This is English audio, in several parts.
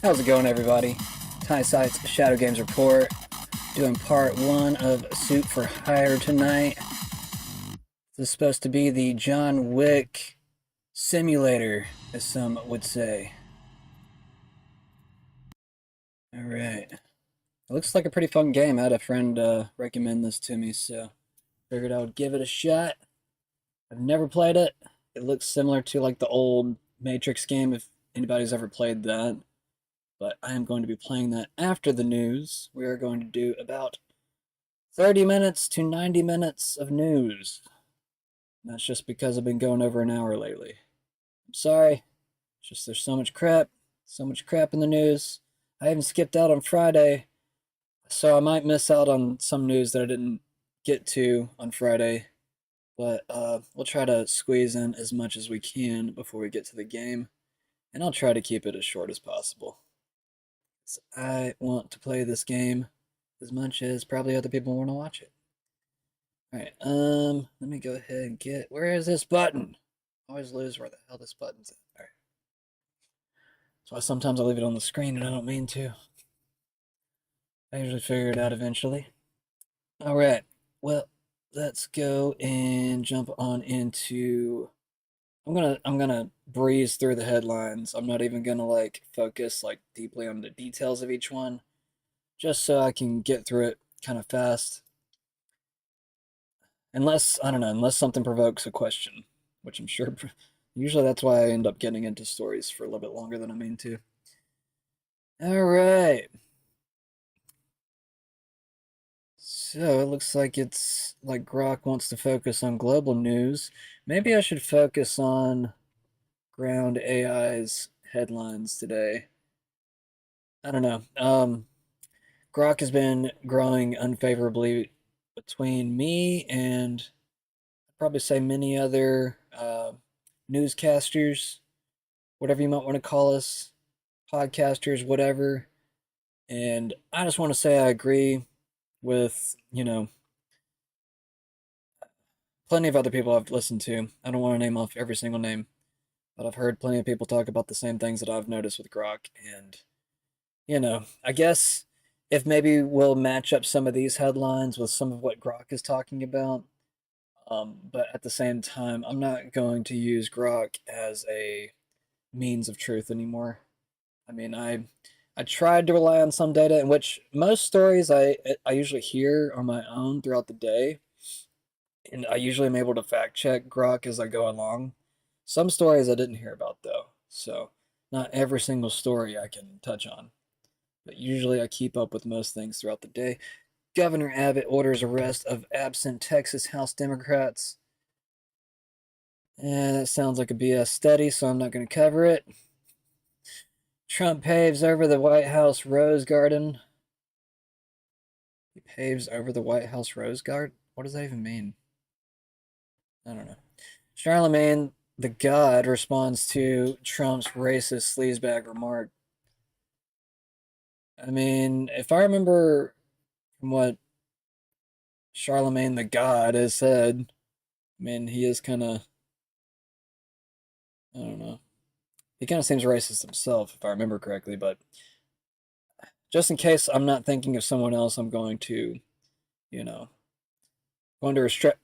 How's it going, everybody? Tiny Sites Shadow Games Report, doing part 1 of Suit for Hire tonight. This is supposed to be the John Wick simulator, as some would say. Alright. It looks like a pretty fun game. I had a friend recommend this to me, so figured I would give it a shot. I've never played it. It looks similar to like the old Matrix game, if anybody's ever played that. But I am going to be playing that after the news. We are going to do about 30 minutes to 90 minutes of news. And that's just because I've been going over an hour lately. I'm sorry. It's just there's so much crap in the news. I even skipped out on Friday, so I might miss out on some news that I didn't get to on Friday. But we'll try to squeeze in as much as we can before we get to the game. And I'll try to keep it as short as possible. So I want to play this game as much as probably other people want to watch it. Alright, let me go ahead and get, where is this button? I always lose where the hell this button's at. Alright. That's why sometimes I leave it on the screen and I don't mean to. I usually figure it out eventually. Alright, well, let's go and jump on into, I'm gonna breeze through the headlines. I'm not even gonna like focus like deeply on the details of each one, just so I can get through it kind of fast. Unless, I don't know, unless something provokes a question, which I'm sure, usually that's why I end up getting into stories for a little bit longer than I mean to. Alright. So it looks like it's like Grok wants to focus on global news. Maybe I should focus on Ground AI's headlines today. I don't know. Grok has been growing unfavorably between me and I'd probably say many other newscasters, whatever you might want to call us, podcasters, whatever. And I just want to say I agree with, plenty of other people I've listened to. I don't want to name off every single name, but I've heard plenty of people talk about the same things that I've noticed with Grok. And, I guess if maybe we'll match up some of these headlines with some of what Grok is talking about. But at the same time, I'm not going to use Grok as a means of truth anymore. I mean, I tried to rely on some data in which most stories I usually hear on my own throughout the day, and I usually am able to fact check Grok as I go along. Some stories I didn't hear about though, so not every single story I can touch on, but usually I keep up with most things throughout the day. Governor Abbott orders arrest of absent Texas House Democrats. And that sounds like a BS study, so I'm not going to cover it. Trump paves over the White House Rose Garden. He paves over the White House Rose Garden? What does that even mean? I don't know. Charlemagne the God responds to Trump's racist sleazebag remark. I mean, if I remember from what Charlemagne the God has said, I mean, he is kind of, I don't know. He kind of seems racist himself, if I remember correctly, but just in case I'm not thinking of someone else, I'm going to,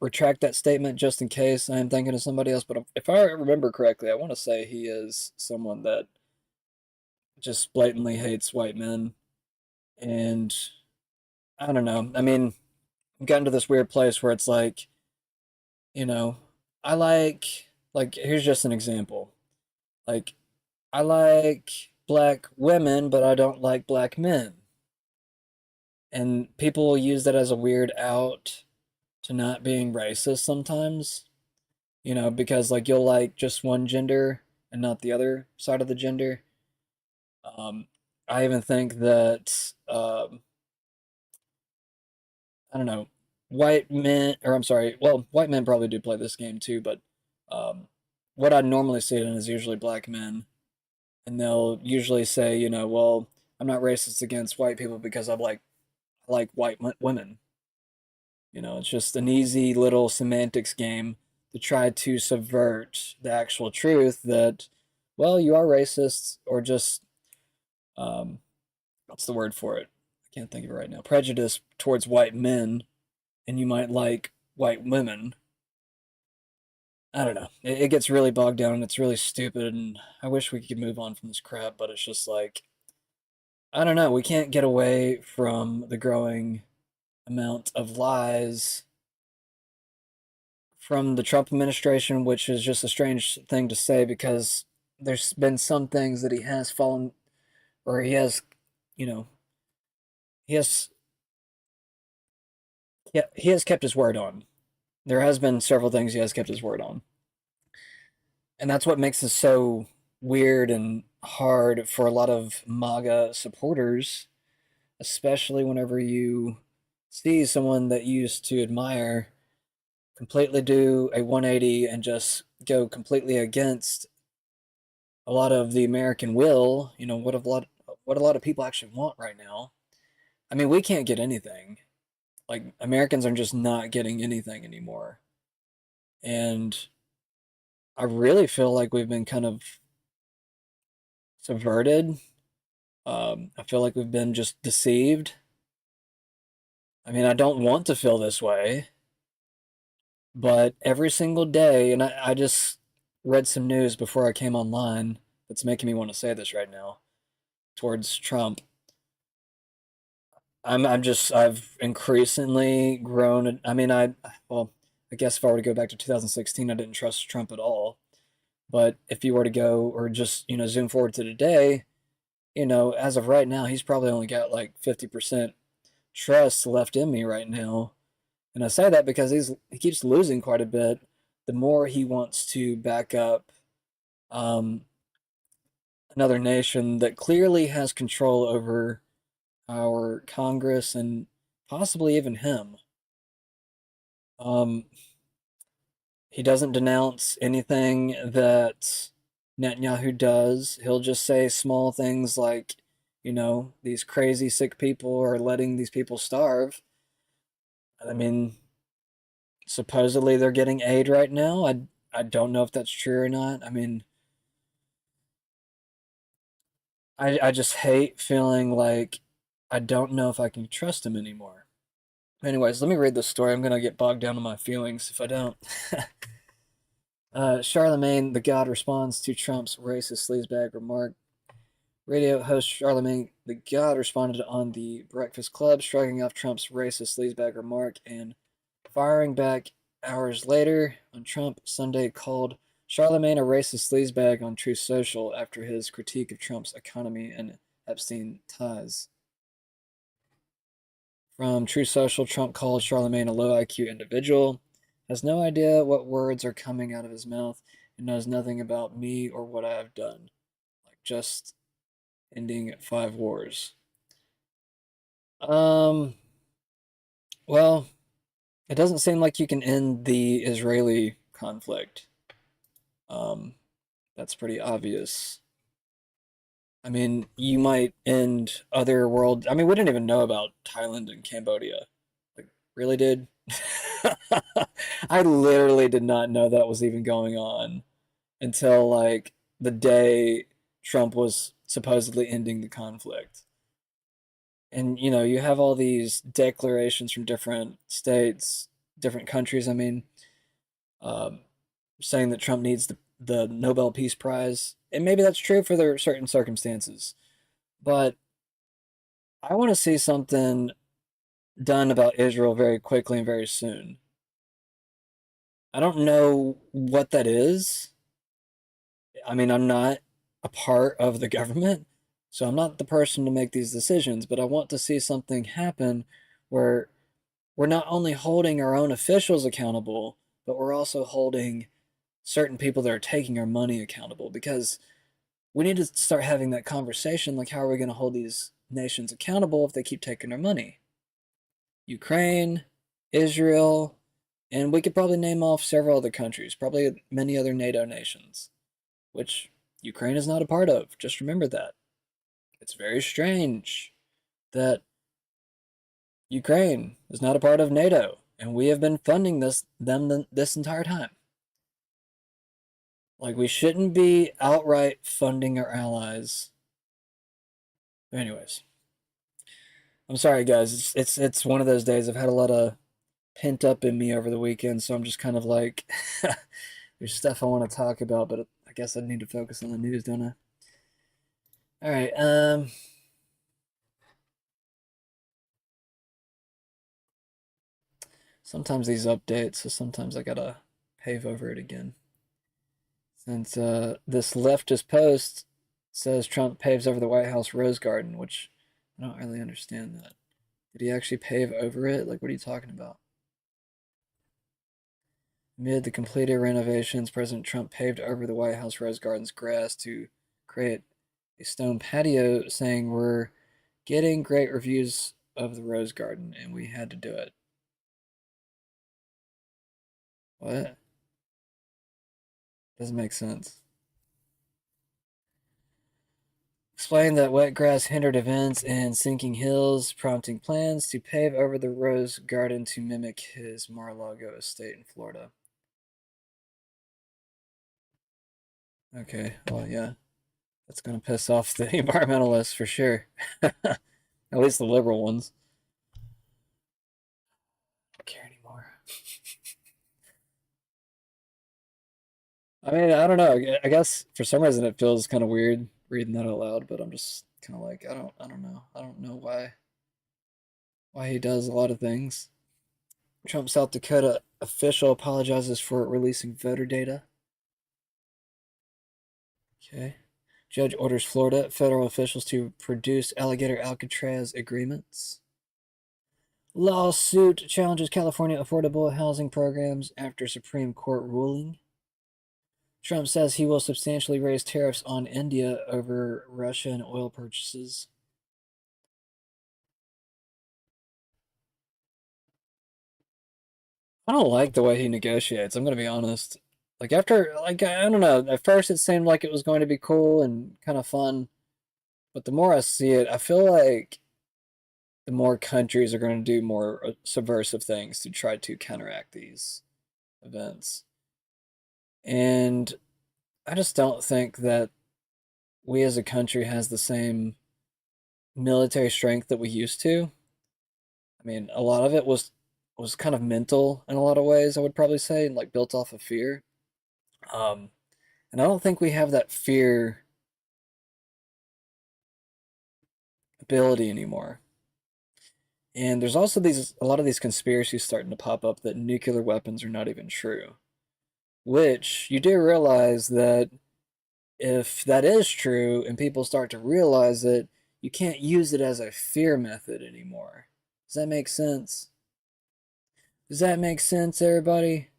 retract that statement just in case I am thinking of somebody else. But if I remember correctly, I want to say he is someone that just blatantly hates white men. And I don't know. I mean, I've gotten to this weird place where it's like, I like, here's just an example. Like, I like black women, but I don't like black men. And people will use that as a weird out to not being racist sometimes, because like you'll like just one gender and not the other side of the gender. I even think that, I don't know, white men, or I'm sorry, well, white men probably do play this game too, but what I normally see it in is usually black men. And they'll usually say, well, I'm not racist against white people because I like white women. It's just an easy little semantics game to try to subvert the actual truth that, well, you are racist or just What's the word for it? I can't think of it right now. Prejudice towards white men, and you might like white women. I don't know. It gets really bogged down and it's really stupid, and I wish we could move on from this crap, but it's just like, I don't know. We can't get away from the growing amount of lies from the Trump administration, which is just a strange thing to say because there's been some things that he has fallen, or he has, you know, he has, yeah, he has kept his word on. There has been several things he has kept his word on. And that's what makes this so weird and hard for a lot of MAGA supporters, especially whenever you see someone that you used to admire completely do a 180 and just go completely against a lot of the American will, what a lot of people actually want right now. I mean, we can't get anything. Like Americans are just not getting anything anymore. And I really feel like we've been kind of subverted. I feel like we've been just deceived. I mean, I don't want to feel this way, but every single day, and I just read some news before I came online that's making me want to say this right now towards Trump. I've increasingly grown. I mean, well, I guess if I were to go back to 2016, I didn't trust Trump at all. But if you were to go or just, zoom forward to today, as of right now, he's probably only got like 50% trust left in me right now. And I say that because he keeps losing quite a bit. The more he wants to back up um, another nation that clearly has control over our Congress and possibly even him. Um, he doesn't denounce anything that Netanyahu does. He'll just say small things like, these crazy sick people are letting these people starve. I mean, supposedly they're getting aid right now. I don't know if that's true or not. I mean, I just hate feeling like I don't know if I can trust him anymore. Anyways, let me read this story. I'm gonna get bogged down in my feelings if I don't. Charlemagne the God responds to Trump's racist sleazebag remark. Radio host Charlemagne the God responded on the Breakfast Club, shrugging off Trump's racist sleazebag remark and firing back hours later on Trump Sunday called Charlemagne a racist sleazebag on Truth Social after his critique of Trump's economy and Epstein ties. From Truth Social, Trump called Charlemagne a low IQ individual, has no idea what words are coming out of his mouth, and knows nothing about me or what I have done. Like just ending 5 wars. Um, well, it doesn't seem like you can end the Israeli conflict. Um, that's pretty obvious. I mean, you might end other world. I mean, we didn't even know about Thailand and Cambodia. Like, really, did? I literally did not know that was even going on until like the day Trump was supposedly ending the conflict. And you have all these declarations from different states, different countries. I mean, um, saying that Trump needs the Nobel Peace Prize, and maybe that's true for their certain circumstances. But I want to see something done about Israel very quickly and very soon. I don't know what that is. I mean, I'm not a part of the government, so I'm not the person to make these decisions, but I want to see something happen where we're not only holding our own officials accountable, but we're also holding certain people that are taking our money accountable because we need to start having that conversation like, how are we going to hold these nations accountable if they keep taking our money? Ukraine, Israel, and we could probably name off several other countries, probably many other NATO nations, which Ukraine is not a part of. Just remember that. It's very strange that Ukraine is not a part of NATO, and we have been funding this entire time. Like, we shouldn't be outright funding our allies Anyways, I'm sorry, guys. It's one of those days. I've had a lot of pent up in me over the weekend, so I'm just kind of like, there's stuff I want to talk about, but I guess I need to focus on the news, don't I? All right. Sometimes these updates, so sometimes I gotta pave over it again. Since this leftist post says Trump paves over the White House Rose Garden, which I don't really understand that. Did he actually pave over it? Like, what are you talking about? Amid the completed renovations, President Trump paved over the White House Rose Garden's grass to create a stone patio, saying, "We're getting great reviews of the Rose Garden, and we had to do it." What? Doesn't make sense. Explained that wet grass hindered events in Sinking Hills, prompting plans to pave over the Rose Garden to mimic his Mar-a-Lago estate in Florida. Okay, well, yeah, that's going to piss off the environmentalists for sure. At least the liberal ones. I don't care anymore. I mean, I don't know. I guess for some reason it feels kind of weird reading that out loud, but I'm just kind of like, I don't know. I don't know why he does a lot of things. Trump South Dakota official apologizes for releasing voter data. Okay. Judge orders Florida federal officials to produce alligator Alcatraz agreements. Lawsuit challenges California affordable housing programs after Supreme Court ruling. Trump says he will substantially raise tariffs on India over Russian oil purchases. I don't like the way he negotiates. I'm going to be honest. Like after, like I don't know. At first, it seemed like it was going to be cool and kind of fun, but the more I see it, I feel like the more countries are going to do more subversive things to try to counteract these events. And I just don't think that we as a country has the same military strength that we used to. I mean, a lot of it was kind of mental in a lot of ways, I would probably say, and like built off of fear. Um, and I don't think we have that fear ability anymore. And there's also these a lot of these conspiracies starting to pop up that nuclear weapons are not even true. Which you do realize that if that is true and people start to realize it, you can't use it as a fear method anymore. Does that make sense? Does that make sense, everybody?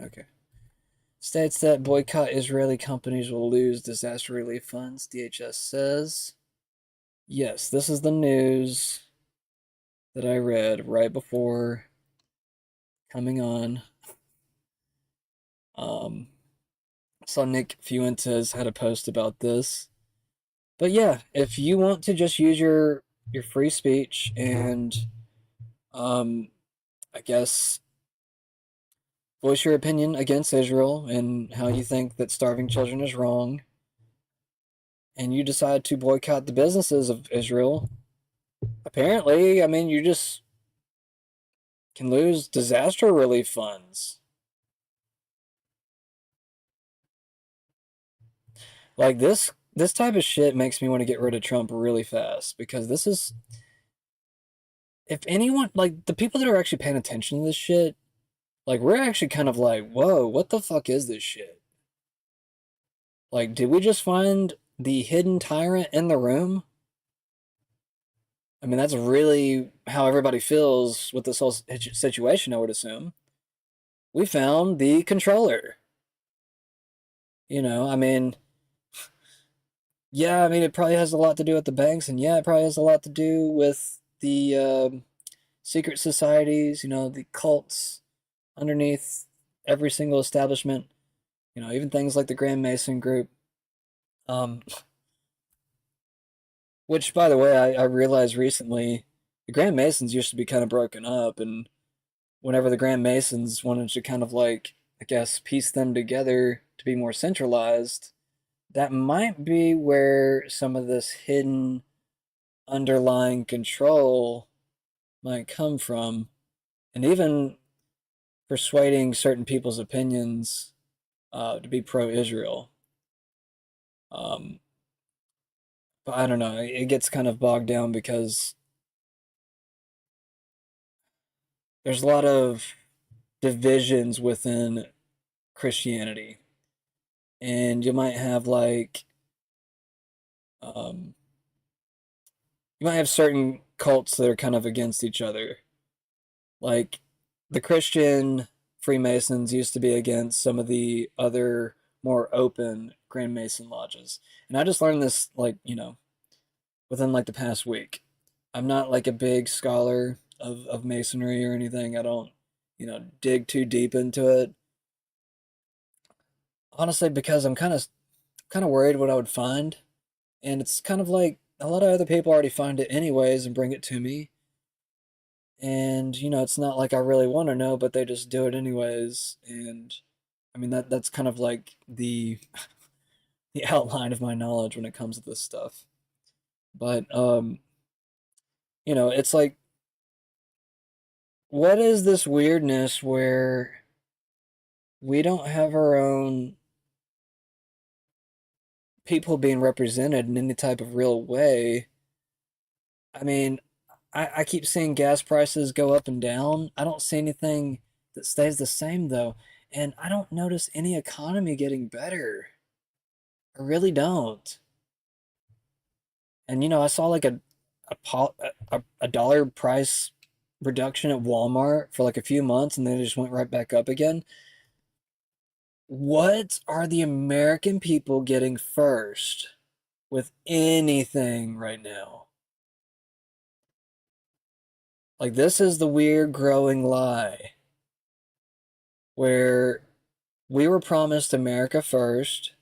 Okay. States that boycott Israeli companies will lose disaster relief funds, DHS says. Yes, this is the news that I read right before coming on. Um, saw Nick Fuentes had a post about this. But yeah, if you want to just use your free speech and um, I guess voice your opinion against Israel and how you think that starving children is wrong, and you decide to boycott the businesses of Israel, apparently, I mean, you just can lose disaster relief funds. Like this type of shit makes me want to get rid of Trump really fast because this is if anyone like the people that are actually paying attention to this shit, like we're actually kind of like, whoa, what the fuck is this shit? Like, did we just find the hidden tyrant in the room? I mean, that's really how everybody feels with this whole situation, I would assume. We found the controller. I mean, yeah, I mean, it probably has a lot to do with the banks, and yeah, it probably has a lot to do with the secret societies, the cults underneath every single establishment, even things like the Grand Mason Group. Um, which, by the way, I realized recently the Grand Masons used to be kind of broken up, and whenever the Grand Masons wanted to kind of like, I guess, piece them together to be more centralized, that might be where some of this hidden underlying control might come from, and even persuading certain people's opinions to be pro-Israel. Um, but I don't know. It gets kind of bogged down because there's a lot of divisions within Christianity, and you might have um, you might have certain cults that are kind of against each other. Like the Christian Freemasons used to be against some of the other more open Grand Mason lodges. And I just learned this within like the past week. I'm not like a big scholar of masonry or anything. I don't, dig too deep into it. Honestly, because I'm kind of worried what I would find. And it's kind of like a lot of other people already find it anyways and bring it to me. And it's not like I really want to know, but they just do it anyways. And I mean that's kind of like the the outline of my knowledge when it comes to this stuff. But it's like, what is this weirdness where we don't have our own people being represented in any type of real way? I mean, I keep seeing gas prices go up and down. I don't see anything that stays the same though. And I don't notice any economy getting better. I really don't. And I saw like a dollar price reduction at Walmart for like a few months and then it just went right back up again. What are the American people getting first with anything right now? Like, this is the weird growing lie where we were promised America first,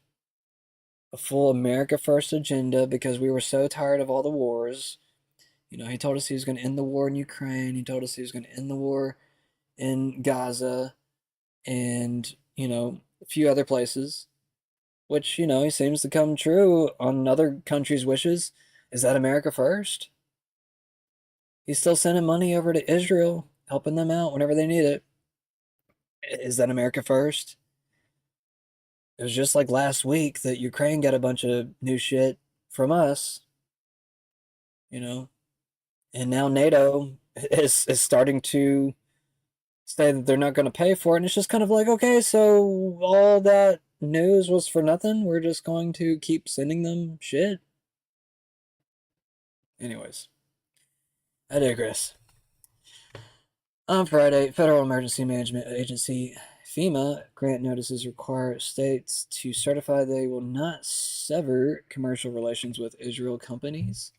a full America first agenda because we were so tired of all the wars. He told us he was going to end the war in Ukraine. He told us he was going to end the war in Gaza and, a few other places, which, he seems to come true on other countries' wishes. Is that America first? He's still sending money over to Israel, helping them out whenever they need it. Is that America first? It was just like last week that Ukraine got a bunch of new shit from us, you know, and now NATO is starting to say that they're not going to pay for it. And it's just kind of like, okay, so all that news was for nothing. We're just going to keep sending them shit. Anyways, I digress. On Friday, Federal Emergency Management Agency FEMA grant notices require states to certify they will not sever commercial relations with Israeli companies.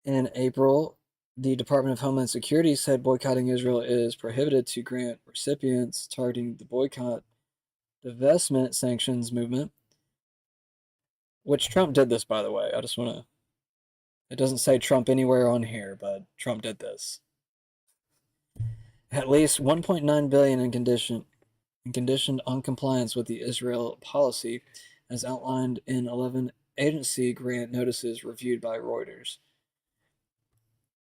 In April, the Department of Homeland Security said boycotting Israel is prohibited to grant recipients targeting the boycott divestment sanctions movement, which Trump did this, by the way. I just want to. It doesn't say Trump anywhere on here, but Trump did this. At least 1.9 billion in conditioned on compliance with the Israel policy, as outlined in 11 agency grant notices reviewed by Reuters.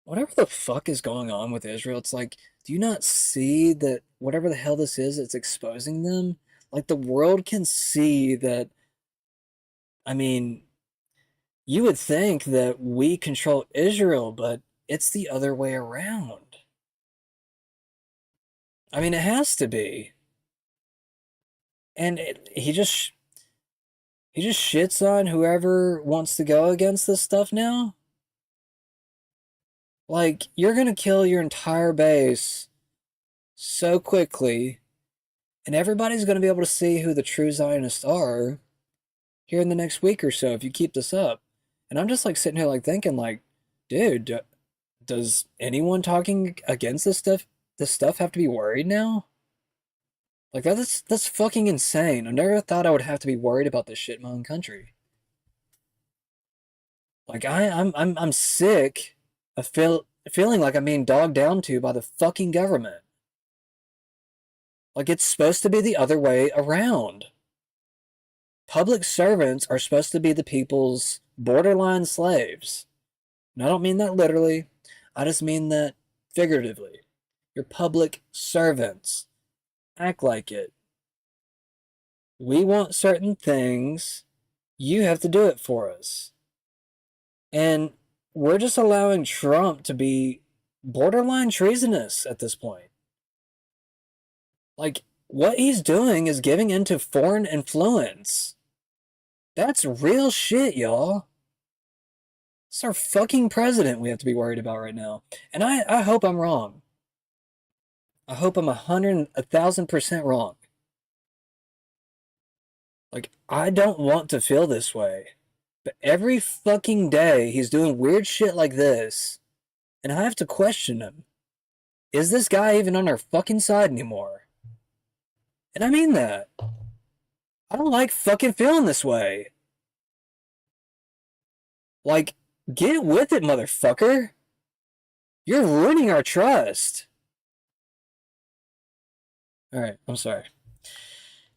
Whatever the fuck is going on with Israel, it's like, do you not see that whatever the hell this is, it's exposing them? Like, the world can see that. I mean, you would think that we control Israel, but it's the other way around. I mean, it has to be. And he just shits on whoever wants to go against this stuff now. Like, you're gonna kill your entire base so quickly, and everybody's gonna be able to see who the true Zionists are here in the next week or so if you keep this up. And I'm just like sitting here like thinking like, dude, does anyone talking against this stuff have to be worried now? Like that's fucking insane. I never thought I would have to be worried about this shit in my own country. Like I'm sick of feeling like I'm being dogged down to by the fucking government. Like it's supposed to be the other way around. Public servants are supposed to be the people's borderline slaves. And I don't mean that literally. I just mean that figuratively. You're public servants. Act like it. We want certain things. You have to do it for us. And we're just allowing Trump to be borderline treasonous at this point. Like, what he's doing is giving into foreign influence. That's real shit, y'all. It's our fucking president we have to be worried about right now. And I hope I'm wrong. I hope I'm 1,000% wrong. Like, I don't want to feel this way. But every fucking day he's doing weird shit like this, and I have to question him. Is this guy even on our fucking side anymore? And I mean that. I don't like fucking feeling this way. Like, get with it, motherfucker. You're ruining our trust. Alright, I'm sorry.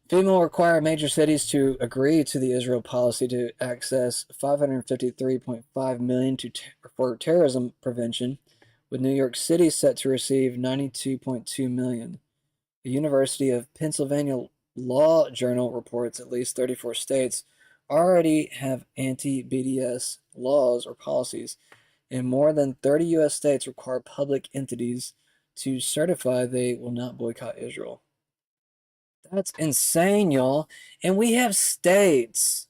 FEMA will require major cities to agree to the Israel policy to access $553.5 million for terrorism prevention, with New York City set to receive $92.2 million. The University of Pennsylvania Law Journal reports at least 34 states already have anti-BDS laws or policies, and more than 30 U.S. states require public entities to certify they will not boycott Israel. That's insane, y'all. And we have states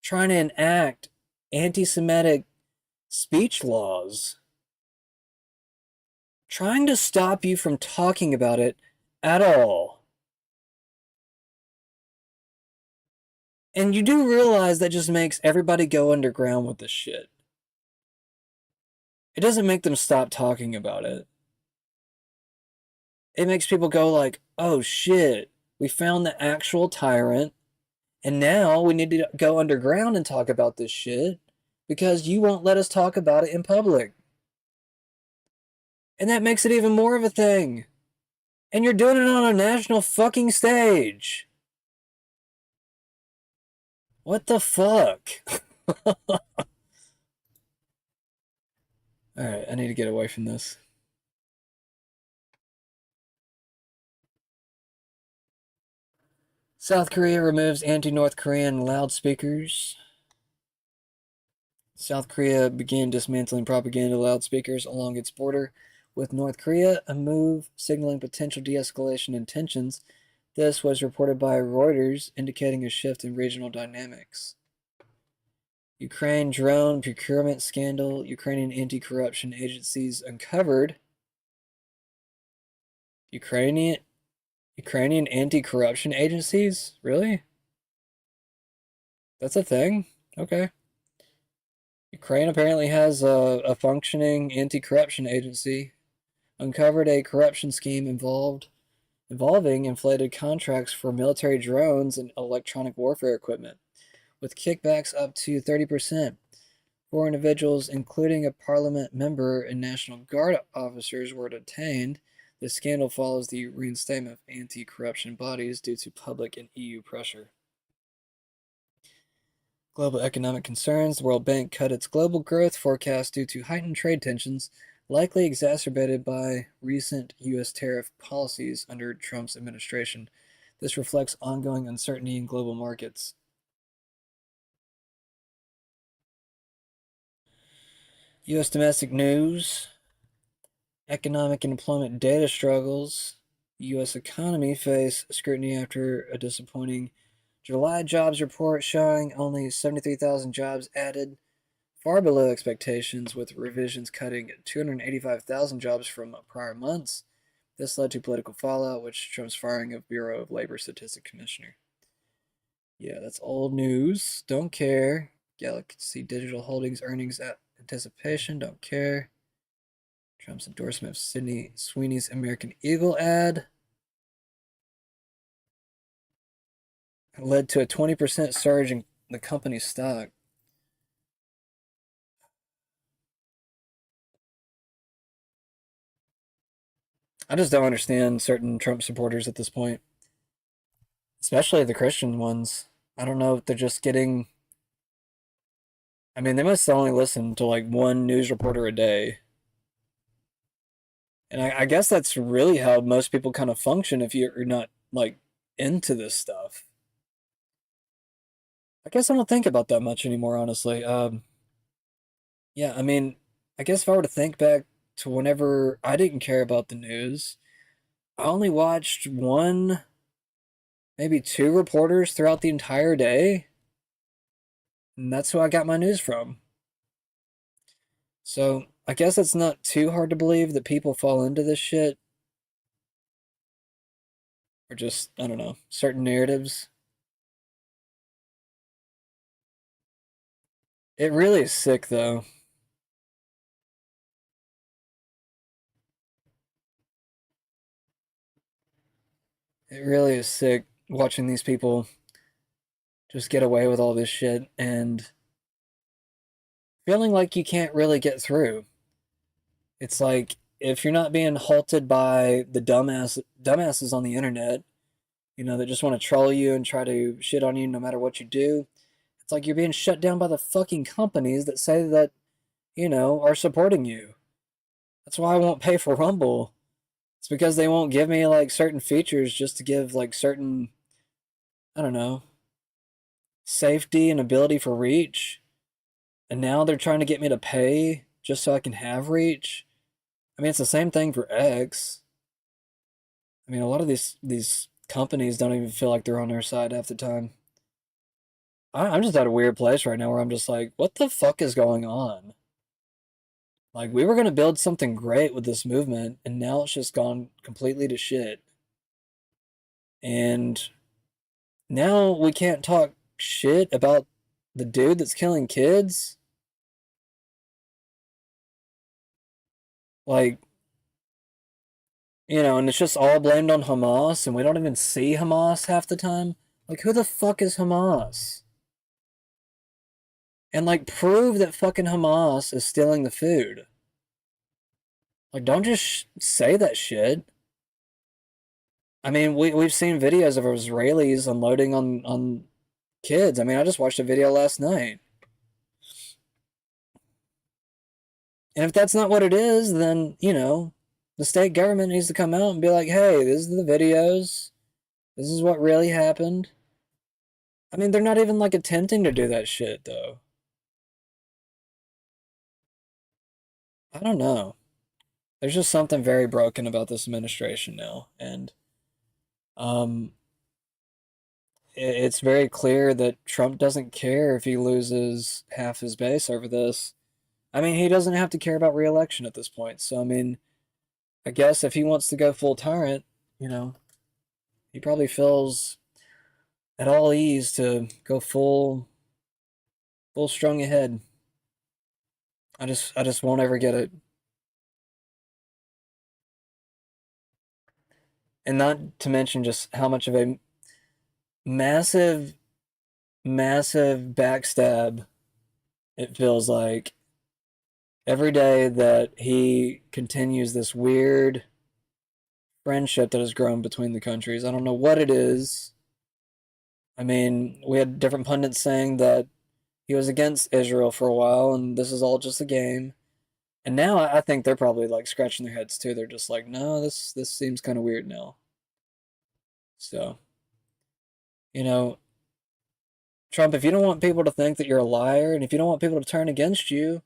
trying to enact anti-Semitic speech laws, trying to stop you from talking about it at all. And you do realize that just makes everybody go underground with this shit. It doesn't make them stop talking about it. It makes people go like, oh shit, we found the actual tyrant, and now we need to go underground and talk about this shit because you won't let us talk about it in public. And that makes it even more of a thing. And you're doing it on a national fucking stage. What the fuck? Alright, I need to get away from this. South Korea removes anti-North Korean loudspeakers. South Korea began dismantling propaganda loudspeakers along its border with North Korea, a move signaling potential de-escalation in tensions. This was reported by Reuters, indicating a shift in regional dynamics. Ukraine drone procurement scandal. Ukrainian anti-corruption agencies uncovered. Ukrainian anti-corruption agencies? Really? That's a thing? Okay. Ukraine apparently has a functioning anti-corruption agency. Uncovered a corruption scheme involving inflated contracts for military drones and electronic warfare equipment, with kickbacks up to 30%. Four individuals, including a parliament member and National Guard officers, were detained. The scandal follows the reinstatement of anti-corruption bodies due to public and EU pressure. Global economic concerns. The World Bank cut its global growth forecast due to heightened trade tensions, likely exacerbated by recent U.S. tariff policies under Trump's administration. This reflects ongoing uncertainty in global markets. U.S. domestic news. Economic and employment data struggles. The U.S. economy face scrutiny after a disappointing July jobs report showing only 73,000 jobs added, far below expectations, with revisions cutting 285,000 jobs from prior months. This led to political fallout, which Trump's firing of Bureau of Labor Statistics Commissioner. Yeah, that's old news. Don't care. Galaxy Digital Holdings earnings at anticipation. Don't care. Trump's endorsement of Sydney Sweeney's American Eagle ad led to a 20% surge in the company's stock. I just don't understand certain Trump supporters at this point, especially the Christian ones. I don't know if they're just getting. I mean, they must only listen to like one news reporter a day. And I guess that's really how most people kind of function if you're not like into this stuff. I guess I don't think about that much anymore, honestly. Yeah, I mean, I guess if I were to think back to whenever I didn't care about the news, I only watched one, maybe two reporters throughout the entire day, and that's who I got my news from. So I guess it's not too hard to believe that people fall into this shit, or just, I don't know, certain narratives. It really is sick, though. It really is sick watching these people just get away with all this shit and feeling like you can't really get through. It's like if you're not being halted by the dumbasses on the internet, that just want to troll you and try to shit on you no matter what you do. It's like you're being shut down by the fucking companies that say that, are supporting you. That's why I won't pay for Rumble. It's because they won't give me like certain features just to give like certain, I don't know, safety and ability for reach. And now they're trying to get me to pay just so I can have reach. I mean, it's the same thing for X. I mean, a lot of these companies don't even feel like they're on their side half the time. I'm just at a weird place right now where I'm just like, what the fuck is going on? Like, we were gonna build something great with this movement, and now it's just gone completely to shit. And now we can't talk shit about the dude that's killing kids. Like, and it's just all blamed on Hamas, and we don't even see Hamas half the time. Like, who the fuck is Hamas? And, like, prove that fucking Hamas is stealing the food. Like, don't just say that shit. I mean, we've seen videos of Israelis unloading on kids. I mean, I just watched a video last night. And if that's not what it is, then, the state government needs to come out and be like, hey, this is the videos. This is what really happened. I mean, they're not even like attempting to do that shit, though. I don't know. There's just something very broken about this administration now. And um, it's very clear that Trump doesn't care if he loses half his base over this. I mean, he doesn't have to care about re-election at this point. So, I mean, I guess if he wants to go full tyrant, you know, he probably feels at all ease to go full strung ahead. I just won't ever get it. And not to mention just how much of a massive, massive backstab it feels like every day that he continues this weird friendship that has grown between the countries. I don't know what it is. I mean, we had different pundits saying that he was against Israel for a while, and this is all just a game. And now I think they're probably like scratching their heads too. They're just like, no, this seems kind of weird now. So, you know, Trump, if you don't want people to think that you're a liar, and if you don't want people to turn against you,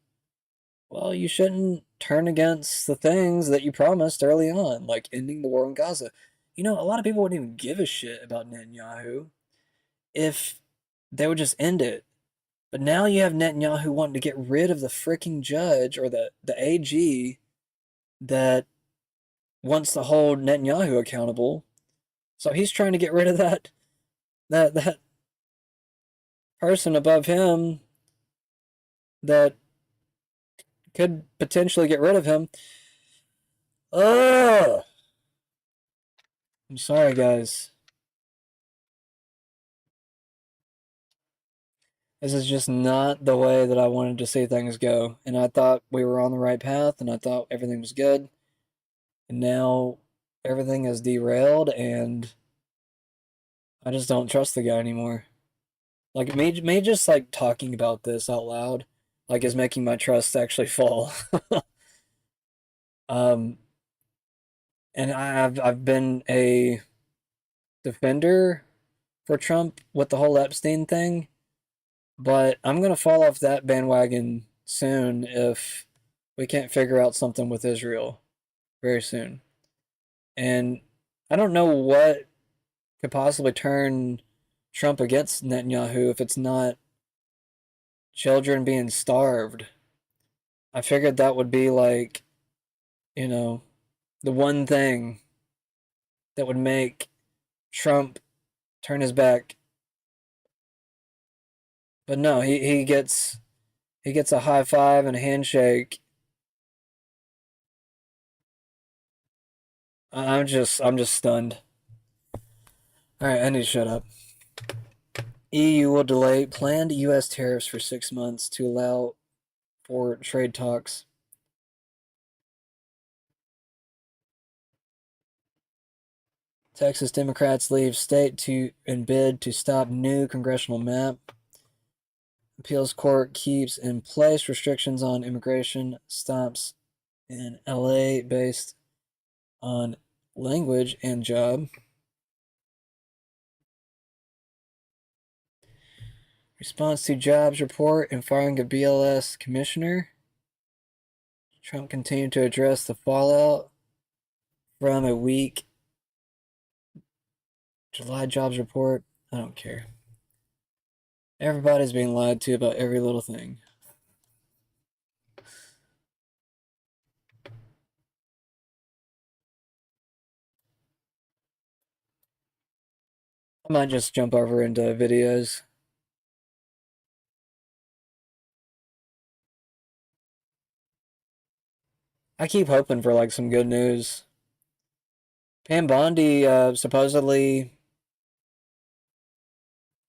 well, you shouldn't turn against the things that you promised early on, like ending the war in Gaza. A lot of people wouldn't even give a shit about Netanyahu if they would just end it. But now you have Netanyahu wanting to get rid of the freaking judge or the AG that wants to hold Netanyahu accountable. So he's trying to get rid of that person above him that could potentially get rid of him. Ugh! I'm sorry, guys. This is just not the way that I wanted to see things go. And I thought we were on the right path and I thought everything was good. And now everything is derailed and I just don't trust the guy anymore. Like me just like talking about this out loud, like is making my trust actually fall. um, and I've been a defender for Trump with the whole Epstein thing, but I'm gonna fall off that bandwagon soon if we can't figure out something with Israel very soon. And I don't know what could possibly turn Trump against Netanyahu if it's not children being starved. I figured that would be like, you know, the one thing that would make Trump turn his back. But no, he gets a high five and a handshake. I'm just stunned. All right, I need to shut up. EU will delay planned U.S. tariffs for 6 months to allow for trade talks. Texas Democrats leave state to and bid to stop new congressional map. Appeals court keeps in place restrictions on immigration stops in LA based on language and job. Response to jobs report and firing of BLS commissioner. Trump continued to address the fallout from a weak July jobs report. I don't care. Everybody's being lied to about every little thing. I might just jump over into videos. I keep hoping for like some good news. Pam Bondi supposedly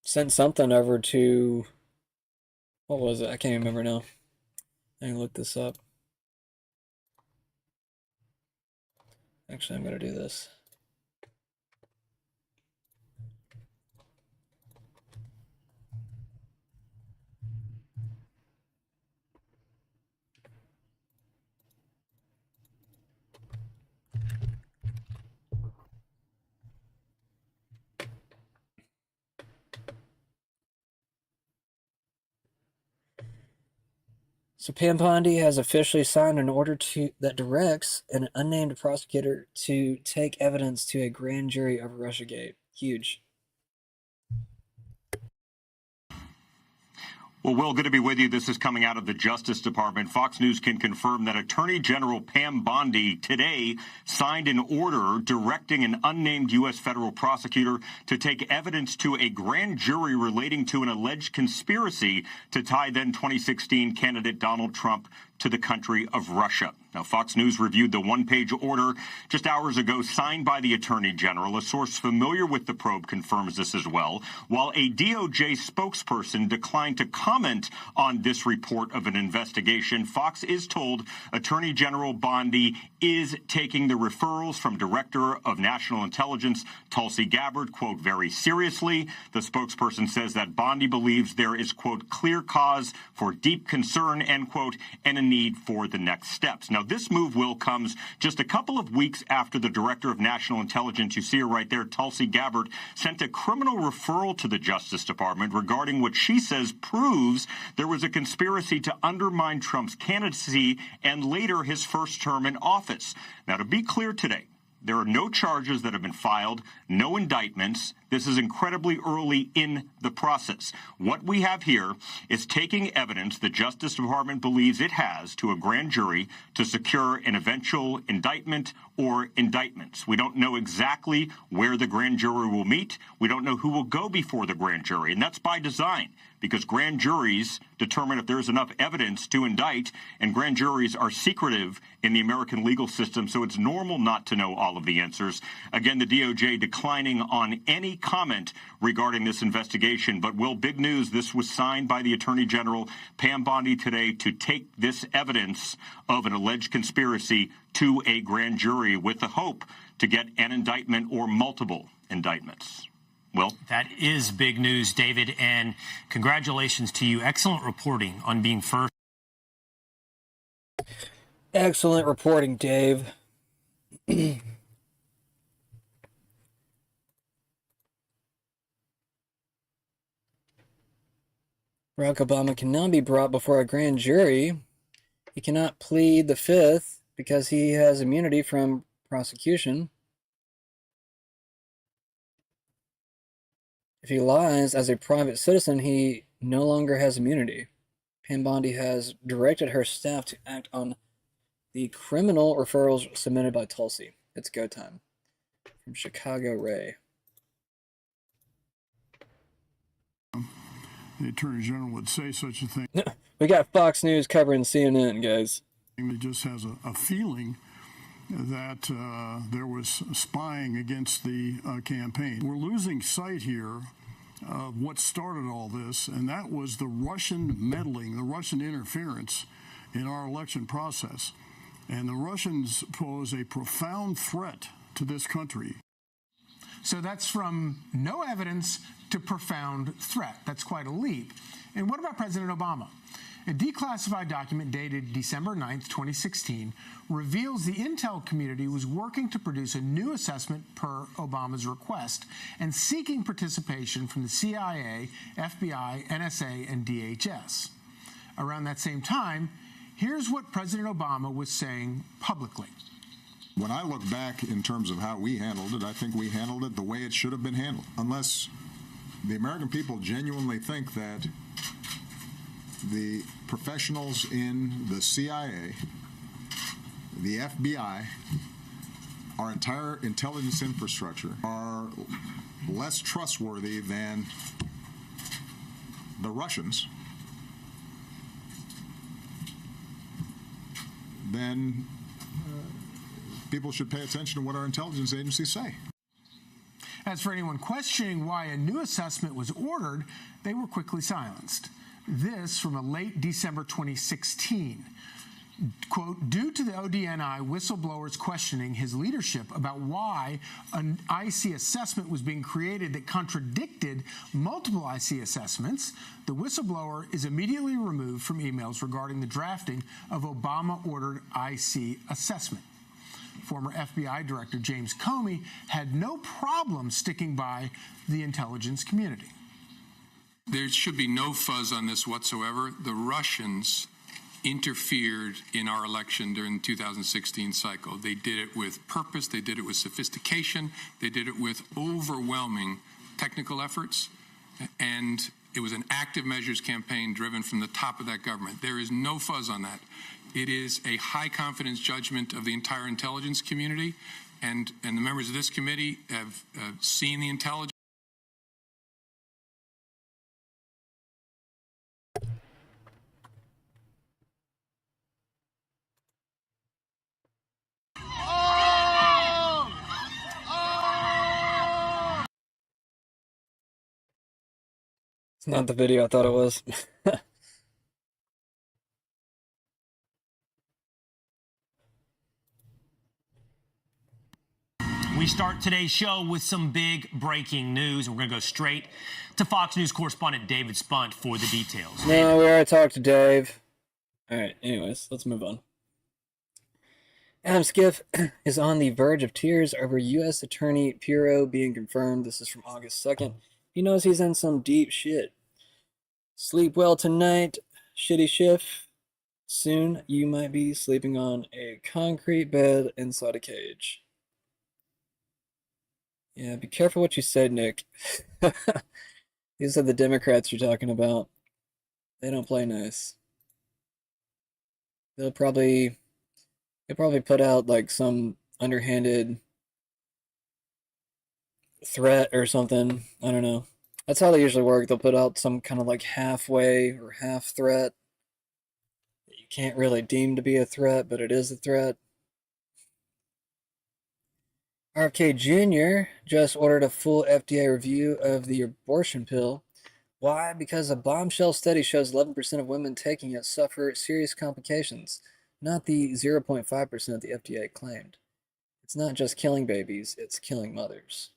sent something over to, what was it? I can't remember now. I can look this up. Actually, I'm going to do this. So Pam Bondi has officially signed an order that directs an unnamed prosecutor to take evidence to a grand jury of Russiagate. Huge. Well, Will, good to be with you. This is coming out of the Justice Department. Fox News can confirm that Attorney General Pam Bondi today signed an order directing an unnamed U.S. federal prosecutor to take evidence to a grand jury relating to an alleged conspiracy to tie then 2016 candidate Donald Trump to the country of Russia. Now, Fox News reviewed the one-page order just hours ago signed by the Attorney General. A source familiar with the probe confirms this as well, while a DOJ spokesperson declined to comment on this report of an investigation. Fox is told Attorney General Bondi is taking the referrals from Director of National Intelligence Tulsi Gabbard, quote, very seriously. The spokesperson says that Bondi believes there is, quote, clear cause for deep concern, end quote, and a need for the next steps. Now, this move, Will, comes just a couple of weeks after the Director of National Intelligence, you see her right there, Tulsi Gabbard, sent a criminal referral to the Justice Department regarding what she says proves there was a conspiracy to undermine Trump's candidacy and later his first term in office. Now, to be clear today, there are no charges that have been filed, no indictments. This is incredibly early in the process. What we have here is taking evidence the Justice Department believes it has to a grand jury to secure an eventual indictment or indictments. We don't know exactly where the grand jury will meet. We don't know who will go before the grand jury, and that's by design, because grand juries determine if there's enough evidence to indict, and grand juries are secretive in the American legal system, so it's normal not to know all of the answers. Again, the DOJ declining on any comment regarding this investigation. But, Will, big news, this was signed by the Attorney General Pam Bondi today to take this evidence of an alleged conspiracy to a grand jury with the hope to get an indictment or multiple indictments. Will? That is big news, David, and congratulations to you. Excellent reporting on being first. Excellent reporting, Dave. Barack Obama can now be brought before a grand jury. He cannot plead the Fifth because he has immunity from prosecution. If he lies as a private citizen, he no longer has immunity. Pam Bondi has directed her staff to act on the criminal referrals submitted by Tulsi. It's go time. From Chicago Ray. The Attorney General would say such a thing. We got Fox News covering CNN, guys. He just has a feeling that there was spying against the campaign. We're losing sight here of what started all this, and that was the Russian meddling, the Russian interference in our election process. And the Russians pose a profound threat to this country. So that's from no evidence to profound threat. That's quite a leap. And what about President Obama? A declassified document dated December 9th, 2016, reveals the intel community was working to produce a new assessment per Obama's request and seeking participation from the CIA, FBI, NSA, and DHS. Around that same time, here's what President Obama was saying publicly. When I look back in terms of how we handled it, I think we handled it the way it should have been handled. Unless the American people genuinely think that the professionals in the CIA, the FBI, our entire intelligence infrastructure are less trustworthy than the Russians, then people should pay attention to what our intelligence agencies say. As for anyone questioning why a new assessment was ordered, they were quickly silenced. This from a late December 2016. Quote, due to the ODNI whistleblowers questioning his leadership about why an IC assessment was being created that contradicted multiple IC assessments, the whistleblower is immediately removed from emails regarding the drafting of Obama-ordered IC assessment. Former FBI Director James Comey had no problem sticking by the intelligence community. There should be no fuzz on this whatsoever. The Russians interfered in our election during the 2016 cycle. They did it with purpose. They did it with sophistication. They did it with overwhelming technical efforts. And it was an active measures campaign driven from the top of that government. There is no fuzz on that. It is a high confidence judgment of the entire intelligence community. And the members of this committee have seen the intelligence. It's not the video I thought it was. We start today's show with some big breaking news. We're going to go straight to Fox News correspondent David Spunt for the details. No, we already talked to Dave. All right, anyways, let's move on. Adam Schiff is on the verge of tears over U.S. Attorney Pirro being confirmed. This is from August 2nd. He knows he's in some deep shit. Sleep well tonight, shitty Schiff. Soon you might be sleeping on a concrete bed inside a cage. Yeah, be careful what you said, Nick. These are the Democrats you're talking about. They don't play nice. They'll probably put out like some underhanded threat or something. I don't know. That's how they usually work. They'll put out some kind of like halfway or half threat that you can't really deem to be a threat, but it is a threat. RFK Jr. just ordered a full FDA review of the abortion pill. Why? Because a bombshell study shows 11% of women taking it suffer serious complications, not the 0.5% the FDA claimed. It's not just killing babies, it's killing mothers.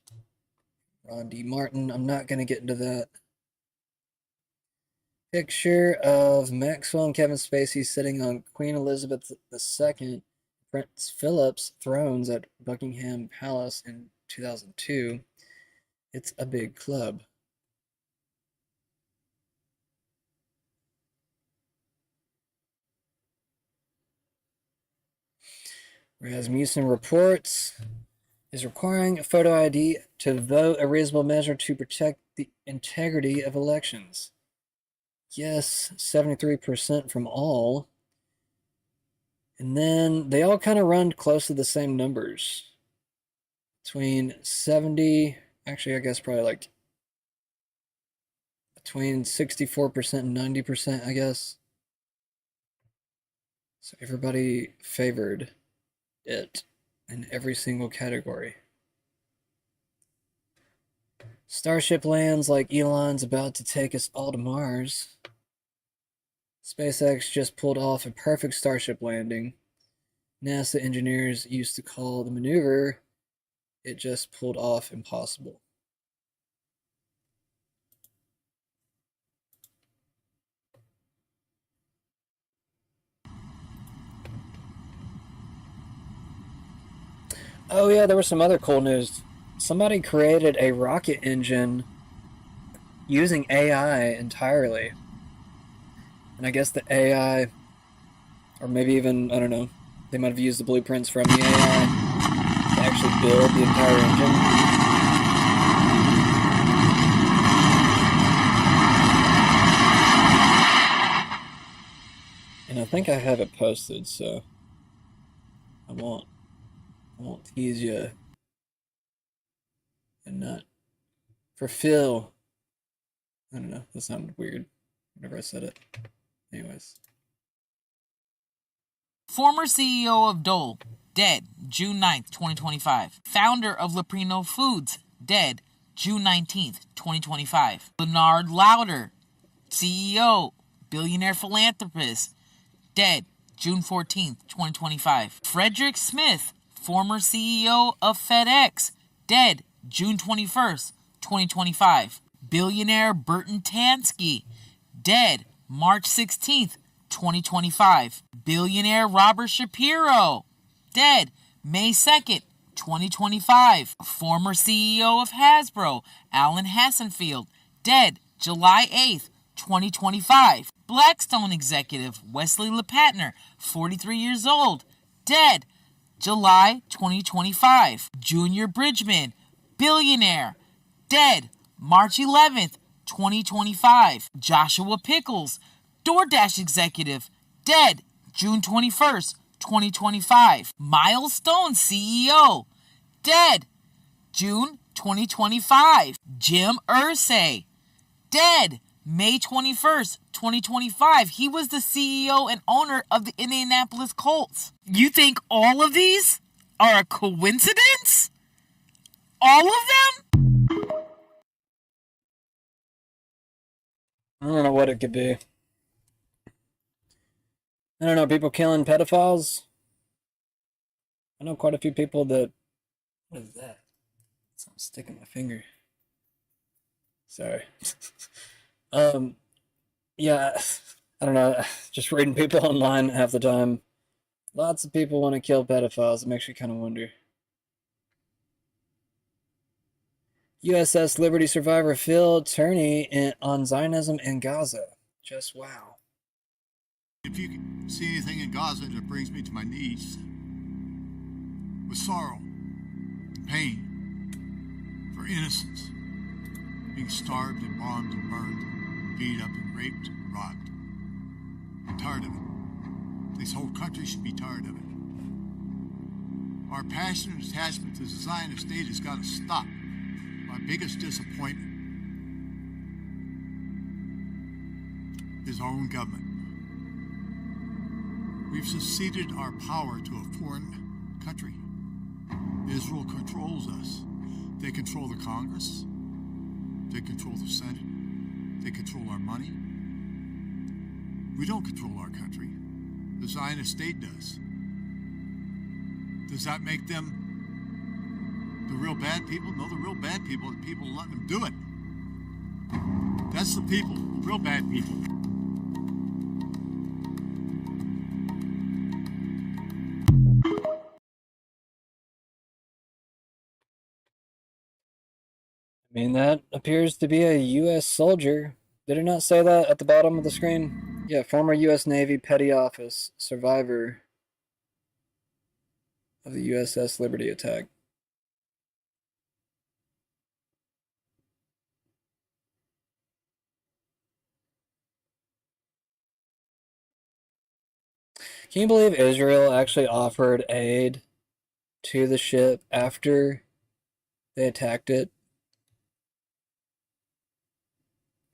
Ron D. Martin. I'm not going to get into that. Picture of Maxwell and Kevin Spacey sitting on Queen Elizabeth II, Prince Philip's thrones at Buckingham Palace in 2002. It's a big club. Rasmussen reports is requiring a photo ID to vote, a reasonable measure to protect the integrity of elections. Yes, 73% from all. And then they all kind of run close to the same numbers. Between 70, actually, I guess probably like between 64% and 90%, I guess. So everybody favored it in every single category. Starship lands like Elon's about to take us all to Mars. SpaceX just pulled off a perfect Starship landing. NASA engineers used to call the maneuver it just pulled off impossible. Oh yeah, there was some other cool news. Somebody created a rocket engine using AI entirely. And I guess the AI, or maybe even, I don't know, they might have used the blueprints from the AI to actually build the entire engine. And I think I have it posted, so I won't tease you and not fulfill. I don't know, that sounded weird whenever I said it. Anyways. Former CEO of Dole, dead June 9th, 2025. Founder of Leprino Foods, dead June 19th, 2025. Bernard Lauder, CEO, billionaire philanthropist, dead June 14th, 2025. Frederick Smith, former CEO of FedEx, dead June 21st, 2025. Billionaire Burton Tansky, dead March 16th, 2025. Billionaire Robert Shapiro, dead May 2nd, 2025. Former CEO of Hasbro, Alan Hassenfield, dead July 8th, 2025. Blackstone executive Wesley LePatner, 43 years old, dead July 2025. Junior Bridgman, billionaire, dead March 11th, 2025. Joshua Pickles, DoorDash executive, dead June 21st, 2025. Milestone CEO, dead June 2025. Jim Irsay, dead May 21st, 2025. He was the CEO and owner of the Indianapolis Colts. You think all of these are a coincidence? All of them? I don't know what it could be. I don't know, people killing pedophiles. I know quite a few people that... What is that? Something sticking my finger. Sorry. Yeah, I don't know. Just reading people online half the time. Lots of people want to kill pedophiles. It makes you kind of wonder. USS Liberty survivor Phil Turney on Zionism and Gaza. Just wow. If you see anything in Gaza that brings me to my knees with sorrow and pain for innocents being starved and bombed and burned, beat up and raped and robbed. I'm tired of it. This whole country should be tired of it. Our passionate attachment to the Zionist state has got to stop. My biggest disappointment is our own government. We've ceded our power to a foreign country. Israel controls us. They control the Congress. They control the Senate. They control our money. We don't control our country. The Zionist state does. Does that make them The real bad people? No, the real bad people are the people letting them do it. That's the people, the real bad people. I mean, that appears to be a U.S. soldier. Did it not say that at the bottom of the screen? Yeah, former U.S. Navy Petty Office, survivor of the USS Liberty attack. Can you believe Israel actually offered aid to the ship after they attacked it?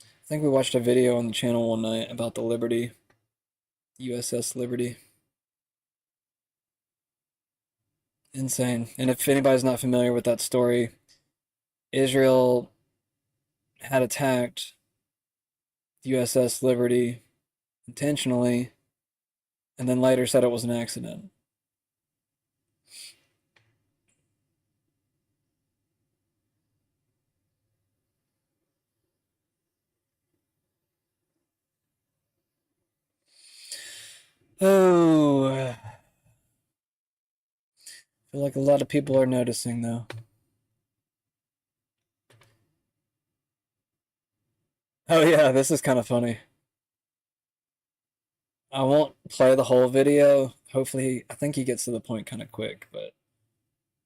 I think we watched a video on the channel one night about the Liberty, USS Liberty. Insane. And if anybody's not familiar with that story, Israel had attacked the USS Liberty intentionally, and then later said it was an accident. Oh, I feel like a lot of people are noticing, though. Oh yeah, this is kind of funny. I won't play the whole video. Hopefully, I think he gets to the point kind of quick, but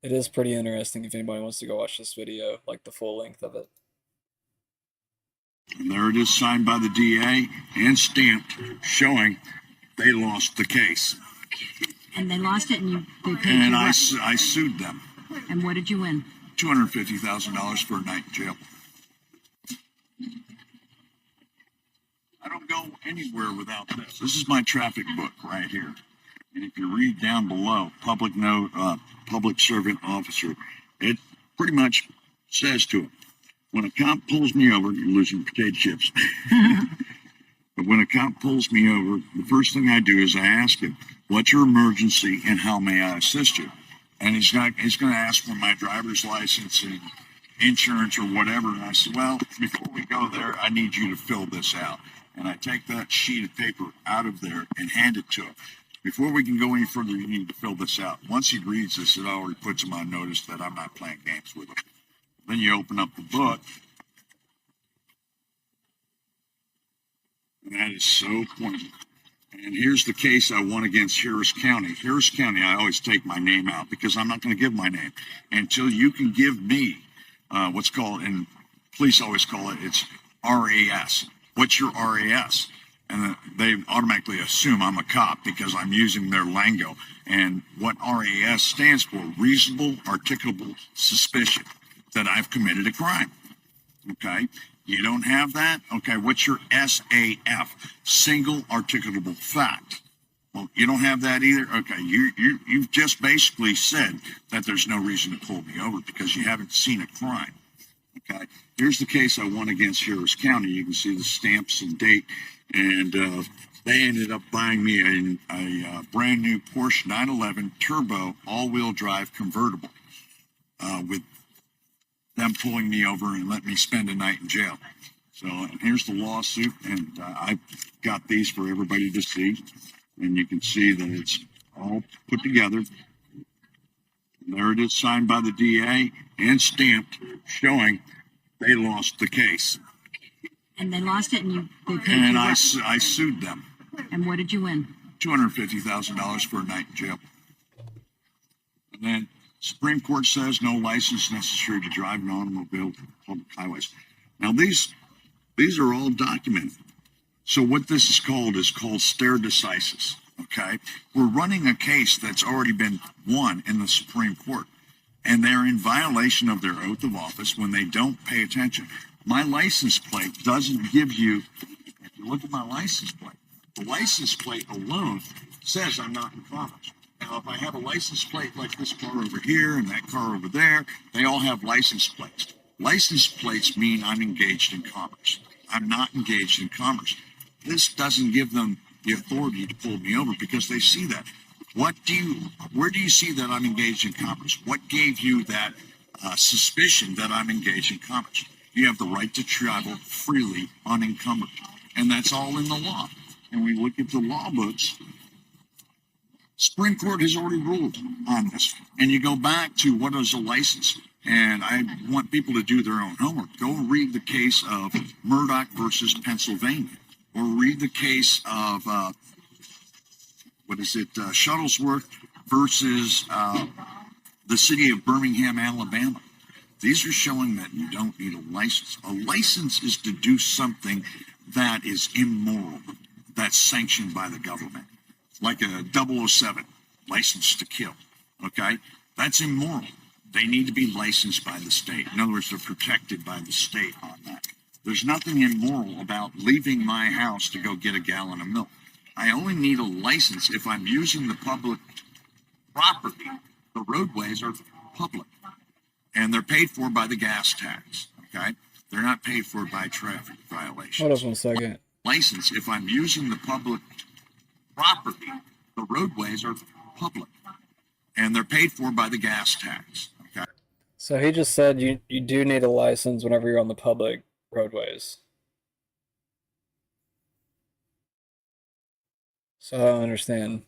it is pretty interesting if anybody wants to go watch this video, like the full length of it. And there it is, signed by the DA and stamped, showing they lost the case. And they lost it, and they paid and you I what? sued them. And what did you win? $250,000 for a night in jail. I don't go anywhere without this. This is my traffic book right here. And if you read down below, public servant officer, it pretty much says to him, when a cop pulls me over, you're losing potato chips. But when a cop pulls me over, the first thing I do is I ask him, what's your emergency and how may I assist you? And he's going to ask for my driver's license and insurance or whatever. And I said, well, before we go there, I need you to fill this out. And I take that sheet of paper out of there and hand it to him. Before we can go any further, you need to fill this out. Once he reads this, it already puts him on notice that I'm not playing games with him. Then you open up the book. And that is so pointed. And here's the case I won against Harris County. Harris County, I always take my name out because I'm not going to give my name until you can give me what's called, and police always call it, it's RAS. What's your RAS? And they automatically assume I'm a cop because I'm using their lingo. And what RAS stands for, reasonable articulable suspicion that I've committed a crime. Okay? You don't have that? Okay, what's your SAF? Single articulable fact. Well, you don't have that either? Okay, you've just basically said that there's no reason to pull me over because you haven't seen a crime. Okay, here's the case I won against Harris County. You can see the stamps and date. And they ended up buying me a brand new Porsche 911 Turbo all-wheel drive convertible with them pulling me over and letting me spend a night in jail. So here's the lawsuit, and I got these for everybody to see. And you can see that it's all put together. And there it is, signed by the DA and stamped, showing they lost the case. And they lost it, and they paid and you I what? sued them. And what did you win? $250,000 for a night in jail. And then Supreme Court says no license necessary to drive an automobile to public highways. Now these are all documented. So what this is called stare decisis. Okay, we're running a case that's already been won in the Supreme Court, and they're in violation of their oath of office when they don't pay attention. My license plate doesn't give you. If you look at my license plate, the license plate alone says I'm not in commerce. Now, if I have a license plate like this car over here and that car over there, they all have license plates. License plates mean I'm engaged in commerce. I'm not engaged in commerce. This doesn't give them the authority to pull me over because they see that. Where do you see that I'm engaged in commerce? What gave you that suspicion that I'm engaged in commerce. You have the right to travel freely unencumbered. And that's all in the law. And we look at the law books. Supreme Court has already ruled on this. And you go back to what is a license. And I want people to do their own homework. Go read the case of Murdoch versus Pennsylvania. Or read the case of, Shuttlesworth versus the city of Birmingham, Alabama. These are showing that you don't need a license. A license is to do something that is immoral, that's sanctioned by the government, like a 007 license to kill. Okay, that's immoral. They need to be licensed by the state. In other words, they're protected by the state on that. There's nothing immoral about leaving my house to go get a gallon of milk. I only need a license if I'm using the public property. The roadways are public, and they're paid for by the gas tax. Okay, they're not paid for by traffic violations. Hold on 1 second. License if I'm using the public property. The roadways are public, and they're paid for by the gas tax. Okay. So he just said you do need a license whenever you're on the public roadways. So I don't understand.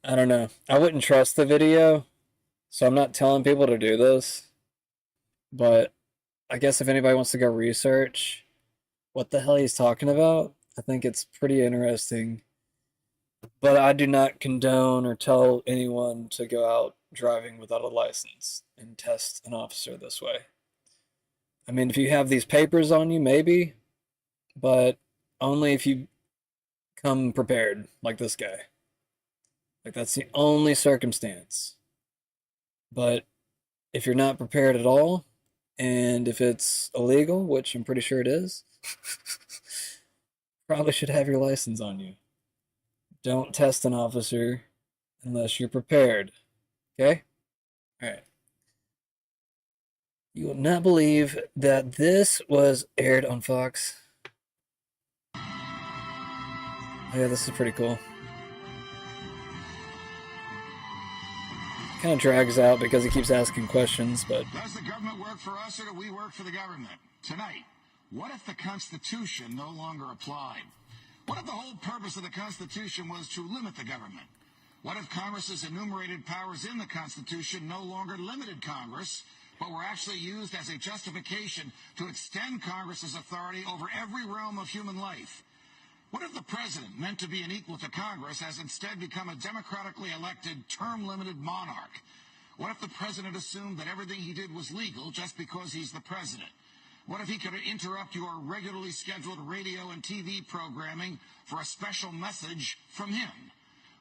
I don't know. I wouldn't trust the video, so I'm not telling people to do this. But I guess if anybody wants to go research what the hell he's talking about, I think it's pretty interesting. But I do not condone or tell anyone to go out driving without a license and test an officer this way. I mean, if you have these papers on you, maybe, but only if you come prepared, like this guy. Like, that's the only circumstance. But if you're not prepared at all, and if it's illegal, which I'm pretty sure it is, probably should have your license on you. Don't test an officer unless you're prepared. Okay? Alright. You will not believe that this was aired on Fox. Oh yeah, this is pretty cool. Kind of drags out because he keeps asking questions, but... Does the government work for us or do we work for the government? Tonight, what if the Constitution no longer applied? What if the whole purpose of the Constitution was to limit the government? What if Congress's enumerated powers in the Constitution no longer limited Congress, but were actually used as a justification to extend Congress's authority over every realm of human life? What if the president, meant to be an equal to Congress, has instead become a democratically elected, term-limited monarch? What if the president assumed that everything he did was legal just because he's the president? What if he could interrupt your regularly scheduled radio and TV programming for a special message from him?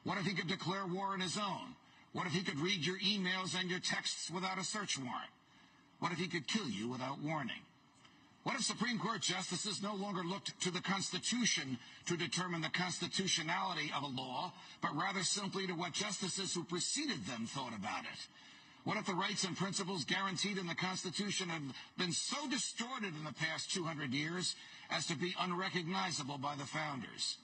What if he could declare war on his own? What if he could read your emails and your texts without a search warrant? What if he could kill you without warning? What if Supreme Court justices no longer looked to the Constitution to determine the constitutionality of a law, but rather simply to what justices who preceded them thought about it? What if the rights and principles guaranteed in the Constitution have been so distorted in the past 200 years as to be unrecognizable by the founders?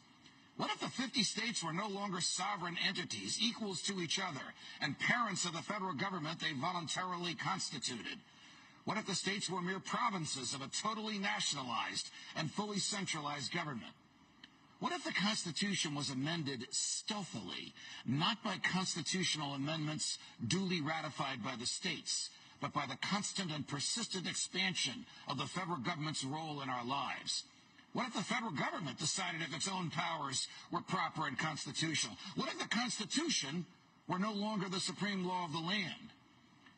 What if the 50 states were no longer sovereign entities, equals to each other, and parents of the federal government they voluntarily constituted? What if the states were mere provinces of a totally nationalized and fully centralized government? What if the Constitution was amended stealthily, not by constitutional amendments duly ratified by the states, but by the constant and persistent expansion of the federal government's role in our lives? What if the federal government decided if its own powers were proper and constitutional? What if the Constitution were no longer the supreme law of the land?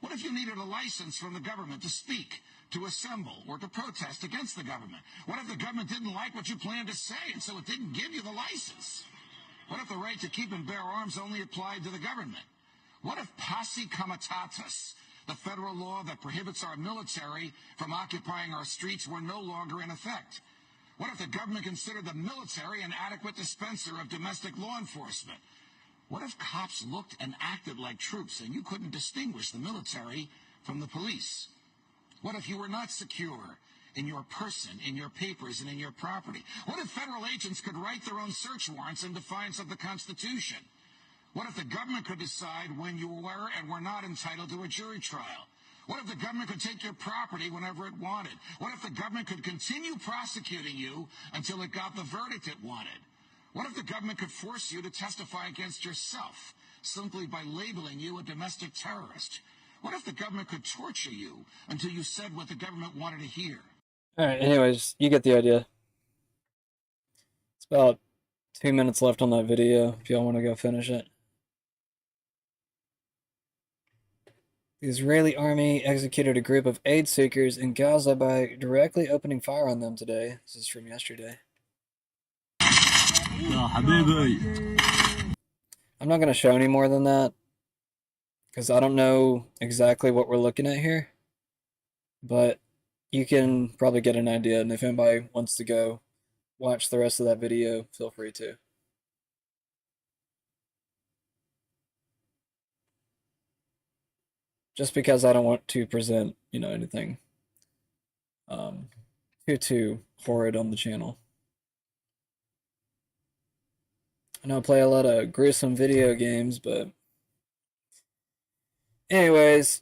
What if you needed a license from the government to speak, to assemble, or to protest against the government? What if the government didn't like what you planned to say, and so it didn't give you the license? What if the right to keep and bear arms only applied to the government? What if posse comitatus, the federal law that prohibits our military from occupying our streets, were no longer in effect? What if the government considered the military an adequate dispenser of domestic law enforcement? What if cops looked and acted like troops and you couldn't distinguish the military from the police? What if you were not secure in your person, in your papers, and in your property? What if federal agents could write their own search warrants in defiance of the Constitution? What if the government could decide when you were and were not entitled to a jury trial? What if the government could take your property whenever it wanted? What if the government could continue prosecuting you until it got the verdict it wanted? What if the government could force you to testify against yourself simply by labeling you a domestic terrorist? What if the government could torture you until you said what the government wanted to hear? Alright, anyways, you get the idea. It's about 2 minutes left on that video if y'all want to go finish it. The Israeli army executed a group of aid seekers in Gaza by directly opening fire on them today. This is from yesterday. I'm not going to show any more than that, because I don't know exactly what we're looking at here, but you can probably get an idea, and if anybody wants to go watch the rest of that video, feel free to. Just because I don't want to present, anything too horrid on the channel. I know I play a lot of gruesome video games, but anyways.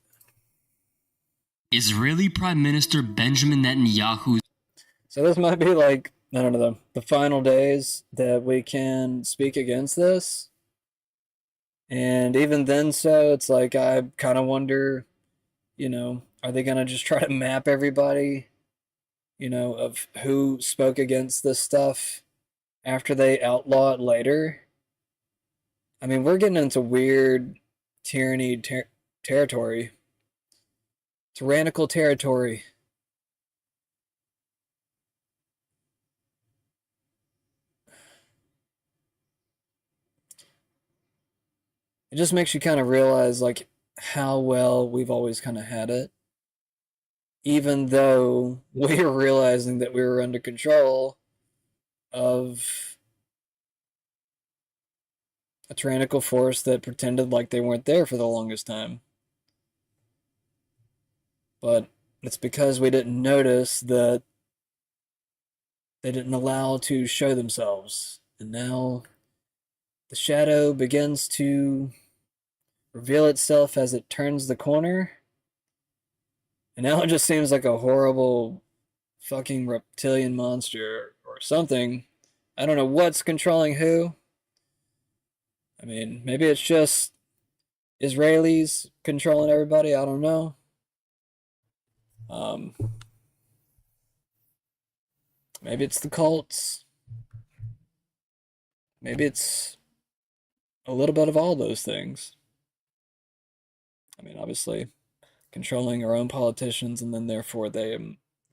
Israeli Prime Minister Benjamin Netanyahu. So this might be like, I don't know, the final days that we can speak against this. And even then, so it's like, I kind of wonder, are they going to just try to map everybody, of who spoke against this stuff after they outlaw it later? I mean, we're getting into weird tyranny territory. Tyrannical territory. It just makes you kind of realize, like, how well we've always kind of had it. Even though we were realizing that we were under control of a tyrannical force that pretended like they weren't there for the longest time. But it's because we didn't notice that they didn't allow to show themselves. And now the shadow begins to reveal itself as it turns the corner. And now it just seems like a horrible fucking reptilian monster or something. I don't know what's controlling who. I mean, maybe it's just Israelis controlling everybody. I don't know. Maybe it's the cults. Maybe it's a little bit of all those things. I mean, obviously, controlling our own politicians, and then therefore they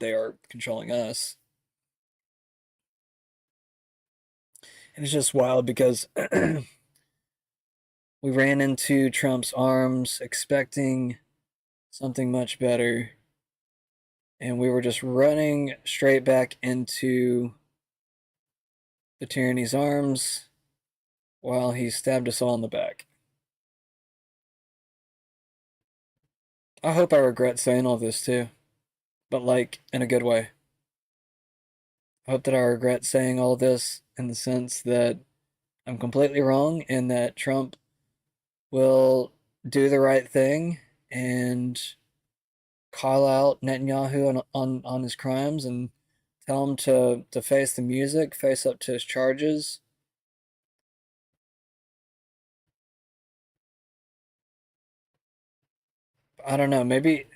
are controlling us. And it's just wild because we ran into Trump's arms expecting something much better, and we were just running straight back into the tyranny's arms while he stabbed us all in the back. I hope I regret saying all this too, but like in a good way. I hope that I regret saying all this in the sense that I'm completely wrong and that Trump will do the right thing and call out Netanyahu on his crimes and tell him to face the music, face up to his charges. I don't know, maybe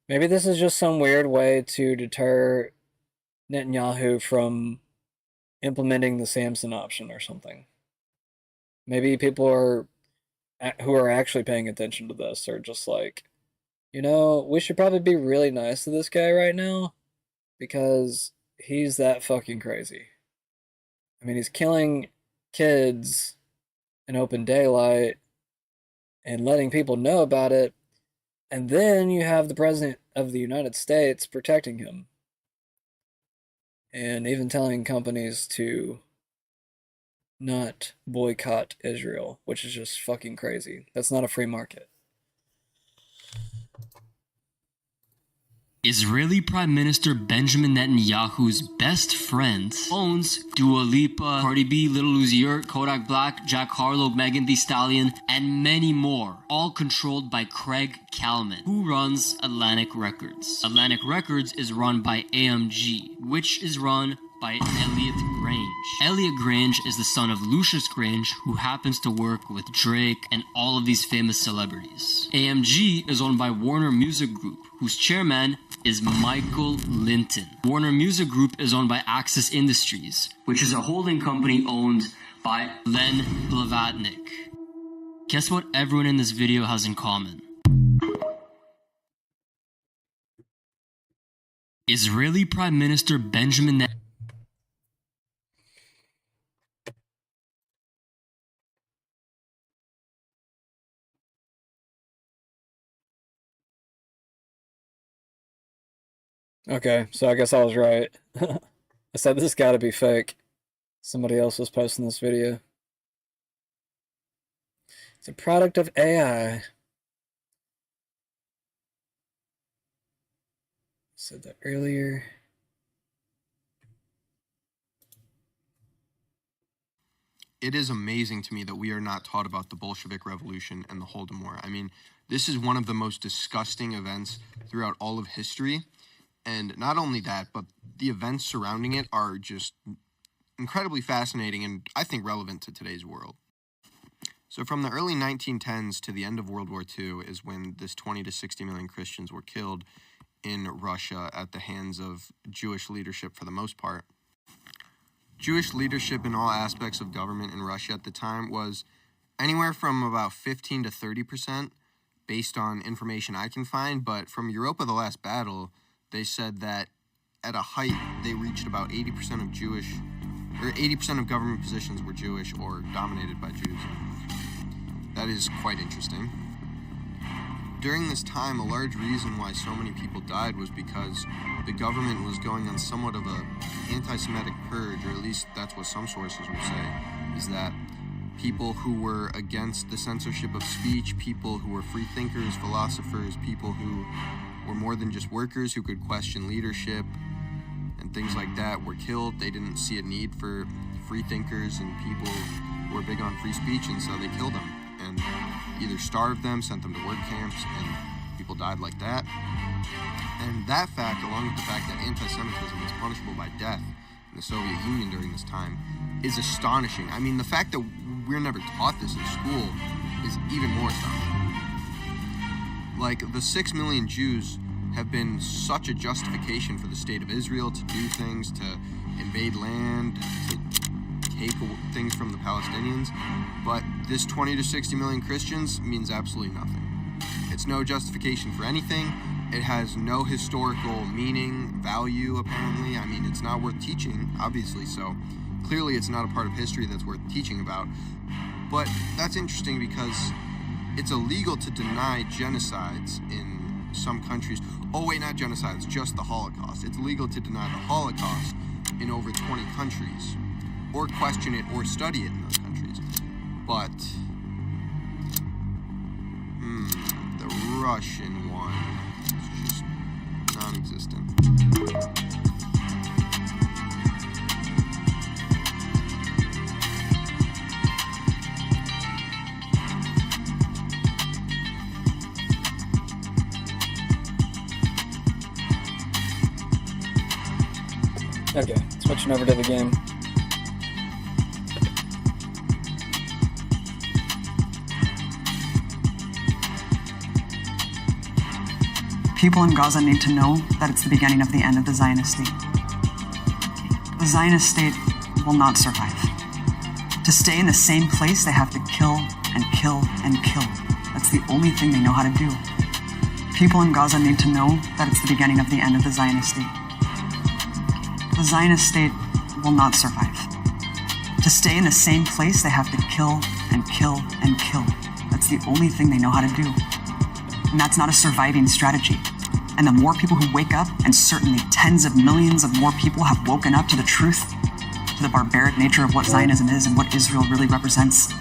this is just some weird way to deter Netanyahu from implementing the Samson option or something. Maybe people who are actually paying attention to this are just like, we should probably be really nice to this guy right now because he's that fucking crazy. I mean, he's killing kids in open daylight and letting people know about it. And then you have the President of the United States protecting him. And even telling companies to not boycott Israel, which is just fucking crazy. That's not a free market. Israeli Prime Minister Benjamin Netanyahu's best friend owns Dua Lipa, Cardi B, Lil Uzi Vert, Kodak Black, Jack Harlow, Megan Thee Stallion, and many more, all controlled by Craig Kallman, who runs Atlantic Records. Atlantic Records is run by AMG, which is run by Elliot Grange. Elliot Grange is the son of Lucius Grange, who happens to work with Drake and all of these famous celebrities. AMG is owned by Warner Music Group, whose chairman is Michael Linton. Warner Music Group is owned by Axis Industries, which is a holding company owned by Len Blavatnik. Guess what everyone in this video has in common? Israeli Prime Minister Benjamin Netanyahu. Okay, so I guess I was right. I said this gotta be fake. Somebody else was posting this video. It's a product of AI. Said that earlier. It is amazing to me that we are not taught about the Bolshevik Revolution and the Holodomor. I mean, this is one of the most disgusting events throughout all of history. And not only that, but the events surrounding it are just incredibly fascinating and I think relevant to today's world. So from the early 1910s to the end of World War II is when this 20 to 60 million Christians were killed in Russia at the hands of Jewish leadership for the most part. Jewish leadership in all aspects of government in Russia at the time was anywhere from about 15 to 30% based on information I can find, but from Europa the Last Battle, they said that at a height they reached about 80% of Jewish, or 80% of government positions were Jewish or dominated by Jews. That is quite interesting. During this time, a large reason why so many people died was because the government was going on somewhat of a anti-Semitic purge, or at least that's what some sources would say, is that people who were against the censorship of speech, people who were free thinkers, philosophers, people who were more than just workers who could question leadership and things like that were killed. They didn't see a need for free thinkers and people who were big on free speech, and so they killed them and either starved them, sent them to work camps, and people died like that. And that fact, along with the fact that anti-Semitism was punishable by death in the Soviet Union during this time, is astonishing. I mean, the fact that we're never taught this in school is even more astonishing. Like, the 6 million Jews have been such a justification for the state of Israel to do things, to invade land, to take things from the Palestinians, but this 20 to 60 million Christians means absolutely nothing. It's no justification for anything. It has no historical meaning, value, apparently. I mean, it's not worth teaching, obviously, so clearly it's not a part of history that's worth teaching about. But that's interesting because it's illegal to deny genocides in some countries. Oh wait, not genocides, just the Holocaust. It's illegal to deny the Holocaust in over 20 countries, or question it or study it in those countries. But the Russian one is just non-existent. Okay, switching over to the game. People in Gaza need to know that it's the beginning of the end of the Zionist state. The Zionist state will not survive. To stay in the same place, they have to kill and kill and kill. That's the only thing they know how to do. People in Gaza need to know that it's the beginning of the end of the Zionist state. The Zionist state will not survive. To stay in the same place, they have to kill and kill and kill. That's the only thing they know how to do. And that's not a surviving strategy. And the more people who wake up, and certainly tens of millions of more people have woken up to the truth, to the barbaric nature of what Zionism is and what Israel really represents,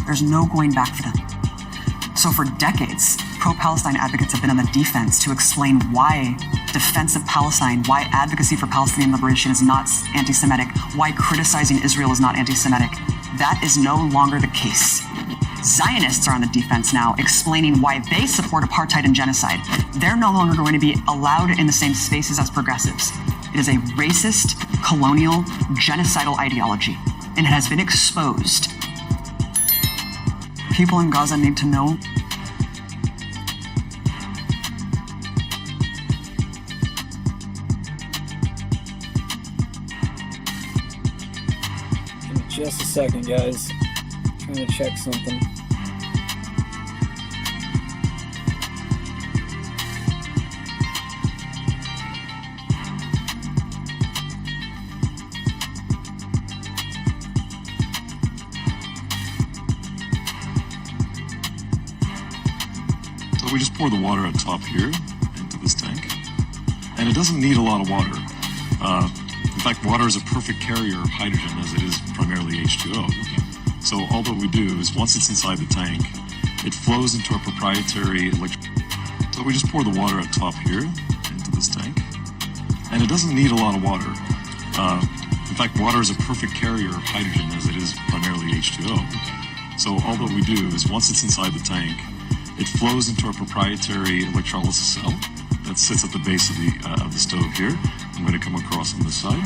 there's no going back for them. So for decades, pro-Palestine advocates have been on the defense to explain why defense of Palestine, why advocacy for Palestinian liberation is not anti-Semitic, why criticizing Israel is not anti-Semitic. That is no longer the case. Zionists are on the defense now, explaining why they support apartheid and genocide. They're no longer going to be allowed in the same spaces as progressives. It is a racist, colonial, genocidal ideology, and it has been exposed. People in Gaza need to know. Give me just a second, guys. Trying to check something. So we just pour the water on top here into this tank. And it doesn't need a lot of water. In fact, water is a perfect carrier of hydrogen as it is primarily H2O. So all that we do is once it's inside the tank, it flows into our proprietary So we just pour the water on top here into this tank. And it doesn't need a lot of water. In fact, water is a perfect carrier of hydrogen as it is primarily H2O. So all that we do is once it's inside the tank, it flows into our proprietary electrolysis cell that sits at the base of the stove here. I'm going to come across on this side.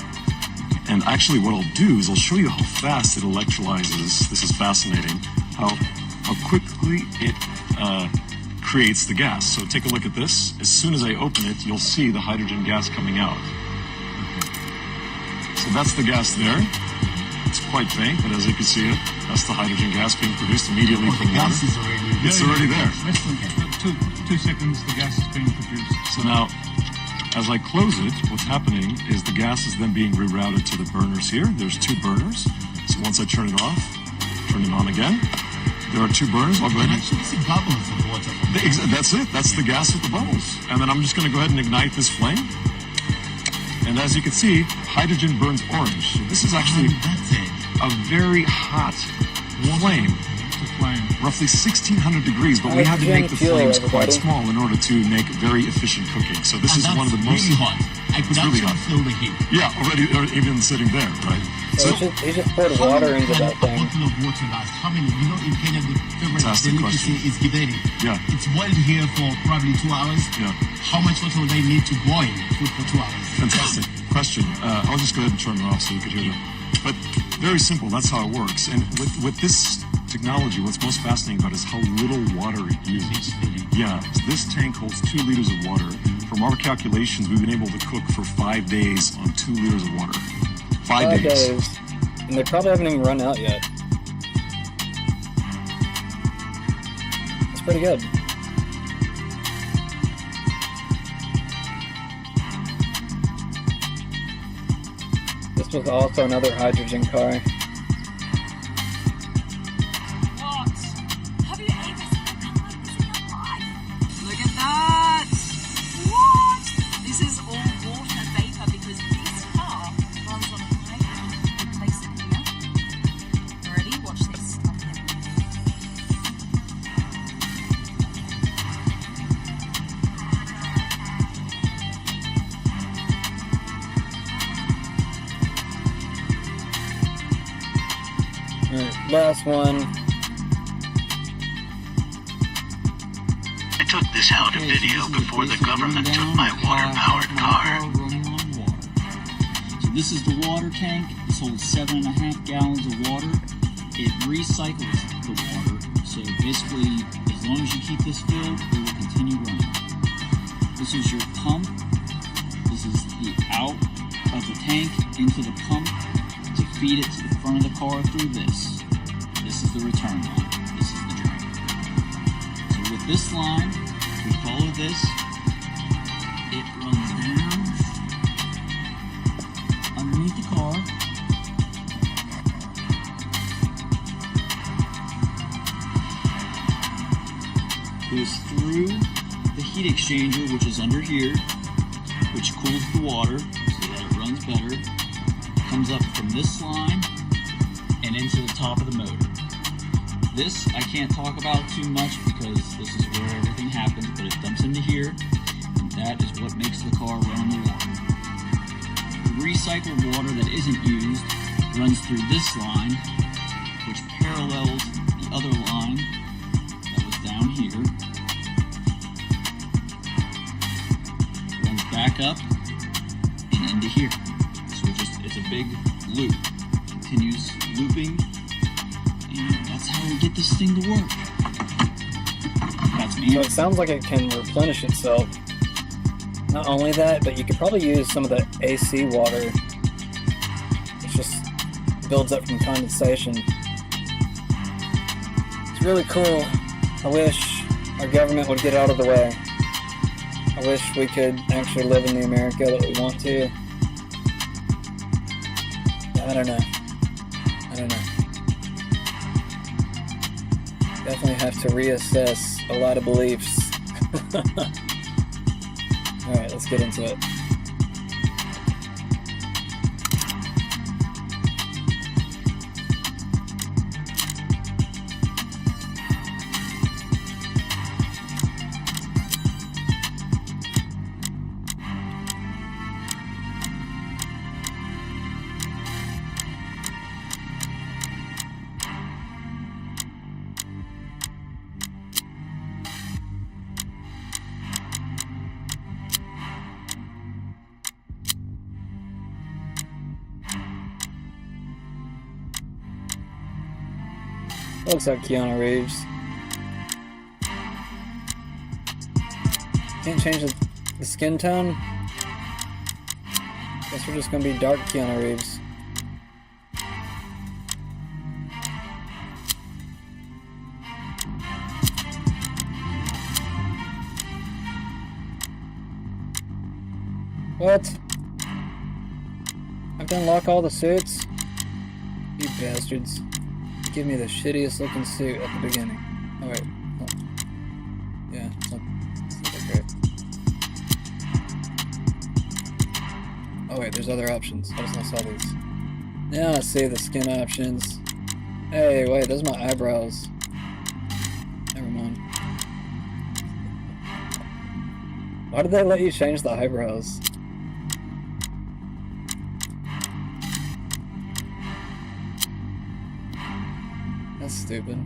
And actually what I'll do is I'll show you how fast it electrolyzes. This is fascinating, how quickly it creates the gas. So take a look at this. As soon as I open it, you'll see the hydrogen gas coming out. So that's the gas there. It's quite faint, but as you can see it, that's the hydrogen gas being produced immediately from water. It's already there. Let's look at it. 2 seconds, the gas is being produced. So now, as I close it, what's happening is the gas is then being rerouted to the burners here. There's 2 burners. So once I turn it off, turn it on again. There are 2 burners. I'll go ahead and see bubbles of water. That's it. That's the gas with the bubbles. And then I'm just going to go ahead and ignite this flame. And as you can see, hydrogen burns orange. So this is actually a very hot flame. Roughly 1600 degrees, but we had to make the flames quite small in order to make very efficient cooking. So this is one of the most really hot. I could really hot. feel the heat. Yeah, already even sitting there, right? So he just poured water into that thing. A bottle of water last? How many? You know, in Kenya, the favorite delicacy is githeri. Yeah. It's boiled here for probably 2 hours. Yeah. How much water would I need to boil food for 2 hours? Fantastic question. I'll just go ahead and turn it off so you could hear that. But very simple. That's how it works. And with this technology, what's most fascinating about it is how little water it uses. Yeah, this tank holds 2 liters of water. From our calculations, we've been able to cook for 5 days on 2 liters of water. 5 days. And they probably haven't even run out yet. That's pretty good. This was also another hydrogen car. Look at that! What? This is all water vapor because this car runs on a pipe. We place it here. Ready? Watch this. Alright, last one. I took this out of video before the government took my water-powered car. So this is the water tank. This holds 7.5 gallons of water. It recycles the water. So basically, as long as you keep this filled, it will continue running. This is your pump. This is the out of the tank into the pump to feed it to the front of the car through this. This is the return line. This is the drain. So with this line, we follow this. It runs down underneath the car. Goes through the heat exchanger, which is under here, which cools the water so that it runs better. Comes up from this line and into the top of the motor. This I can't talk about too much because this is where everything happens, but it dumps into here, and That is what makes the car run on the water. The recycled water that isn't used runs through this line, which parallels the other line that was down here. Runs back up and into here. So it's a big loop. Continues looping, and that's how we get this thing to work. So it sounds like it can replenish itself. Not only that, but you could probably use some of the AC water. It just builds up from condensation. It's really cool. I wish our government would get out of the way. I wish we could actually live in the America that we want to. I don't know. Definitely have to reassess a lot of beliefs. Alright, let's get into it. Looks like Keanu Reeves. Can't change the skin tone? Guess we're just gonna be dark Keanu Reeves. What? I've done lock all the suits? You bastards. Give me the shittiest looking suit at the beginning. Oh wait. Oh. Yeah, it's not that great. Oh wait, there's other options. I just not saw these. Now I see the skin options. Hey, wait, those are my eyebrows. Never mind. Why did they let you change the eyebrows? That's stupid.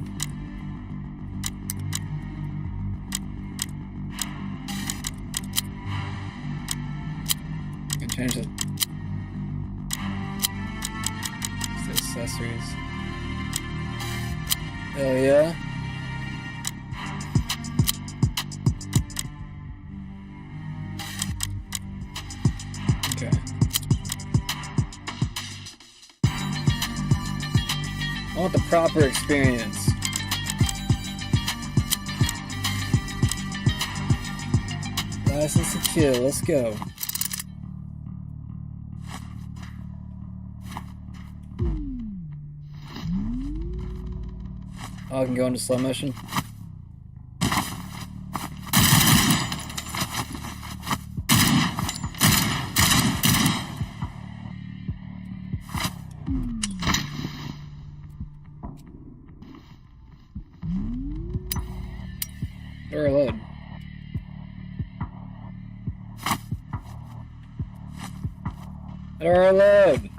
You can change it. It's the accessories. Hell yeah. Okay. I want the proper experience. License to kill, let's go. Oh, I can go into slow motion. Or load. Or load.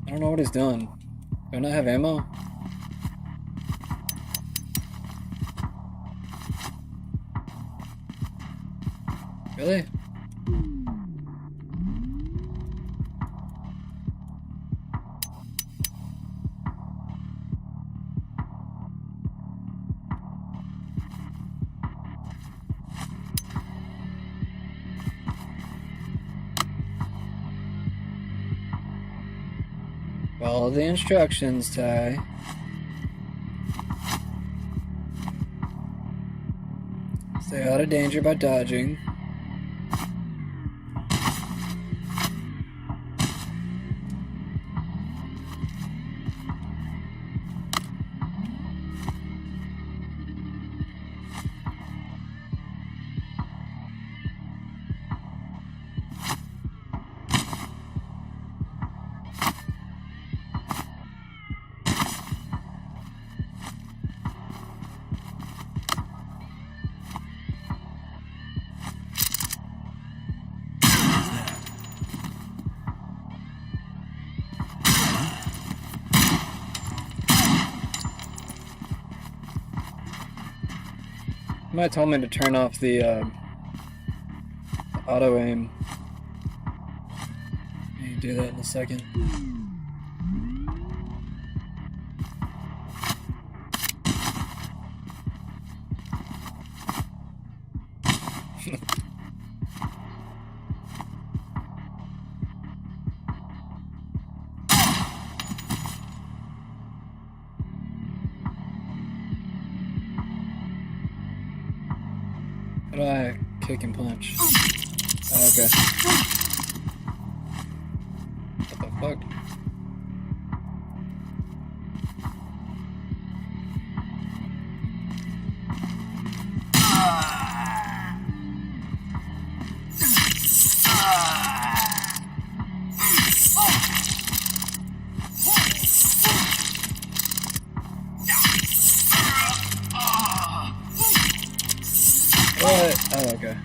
I don't know what he's doing. Do I not have ammo? Really? Follow the instructions, Ty. Stay out of danger by dodging. Somebody told me to turn off the auto aim. You do that in a second. How do I kick and punch? Oh, okay. What the fuck? What? Oh, okay.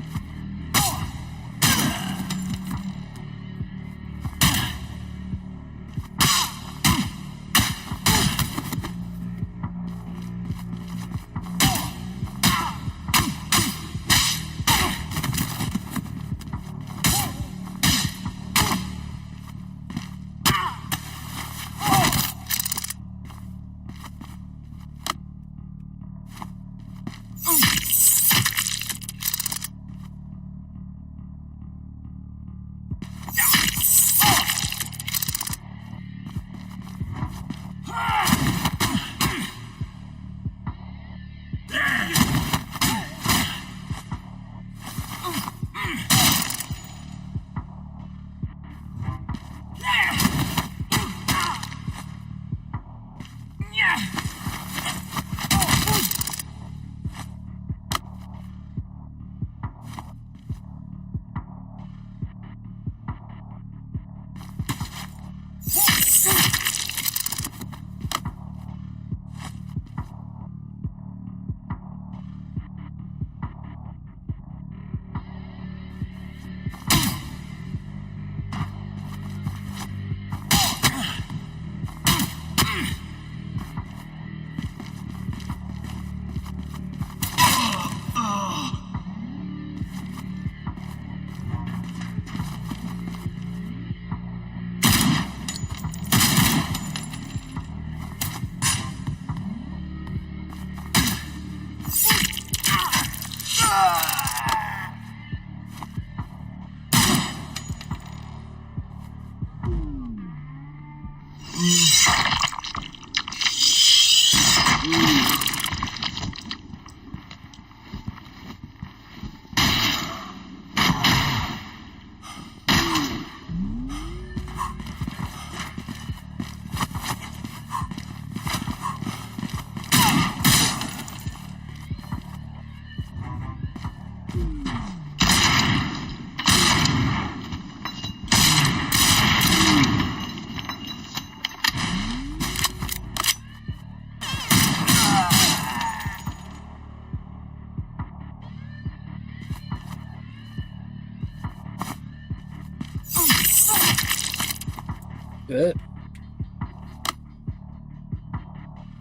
It.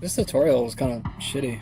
This tutorial was kind of shitty.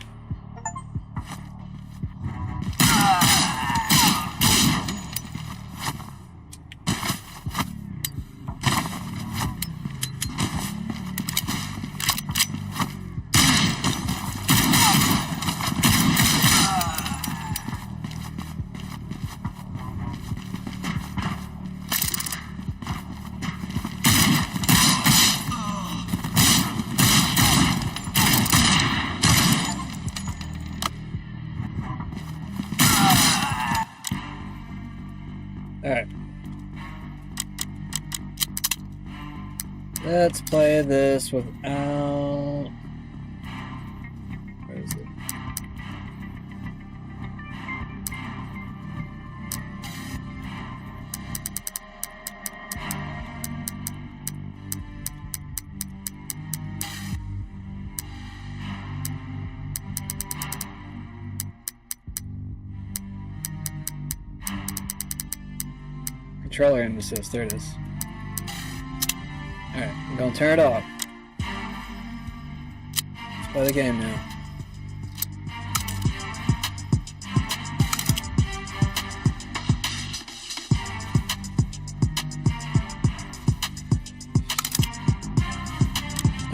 Alright. Let's play this without... Where is it? Controller and assist, there it is. Alright, I'm gonna turn it off. Let's play the game now.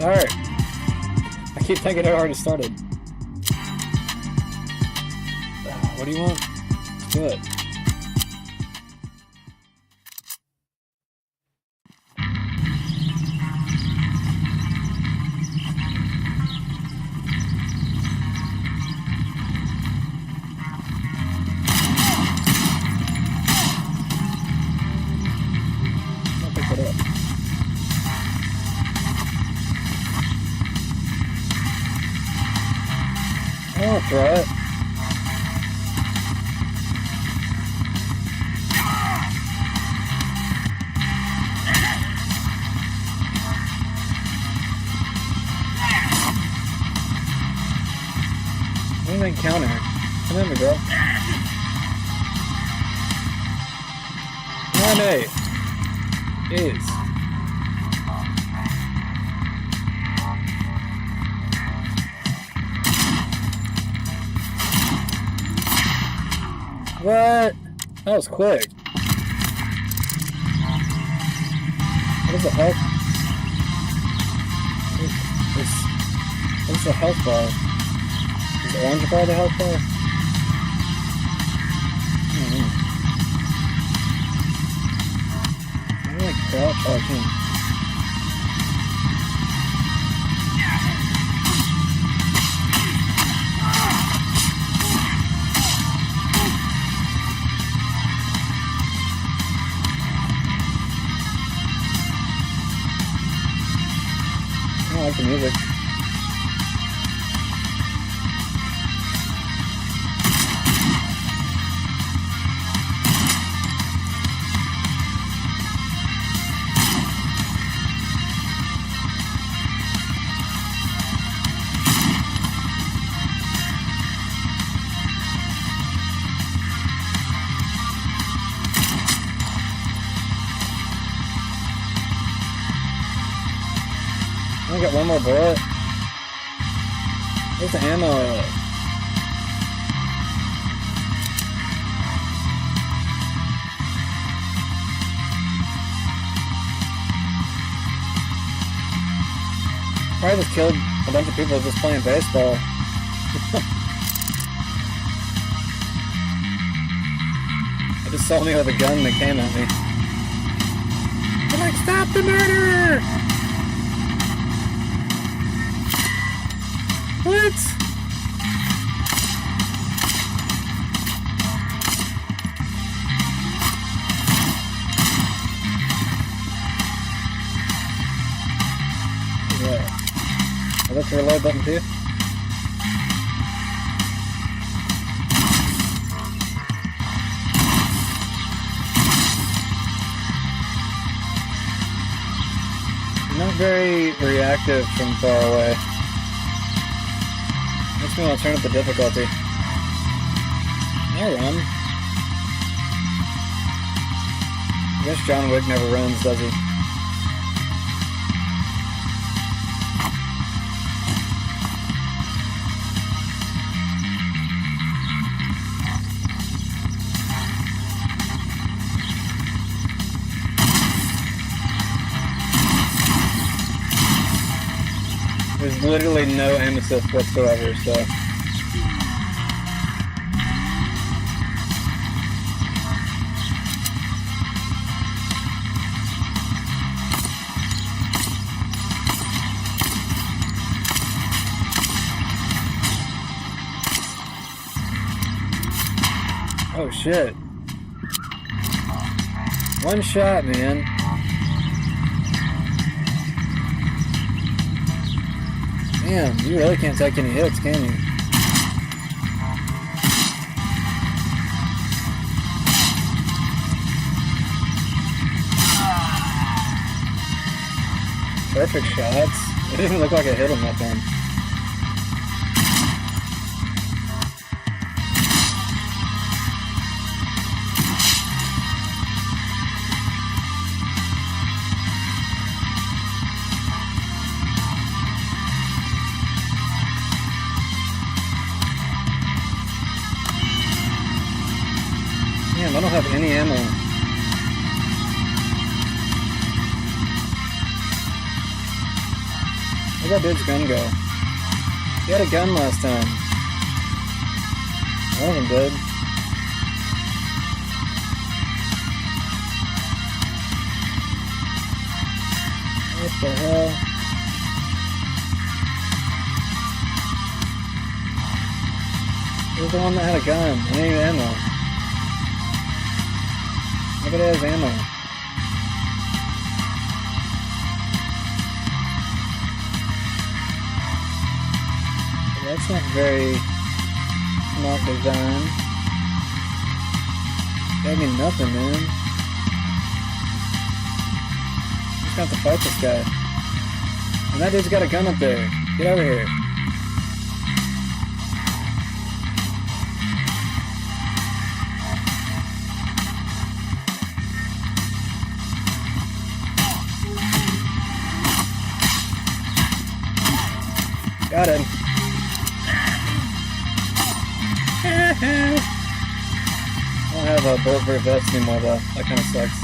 Alright. I keep thinking it already started. What do you want? Let's do it. I'll pick it up. I'll throw it. Anything counter. Come in, girl. 9-8 is what? That was quick. What is the health? What's the health bar? Is the orange bar the health bar? I don't know. I like crouch. Oh, I can't. I like the music. I got one more bullet. Where's the ammo at? Probably just killed a bunch of people just playing baseball. I just saw me with a gun that came at me. I'm like, stop the murderer! What? Yeah. Oh, that's the reload button too? Not very reactive from far away. Makes me want to turn up the difficulty. I'll run. I guess John Wick never runs, does he? There's literally no aim assist whatsoever, so. Oh shit. One shot, man. Damn, you really can't take any hits, can you? Perfect shots. It didn't even look like I hit him that time. Damn, I don't have any ammo. Where'd that dude's gun go? He had a gun last time. One of them did. What the hell? Who's the one that had a gun? I need ammo. Nobody has ammo. That's not very smart design. Gave me nothing, man. Just have to fight this guy. And that dude's got a gun up there. Get over here. Got him. I don't have a bulletproof vest anymore though. That kind of sucks.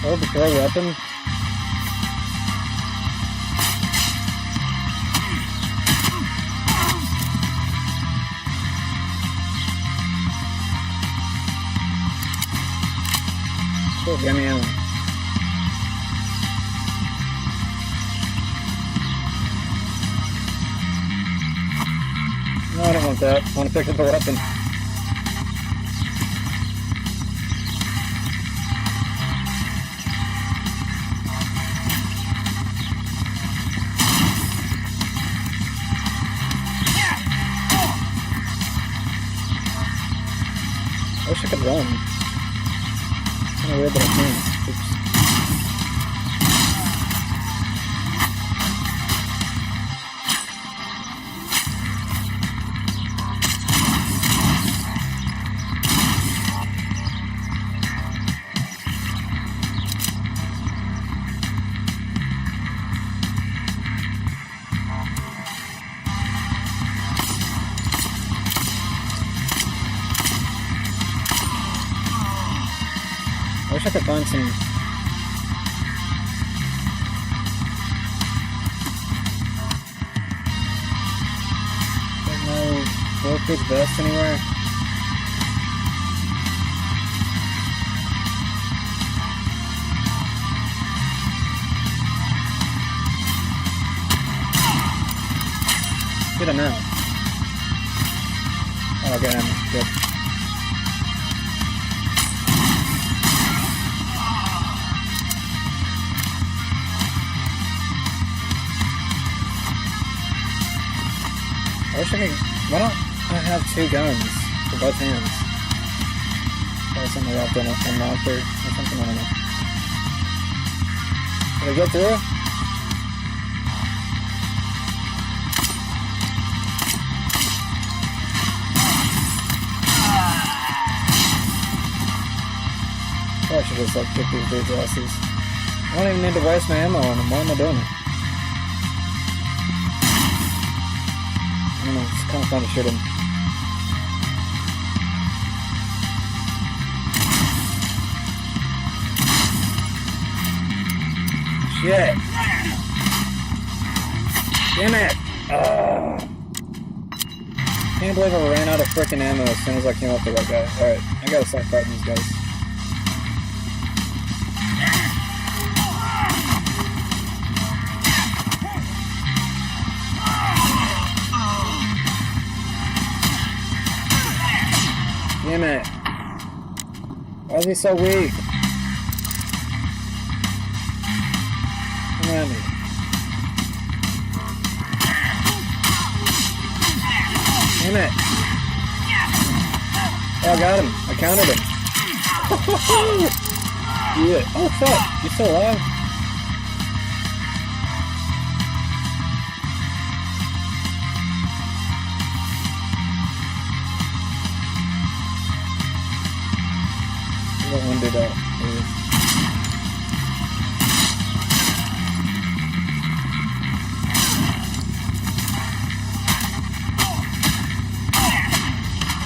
Hold the throw weapon. Cool, get me in. No, I don't want that. I want to pick up the weapon. I wish I could run. It's kind of weird that I can't. Oops. I wish I could find some. There's no bulletproof vest anywhere. Get him out. Oh, okay, I'm good. I wish I could. Why don't I have two guns for both hands? Probably something wrapped in a knocker or something, I don't know. Did I get through? Probably should just like kick these dudes' asses. I don't even need to waste my ammo on them. Why am I doing it? I don't know, it's kind of fun to shoot him. Shit! Damn it! Can't believe I ran out of frickin' ammo as soon as I came up to that guy. Alright, I gotta start fighting these guys. Damn it. Why is he so weak? Come at me. Damn it. Oh, I got him. I countered him. Yeah. Oh, fuck. You still alive? One dude out.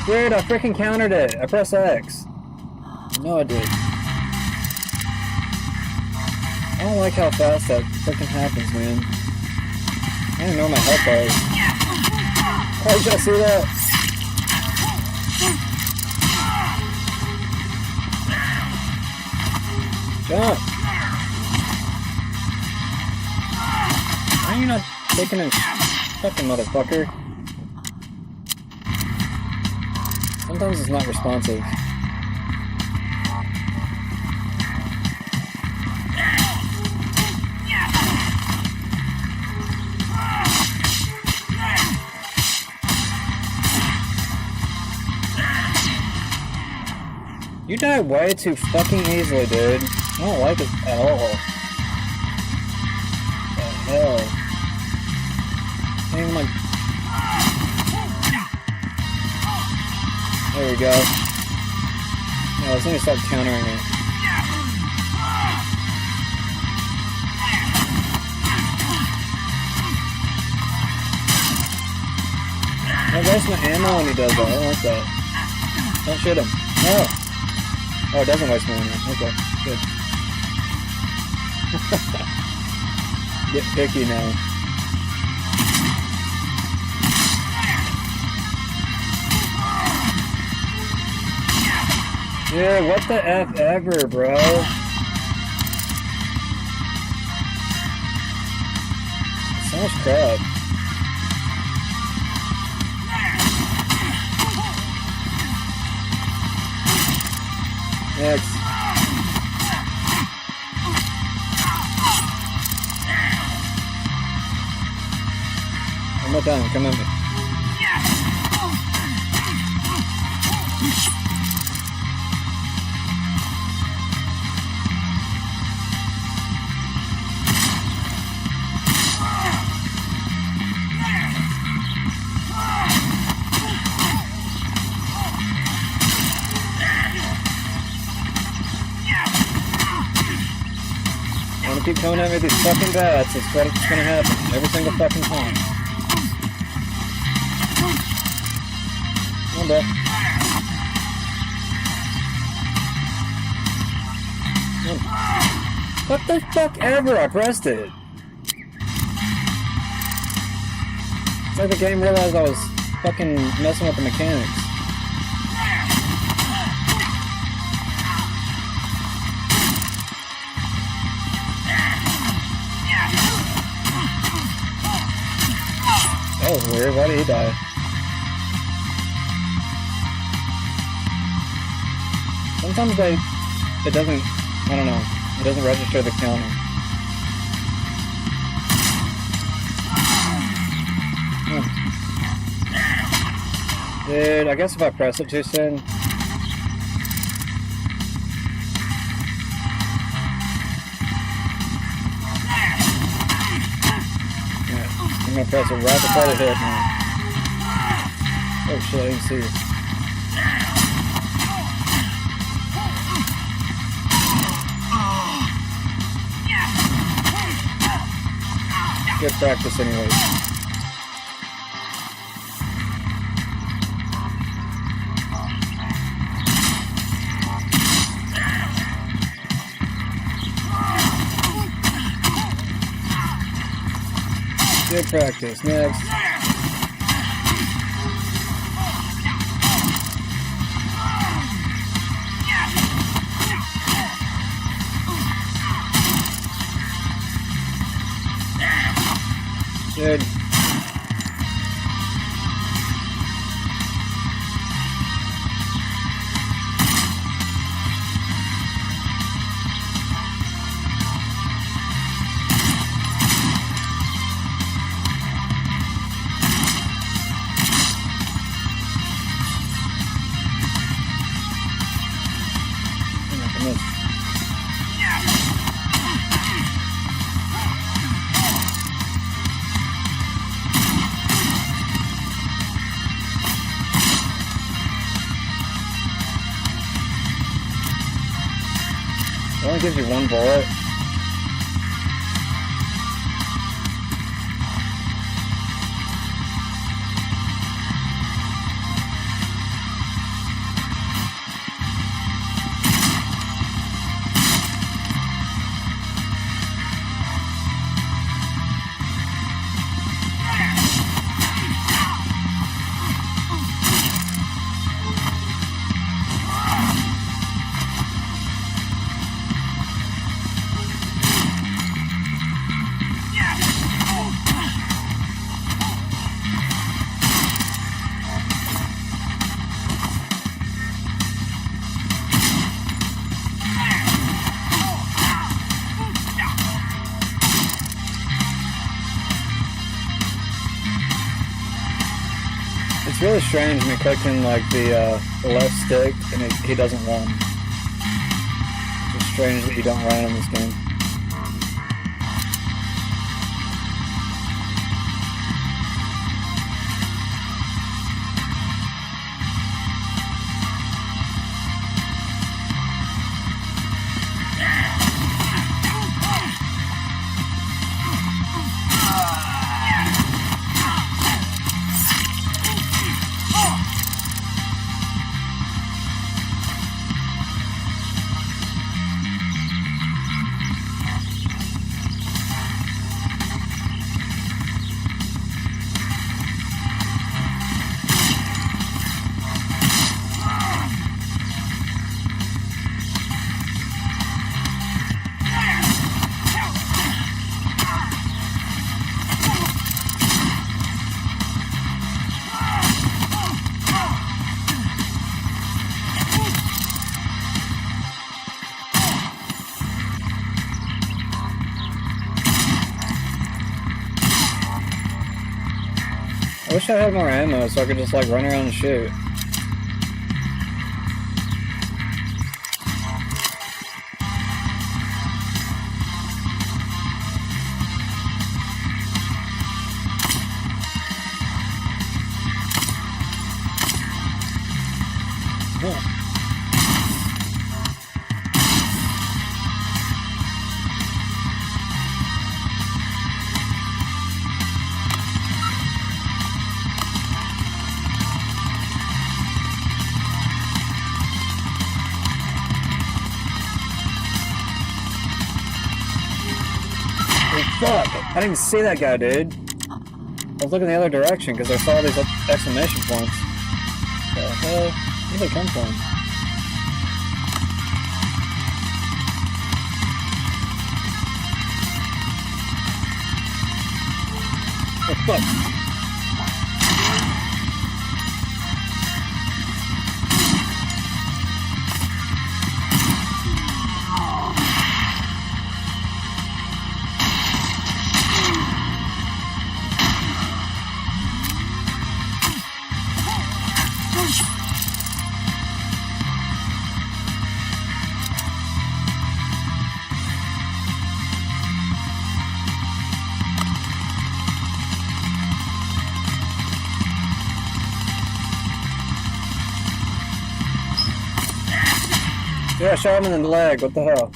Dude, I freaking countered it. I pressed X. No, I did. I don't like how fast that freaking happens, man. I don't know my health bar is. Oh, did I see that? Jump! Why are you not taking a fucking motherfucker? Sometimes it's not responsive. You die way too fucking easily, dude. I don't like it at all. What the hell? Hang my... There we go. Yeah, let's need to start countering it. I waste my ammo when he does that. I don't like that. Don't shoot him. No! Oh, it doesn't waste my ammo. Okay, good. Get picky now. Yeah, what the F ever, bro? So much crap. Next. One more time, come at me. Keep coming at me with these fucking bats, it's gonna happen every single fucking time. Come on, bro. What the fuck ever? I pressed it. It's like the game realized I was fucking messing with the mechanics. That was weird. Why did he die? Sometimes it doesn't, I don't know, it doesn't register the counter. Dude, I guess if I press it too soon. I'm gonna press it right before the hit now. Oh shit, I didn't see it. Good practice anyways. Good practice. Next. Good. It only gives you one bullet. really strange me clicking like the left stick and he doesn't run. It's strange that you don't run in this game. I wish I had more ammo so I could just like run around and shoot. Fuck! I didn't even see that guy, dude. I was looking the other direction because I saw these exclamation points. The hell? Where did they come from? Oh, fuck! Yeah, I shot him in the leg, what the hell?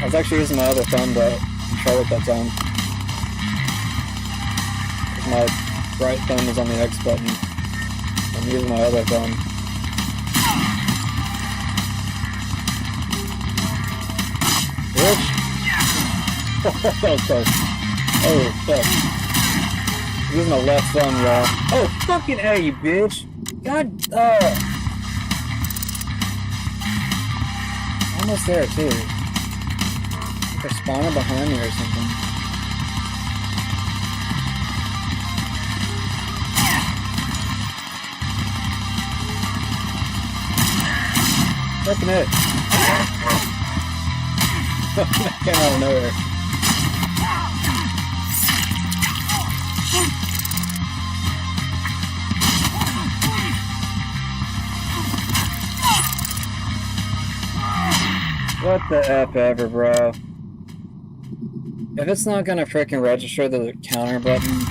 I was actually using my other thumb to control it that time. My right thumb is on the X button. I'm using my other thumb. Bitch! That was close. Oh, fuck. I'm using my left thumb, y'all. Oh, fucking A, you bitch! God, almost there, too. They're spawning behind me or something. Fucking it. Came out of nowhere. What the F ever, bro. If it's not gonna frickin' register the counter button...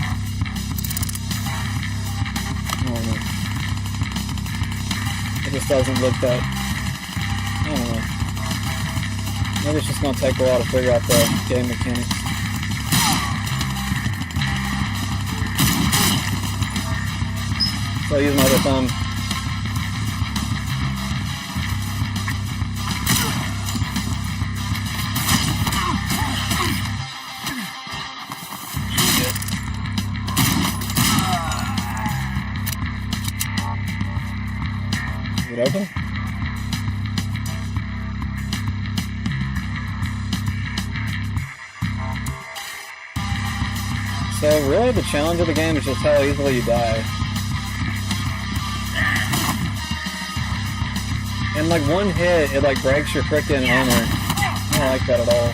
I don't know. It just doesn't look that... I don't know. Maybe it's just gonna take a while to figure out the game mechanics. So I use my other thumb. Is it open? So really the challenge of the game is just how easily you die. And like one hit, it like breaks your frickin' armor. I don't like that at all.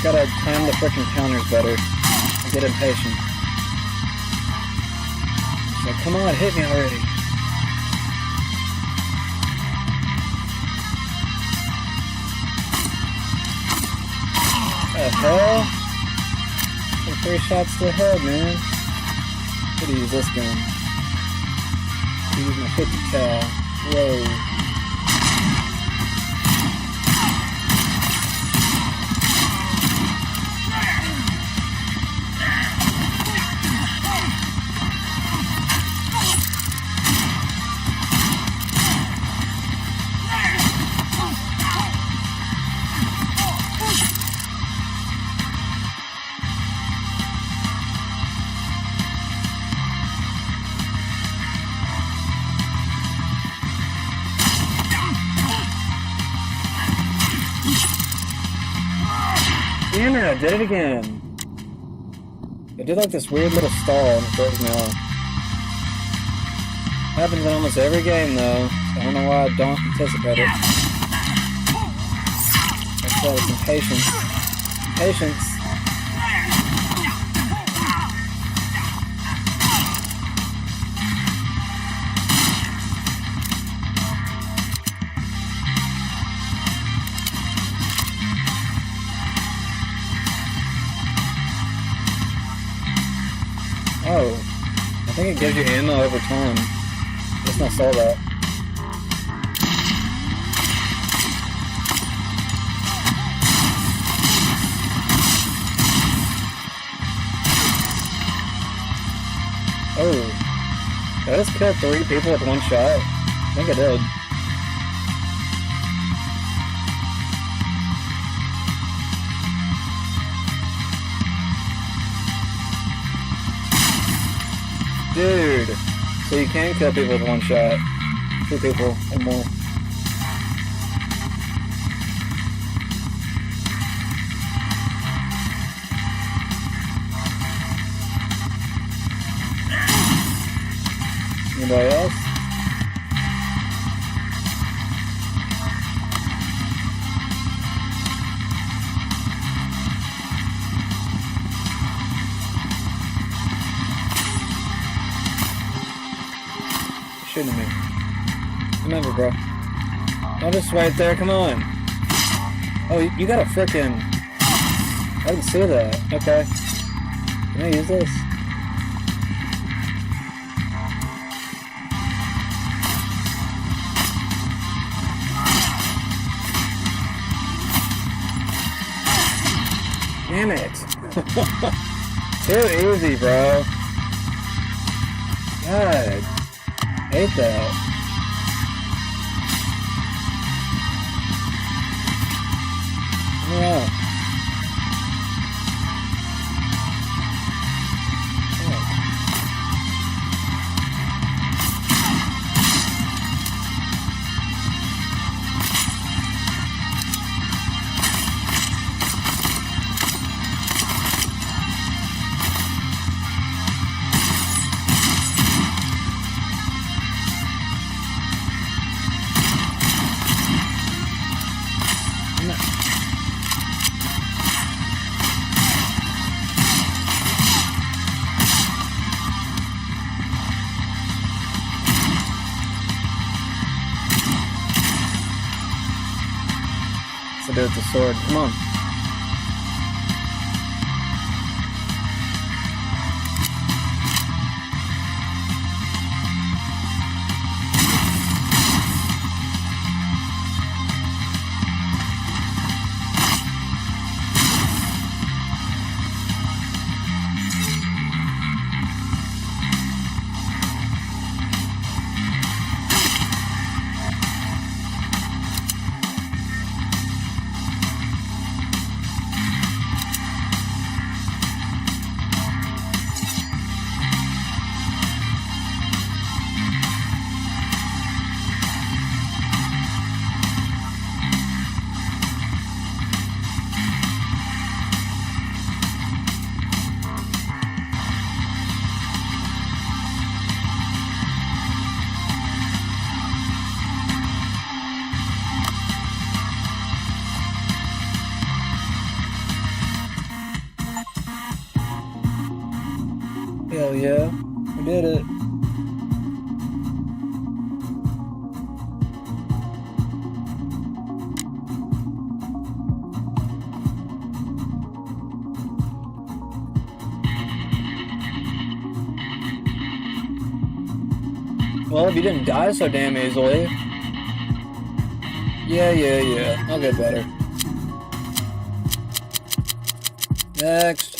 Gotta time the freaking counters better. I get impatient. So come on, hit me already. What the hell? 3 shots to the head, man. I'm gonna use this gun. Use my 50 cal. Whoa. Damn it, I did it again. I did like this weird little stall and it throws me off. Happens in almost every game though. I don't know why I don't anticipate it. That's why it's impatience. Patience. Oh, I think it gives you ammo over time. Let's not saw that. Oh, did I just kill 3 people with 1 shot? I think I did. Dude, so you can kill people with 1 shot. 2 people or more. Anybody else? Shooting me. Come over, bro. I'll just wait there, come on. Oh, you got a frickin'... I didn't see that. Okay. Can I use this? Damn it. Too easy, bro. God. Hate that. Yeah. So do it with the sword. Come on. Hell yeah, we did it. Well, if you didn't die so damn easily. Yeah. I'll get better. Next.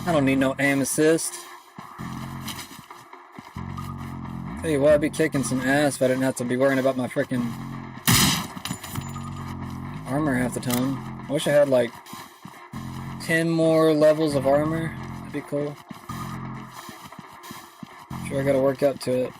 I don't need no aim assist. Tell you what, I'd be kicking some ass if I didn't have to be worrying about my frickin' armor half the time. I wish I had like 10 more levels of armor. That'd be cool. Sure, I gotta work up to it.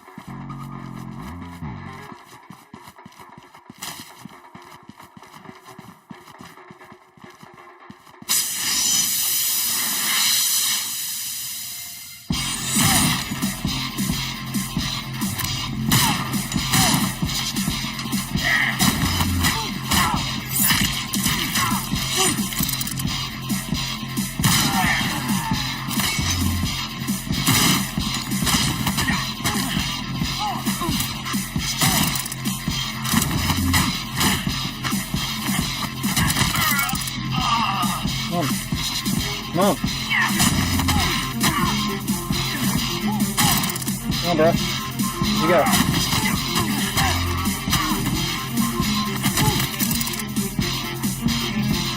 Come on. Come on, bro. You go.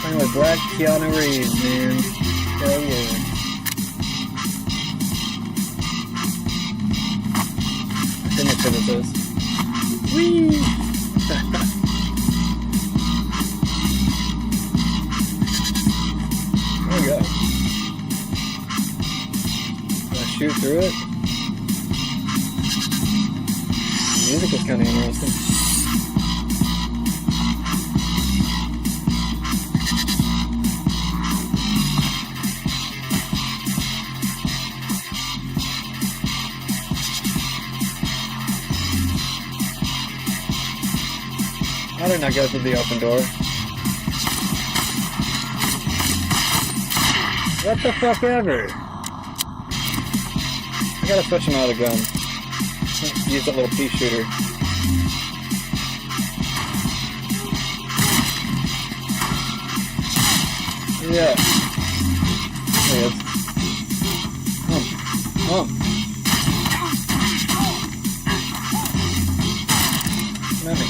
Playing with Black Keanu Reeves, man. Hell yeah. I think that's what it is. Whee! There we go. Shoot through it. The music is kind of interesting. How did I go through the open door? What the fuck ever? I gotta switch him out of the gun. Use that little pea shooter. Yeah. There he is. Come on. Come at me.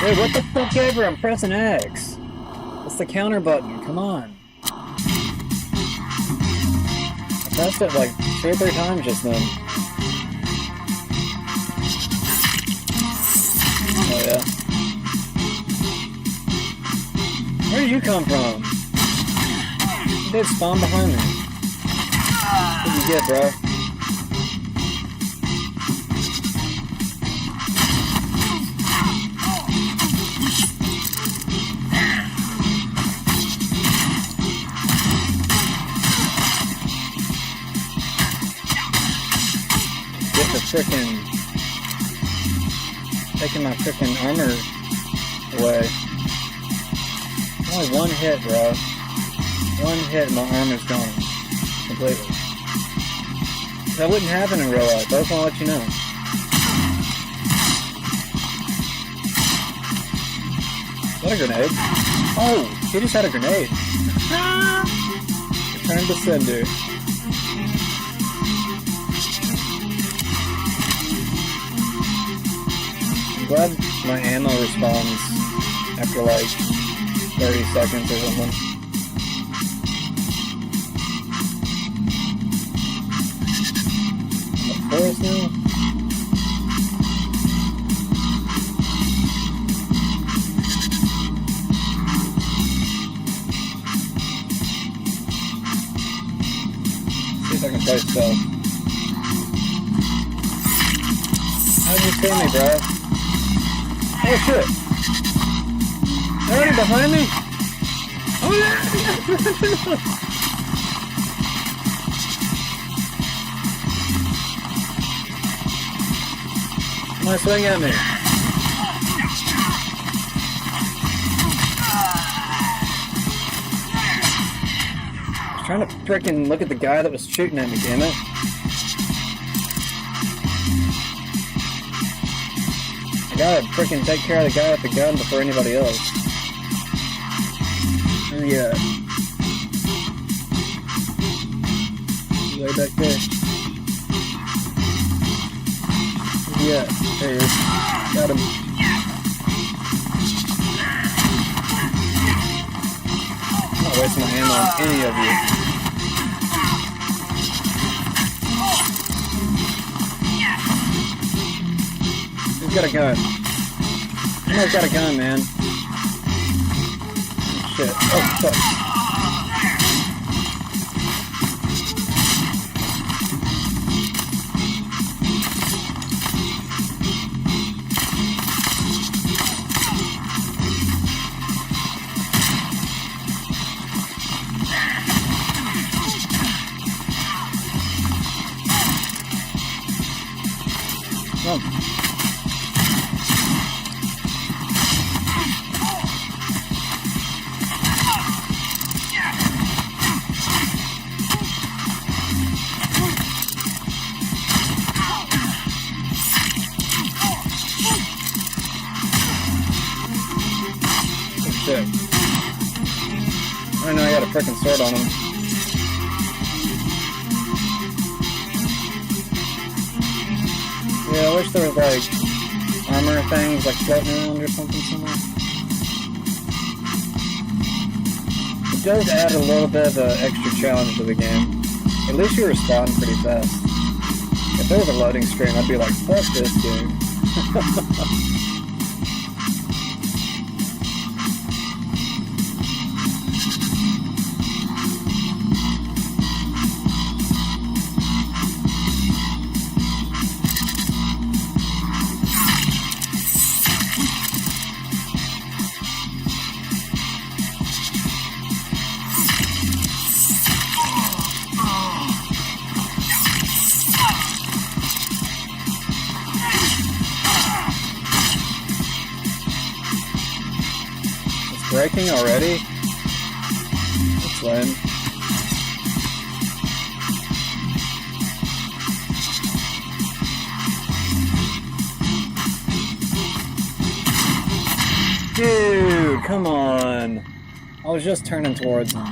Wait, what the fuck ever? I'm pressing X. That's the counter button. Come on. Pressed it like 2 or 3 times just then. Oh yeah. Where did you come from? You did spawn behind me. What did you get, bro? freaking taking my freaking armor away. Only one hit, bro. One hit, my armor's gone completely. That wouldn't happen in real life. I just want to let you know. Is that a grenade? Oh, he just had a grenade. Return to sender. I'm glad my ammo respawns after like 30 seconds or something. Forest now? See if I can play stealth. How'd you see me, bro? Oh shit! Already behind me? Oh yeah! Come on, swing at me. I was trying to frickin' look at the guy that was shooting at me, damn it. I gotta frickin' take care of the guy with the gun before anybody else. Oh yeah. Way back there. Yeah, there he is. Got him. I'm not wasting my ammo on any of you. Who's got a gun? Somebody's got a gun, man. Oh, shit. Oh, fuck. Come on. Shit. I don't know, I got a frickin' sword on him. Yeah, I wish there was like armor things like floating around or something somewhere. It does add a little bit of an extra challenge to the game. At least you respawn pretty fast. If there was a loading screen, I'd be like, fuck this game. Breaking already? That's lame. Dude, come on. I was just turning towards him.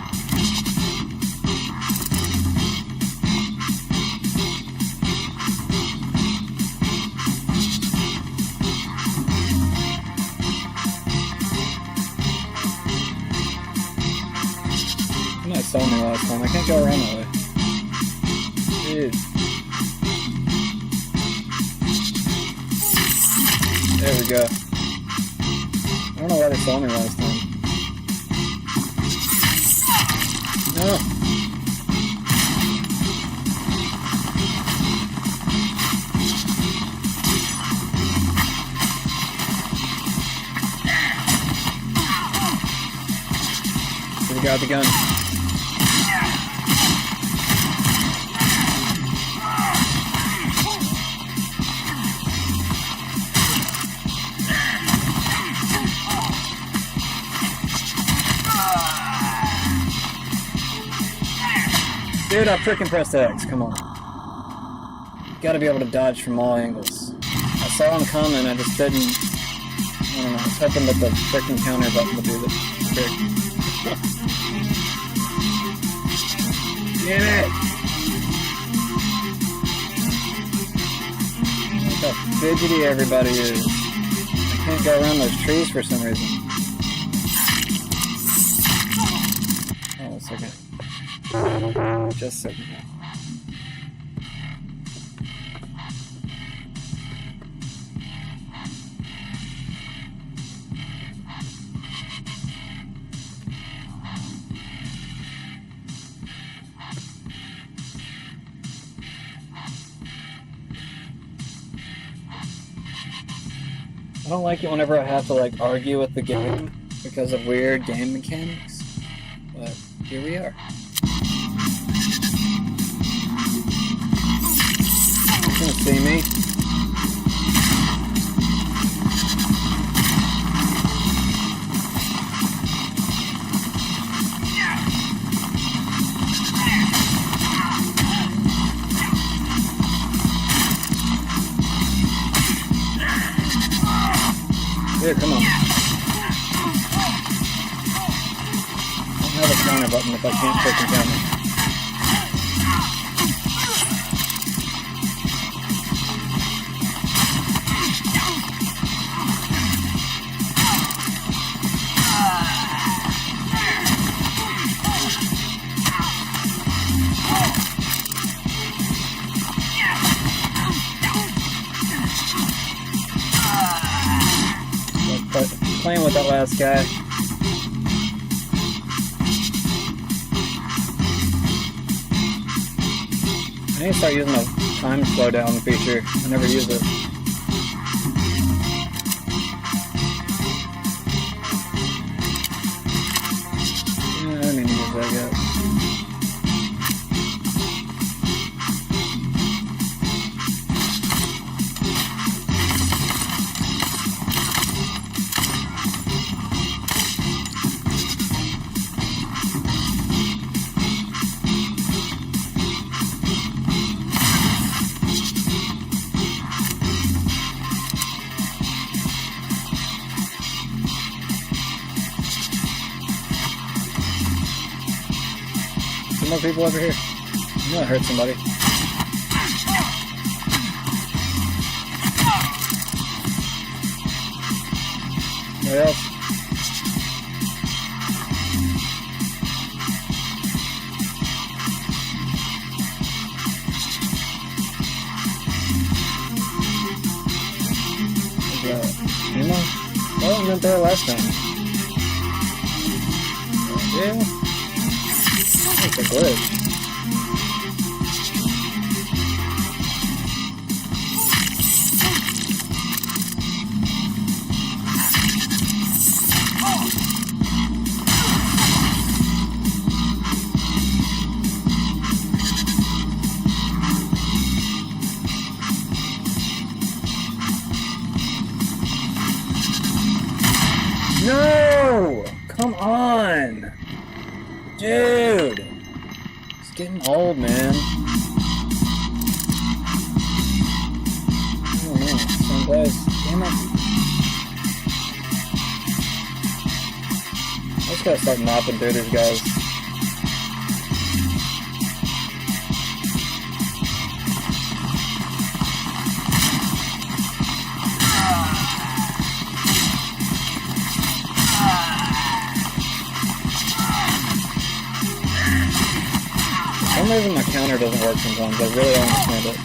Saw me last time. I can't go around that way. Dude. There we go. I don't know why they saw me last time. No. So we got the gun. Dude, I freaking pressed X. Come on. Gotta be able to dodge from all angles. I saw him coming, I just didn't. I don't know. I was hoping that the freaking counter button would do the trick. Damn it! Look how fidgety everybody is. I can't go around those trees for some reason. Oh, that's okay. Just a second. I don't like it whenever I have to like argue with the game because of weird game mechanics, but here we are. You can see me. Here, come on. I don't have a counter button if I can't freaking counter. Playing with that last guy. I need to start using the time slowdown feature. I never use it. Yeah, I don't need to use that yet. Some more people over here. I'm gonna hurt somebody. What else? Is that ammo? Oh, I went there last time. Yeah. It's a glitch. No! Come on! Dude! It's getting old, man. I don't know. Same place. Damn it. I just gotta start mopping through these guys. For some reason my counter doesn't work sometimes. I really don't understand it.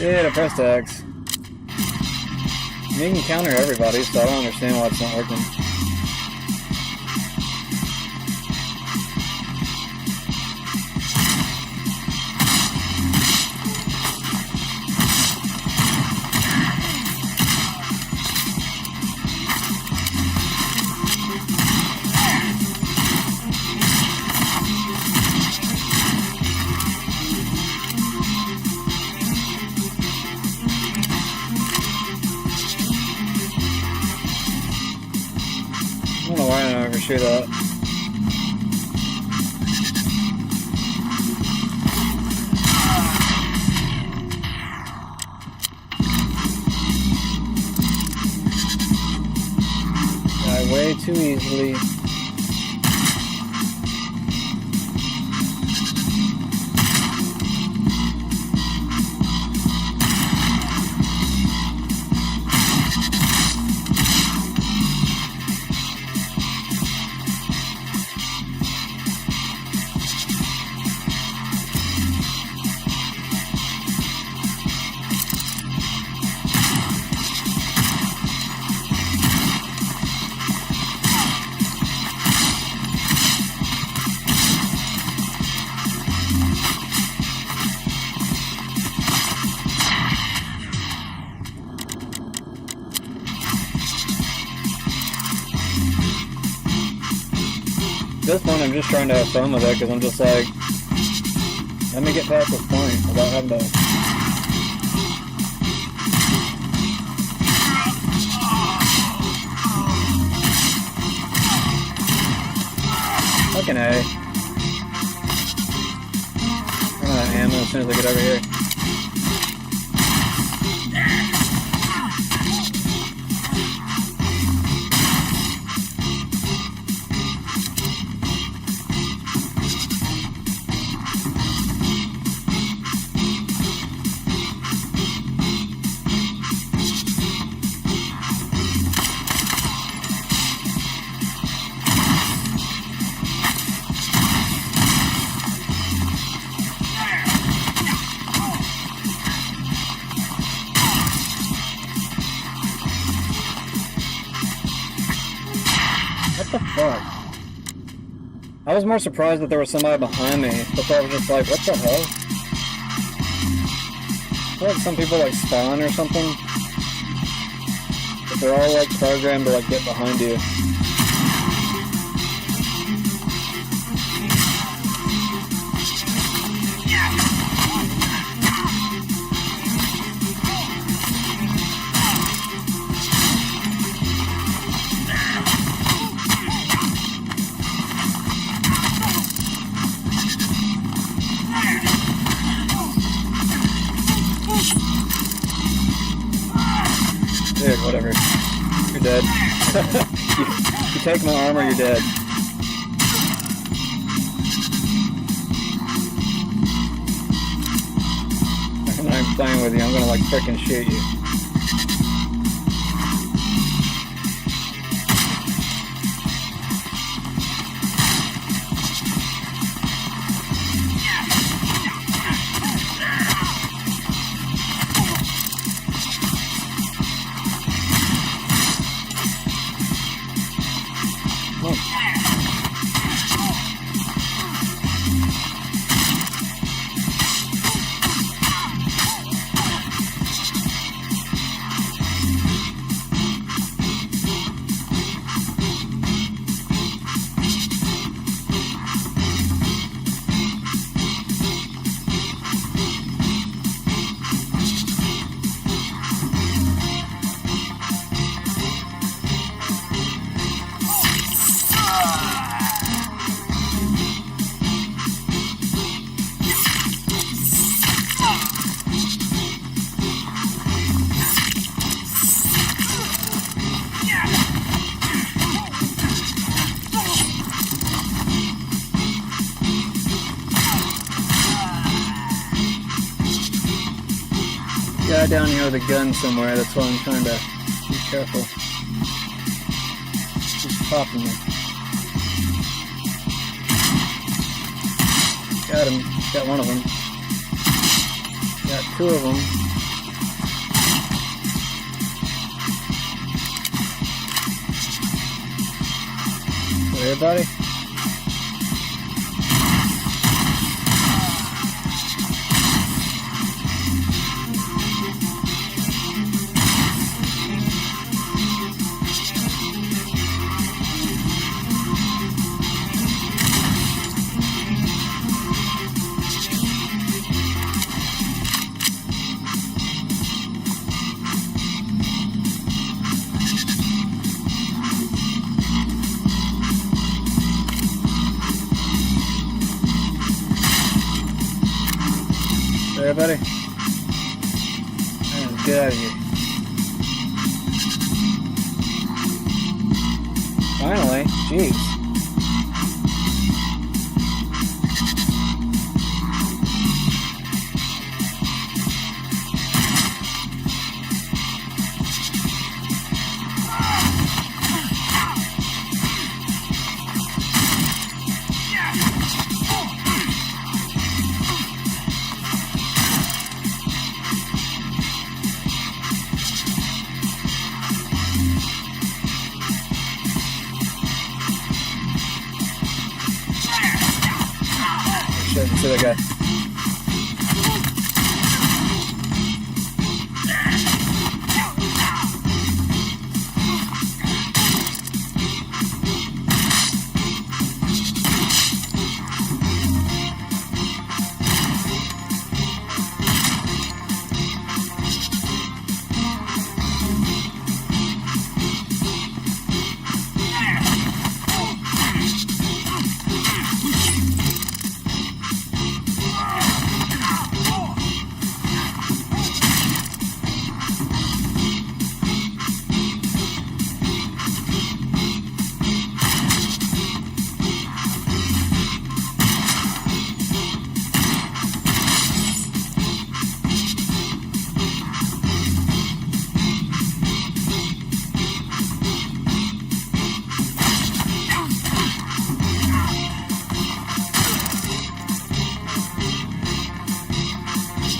Shit, I pressed X. You can counter everybody, so I don't understand why it's not working. I don't know why I don't ever shoot that. Die way too easily. This one I'm just trying to have fun with it because I'm just like, let me get past this point without having to. Fucking A. I'm out of ammo as soon as I get over here. What the fuck? I was more surprised that there was somebody behind me, but I was just like, what the hell? I feel like some people like spawn or something. But they're all like programmed to like get behind you. Dude, whatever. You're dead. you take my armor, you're dead. I'm not even playing with you, I'm gonna like frickin' shoot you. Guy down here with a gun somewhere, that's why I'm trying to be careful. He's popping me. Got him. Got one of them. Got two of them. Everybody? Everybody? Man, get out of here. Finally, jeez. See that guy.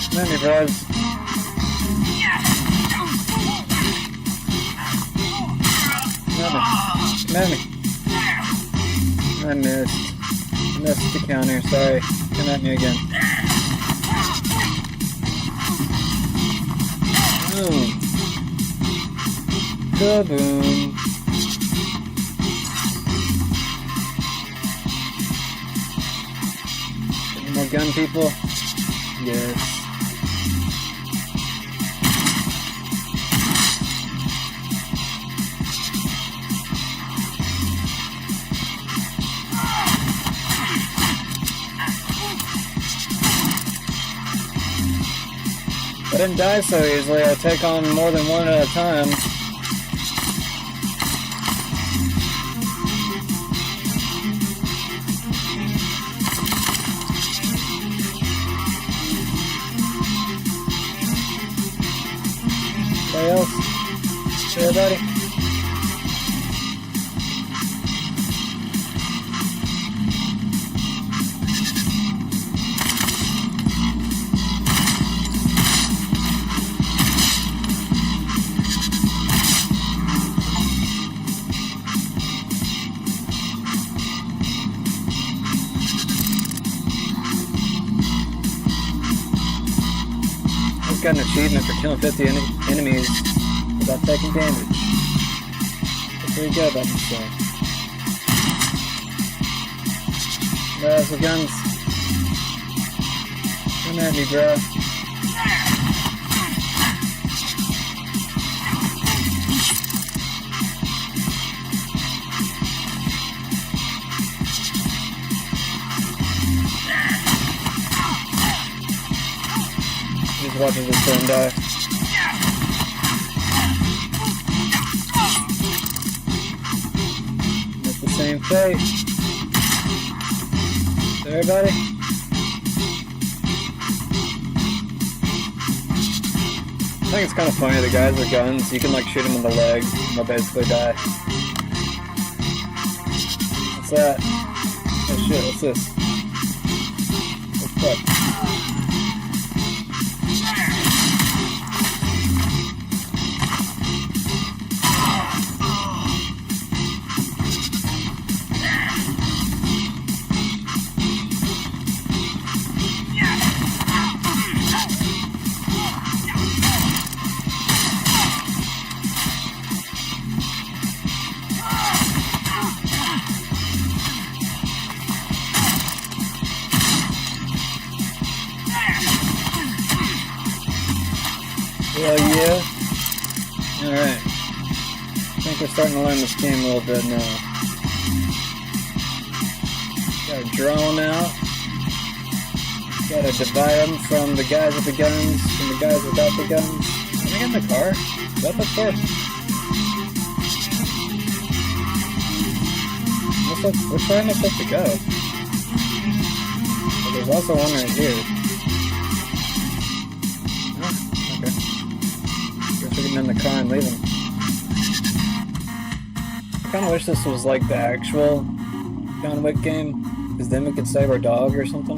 Come at me, bros. Come at me. I missed. Missed the counter, sorry. Come at me again. Boom. Kaboom. Any more gun people? Yes. I didn't die so easily. I take on more than one at a time. Anybody else? Everybody? Got an achievement for killing 50 enemies without taking damage. That's pretty good about myself. Guys with guns. Come at me, bro. Just watching this turn die. It's the same fate. Everybody? I think it's kind of funny, the guys with guns, you can like shoot them in the leg and they'll basically die. What's that? Oh shit, what's this? What's that? Hell yeah. Alright. I think we're starting to learn this game a little bit now. Got a drone out. Gotta divide them from the guys with the guns, from the guys without the guns. Can I get in the car? Is that the car? Which way am I supposed to go? But there's also one right here. Oh, okay. Guess we can in the car and leave him. I kinda wish this was like the actual John Wick game, because then we could save our dog or something.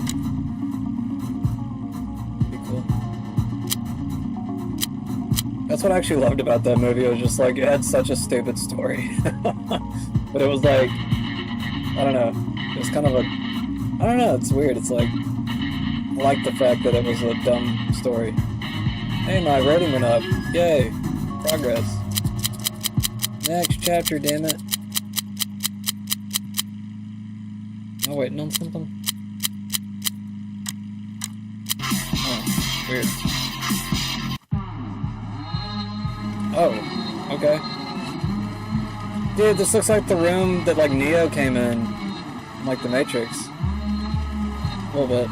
That's what I actually loved about that movie. It was just like, it had such a stupid story. But it was like, I don't know. It was kind of a, I don't know, it's weird. It's like, I like the fact that it was a dumb story. Hey, my rating went up. Yay. Progress. Next chapter, damn it. Am I waiting on something? Oh, weird. Oh, okay. Dude, this looks like the room that, like, Neo came in like, The Matrix. A little bit.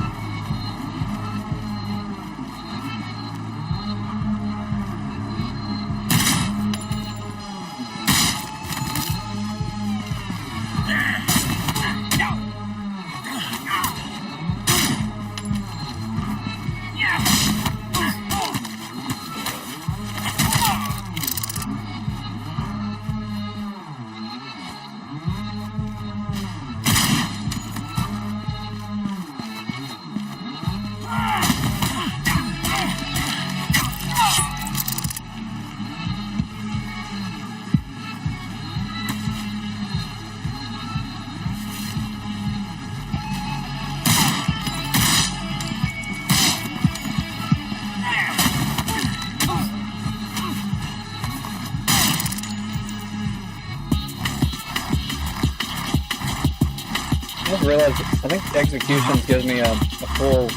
I just realized, I think Executions gives me a full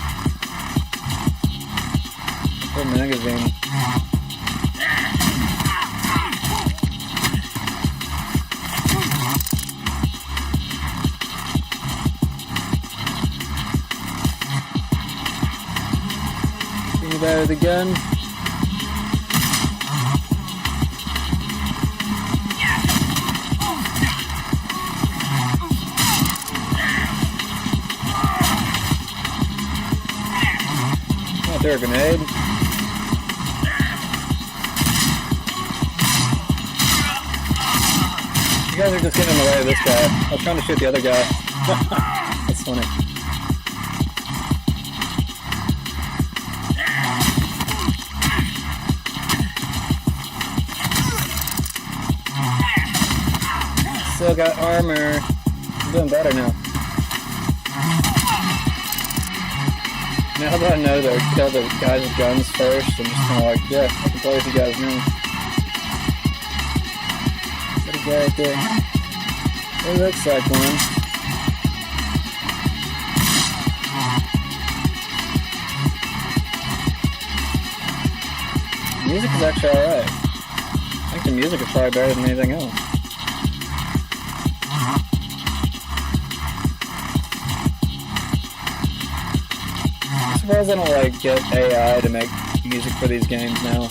magazine. See better the gun. There, a grenade. You guys are just getting in the way of this guy. I was trying to shoot the other guy. That's funny. Still got armor. I'm doing better now. Now that I know to kill the guys with guns first, I'm just kind of like, yeah, I can play with you guys now. What a guy right there. It looks like one. The music is actually alright. I think the music is probably better than anything else. I'm surprised I don't like get AI to make music for these games now.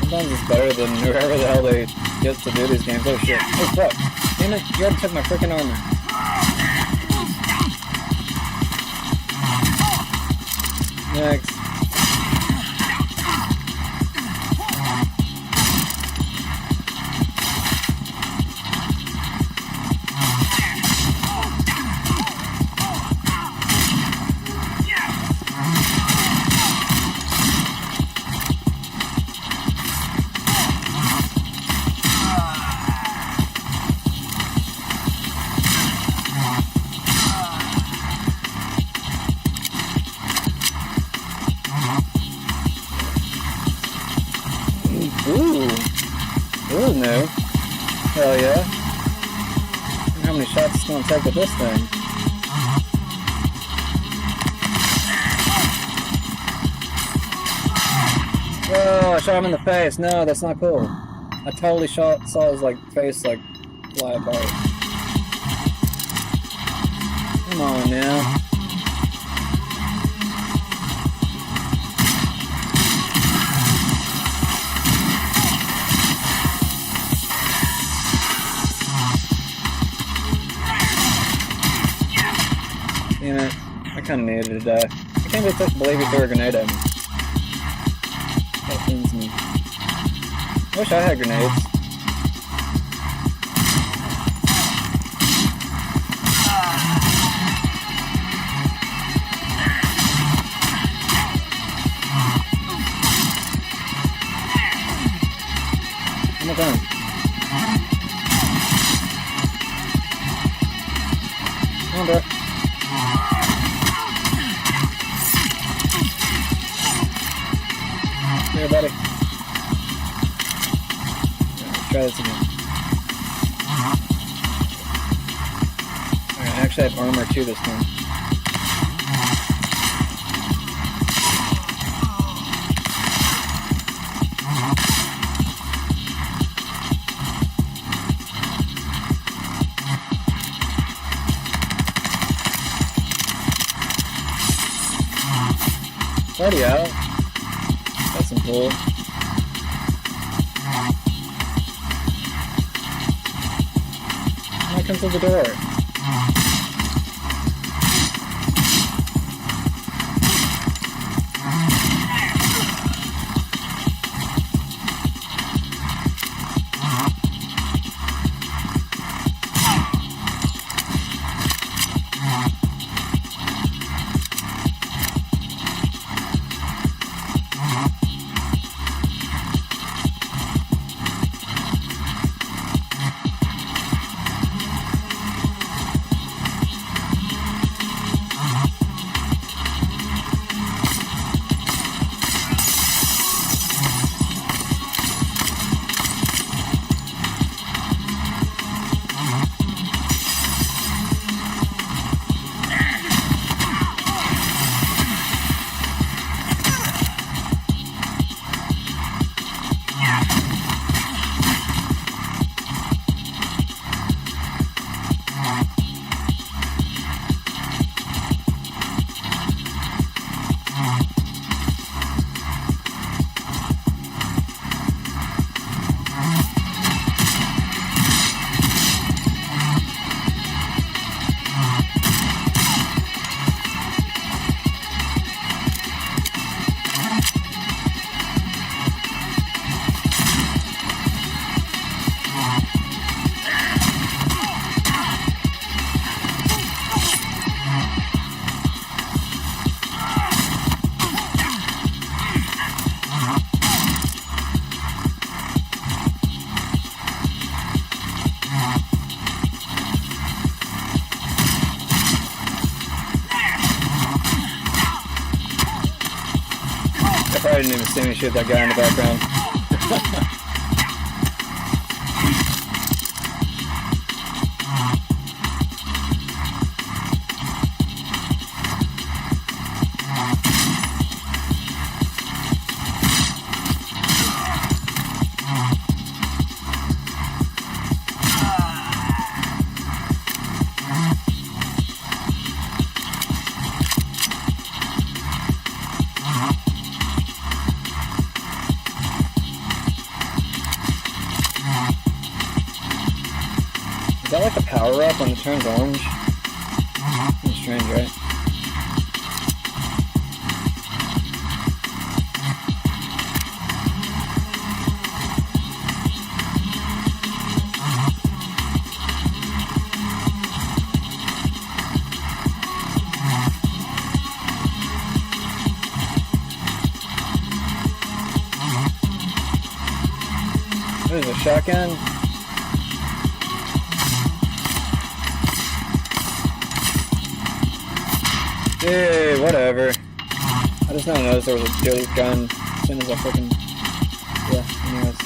Sometimes it's better than whoever the hell they get to do these games. Oh shit. Oh fuck. Damn it, you already took my freaking armor. Next. Ooh, new. Hell yeah. How many shots it's gonna take with this thing? Whoa, I shot him in the face. No, that's not cool. I totally saw his like face like fly apart. Come on now. Damn it. I kinda needed to die. I can't believe he threw a grenade at me. That pains me. I wish I had grenades. I'm done. Come on, bro. Here, buddy. Let's try this again. Alright, I actually have armor too this time. It's already out. That's some bull. Now come through the door. I didn't even see me shoot that guy in the background. Is that like a power up when it turns orange? It's strange, right? There's a shotgun. Hey, whatever. I just now noticed there was a dual gun as soon as I freaking... Yeah, anyways.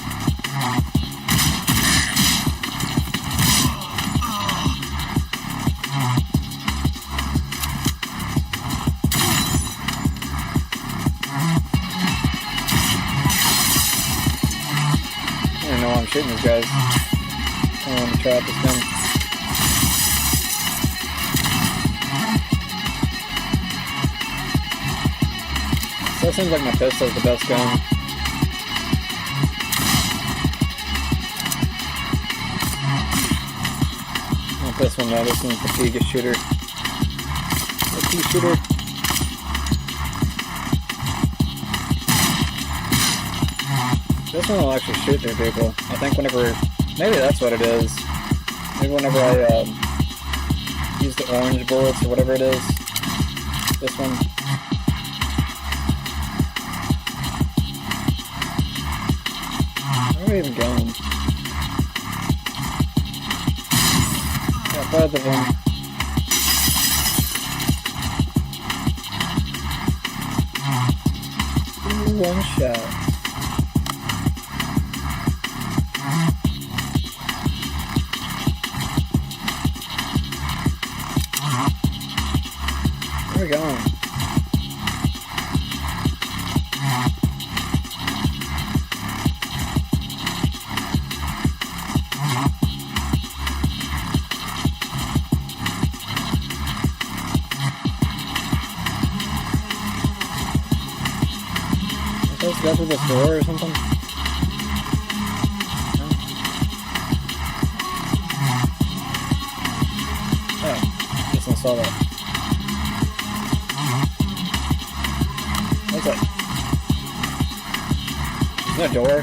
know why I'm shooting these guys. I don't want to try out this gun. So it seems like my pistol's the best gun. Not this one though, this one's the Pega shooter. The Pea shooter. This one will actually shoot through people. I think whenever, maybe that's what it is. Maybe whenever I use the orange bullets or whatever it is. This one. Where are we even going? Got both of them. Ooh, one shot. Where are we going? Am I supposed to go through this door or something? No? Oh, guess I saw that. What's that? Is that a door?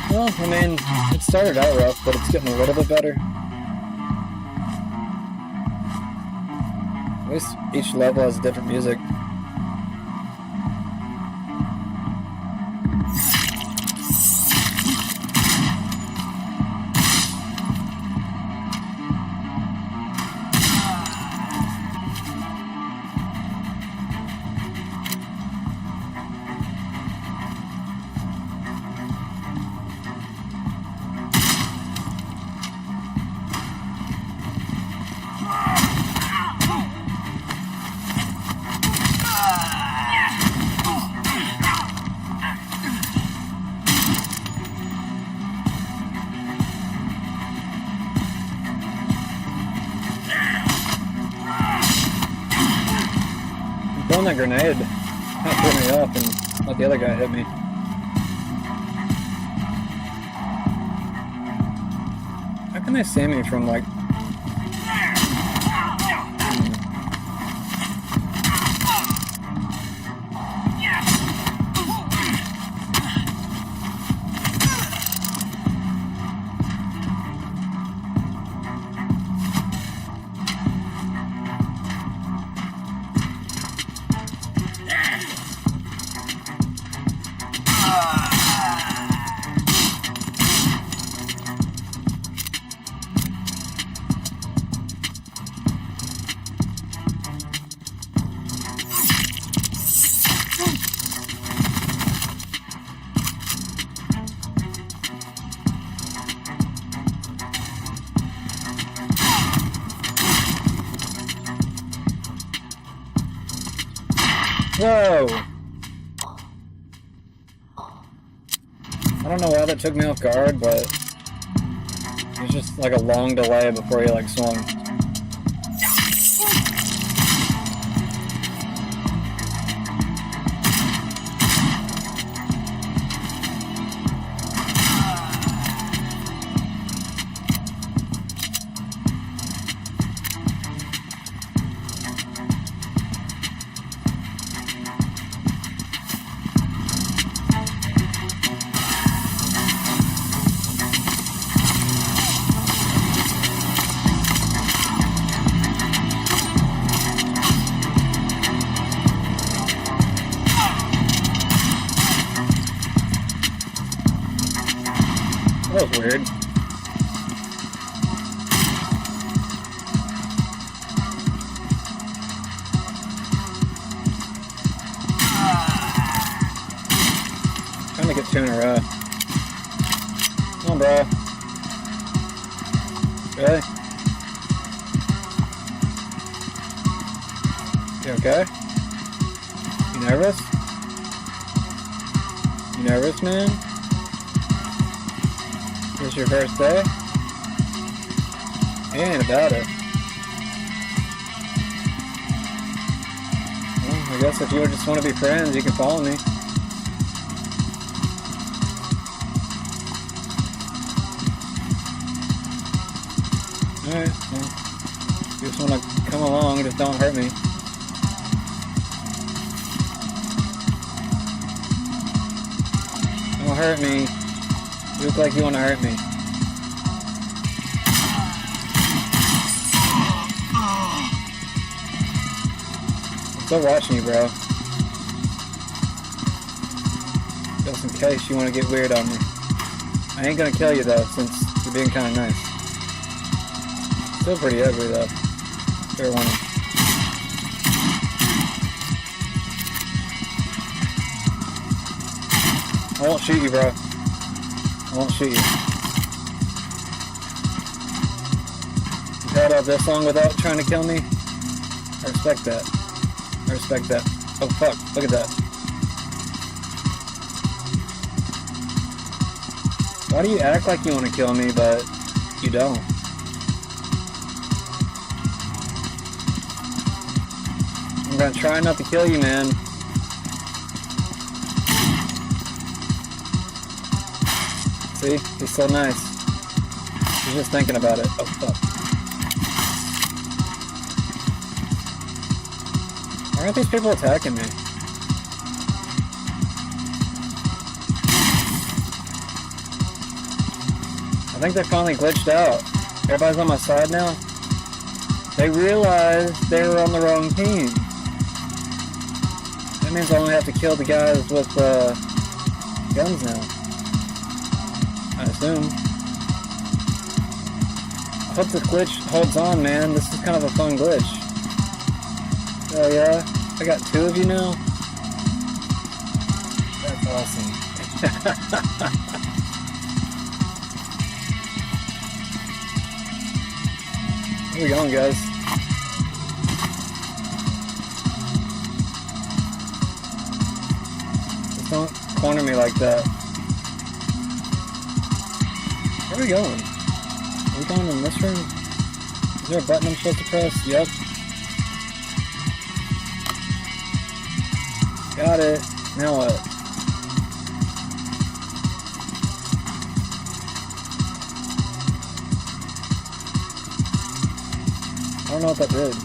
Well, I mean, it started out rough, but it's getting a little bit better. At least each level has different music. Throwing that grenade kind of threw me off and let the other guy hit me. How can they see me from like... Whoa! I don't know why that took me off guard, but it was just like a long delay before he like swung. That was weird. Trying to get two in a row. Come on, bro. Really? You okay? You nervous? You nervous, man? This your first day? He ain't about it. Well, I guess if you just want to be friends, you can follow me. Alright, well, you just want to come along, just don't hurt me. Don't hurt me. You look like you want to hurt me. I'm still watching you, bro. Just in case you want to get weird on me. I ain't gonna kill you though, since you're being kind of nice. Still pretty ugly though. Fair warning. I won't shoot you, bro. I won't shoot you. You've held out this long without trying to kill me? I respect that. I respect that. Oh fuck, look at that. Why do you act like you want to kill me, but you don't? I'm gonna try not to kill you, man. See? He's so nice. He's just thinking about it. Oh, fuck. Why aren't these people attacking me? I think they finally glitched out. Everybody's on my side now. They realized they were on the wrong team. That means I only have to kill the guys with guns now. I assume. I hope this glitch holds on, man. This is kind of a fun glitch. Oh yeah? I got 2 of you now? That's awesome. Where we going, guys? Just don't corner me like that. Where are we going? Are we going in this room? Is there a button I'm supposed to press? Yep. Got it. Now what? I don't know what that did.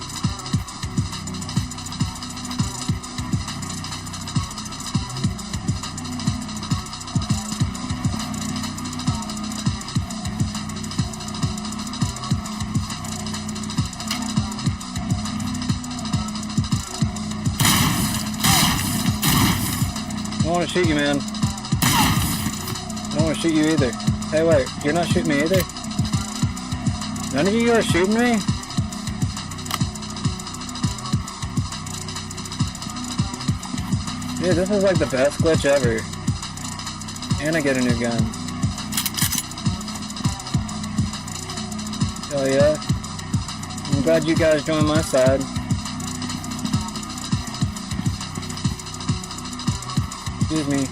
I don't want to shoot you, man. I don't want to shoot you either. Hey, wait. You're not shooting me either? None of you are shooting me? Dude, this is like the best glitch ever. And I get a new gun. Hell yeah. I'm glad you guys joined my side. Excuse me.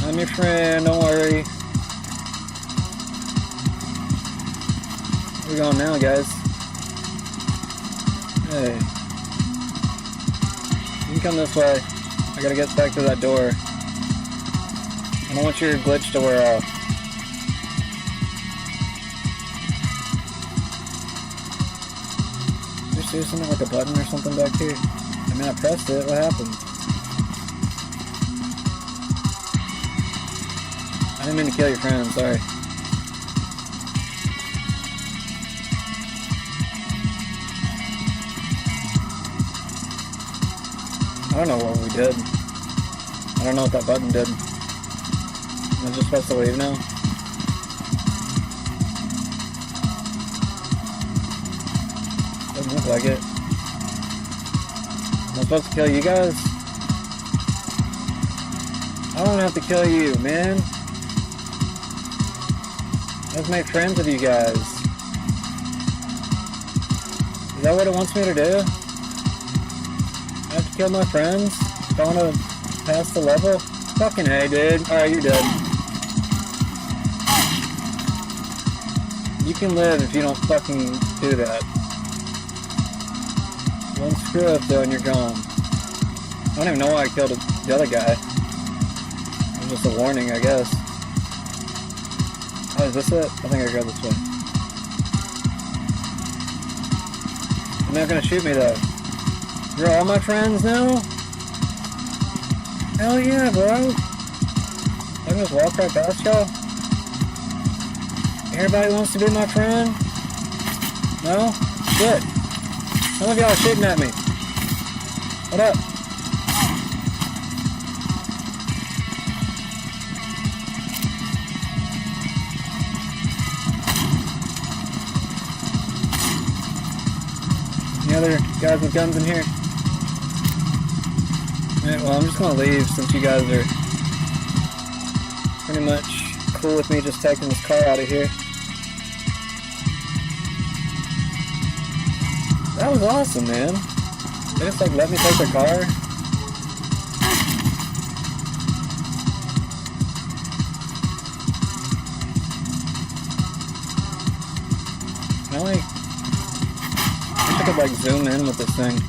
I'm your friend, don't worry. Where we going now, guys? Hey. You can come this way. I gotta get back to that door. I don't want your glitch to wear off. Is there seriously like a button or something back here? I mean, I pressed it. What happened? I didn't mean to kill your friend. Sorry. I don't know what we did. I don't know what that button did. Am I just supposed to leave now? Doesn't look like it. Am I supposed to kill you guys? I don't have to kill you, man. Let's make friends with you guys. Is that what it wants me to do? I have to kill my friends? If I want to pass the level? Fucking hey, dude. Alright, you're dead. You can live if you don't fucking do that. One screw up though and you're gone. I don't even know why I killed the other guy. It was just a warning, I guess. Oh, is this it? I think I go this way. You're not gonna shoot me though. You're all my friends now? Hell yeah, bro. I can just walk right past y'all? Everybody wants to be my friend? No? Shit. Some of y'all are shooting at me. What up? Any other guys with guns in here? Alright, well, I'm just gonna leave since you guys are pretty much cool with me just taking this car out of here. That was awesome, man. They just like let me take their car. I wish I could like zoom in with this thing.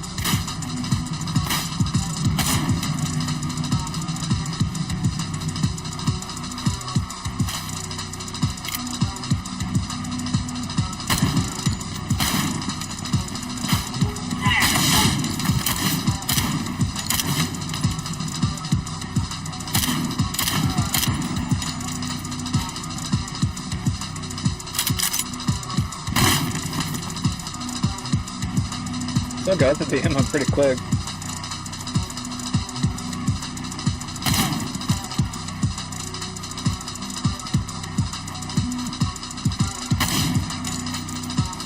Still got the beam up pretty quick.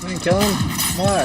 I didn't kill him? Why?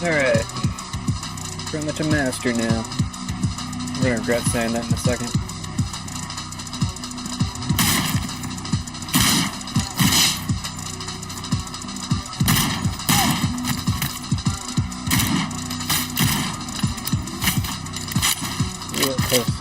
Alright. Pretty much a master now. I'm gonna regret saying that in a second. Real close.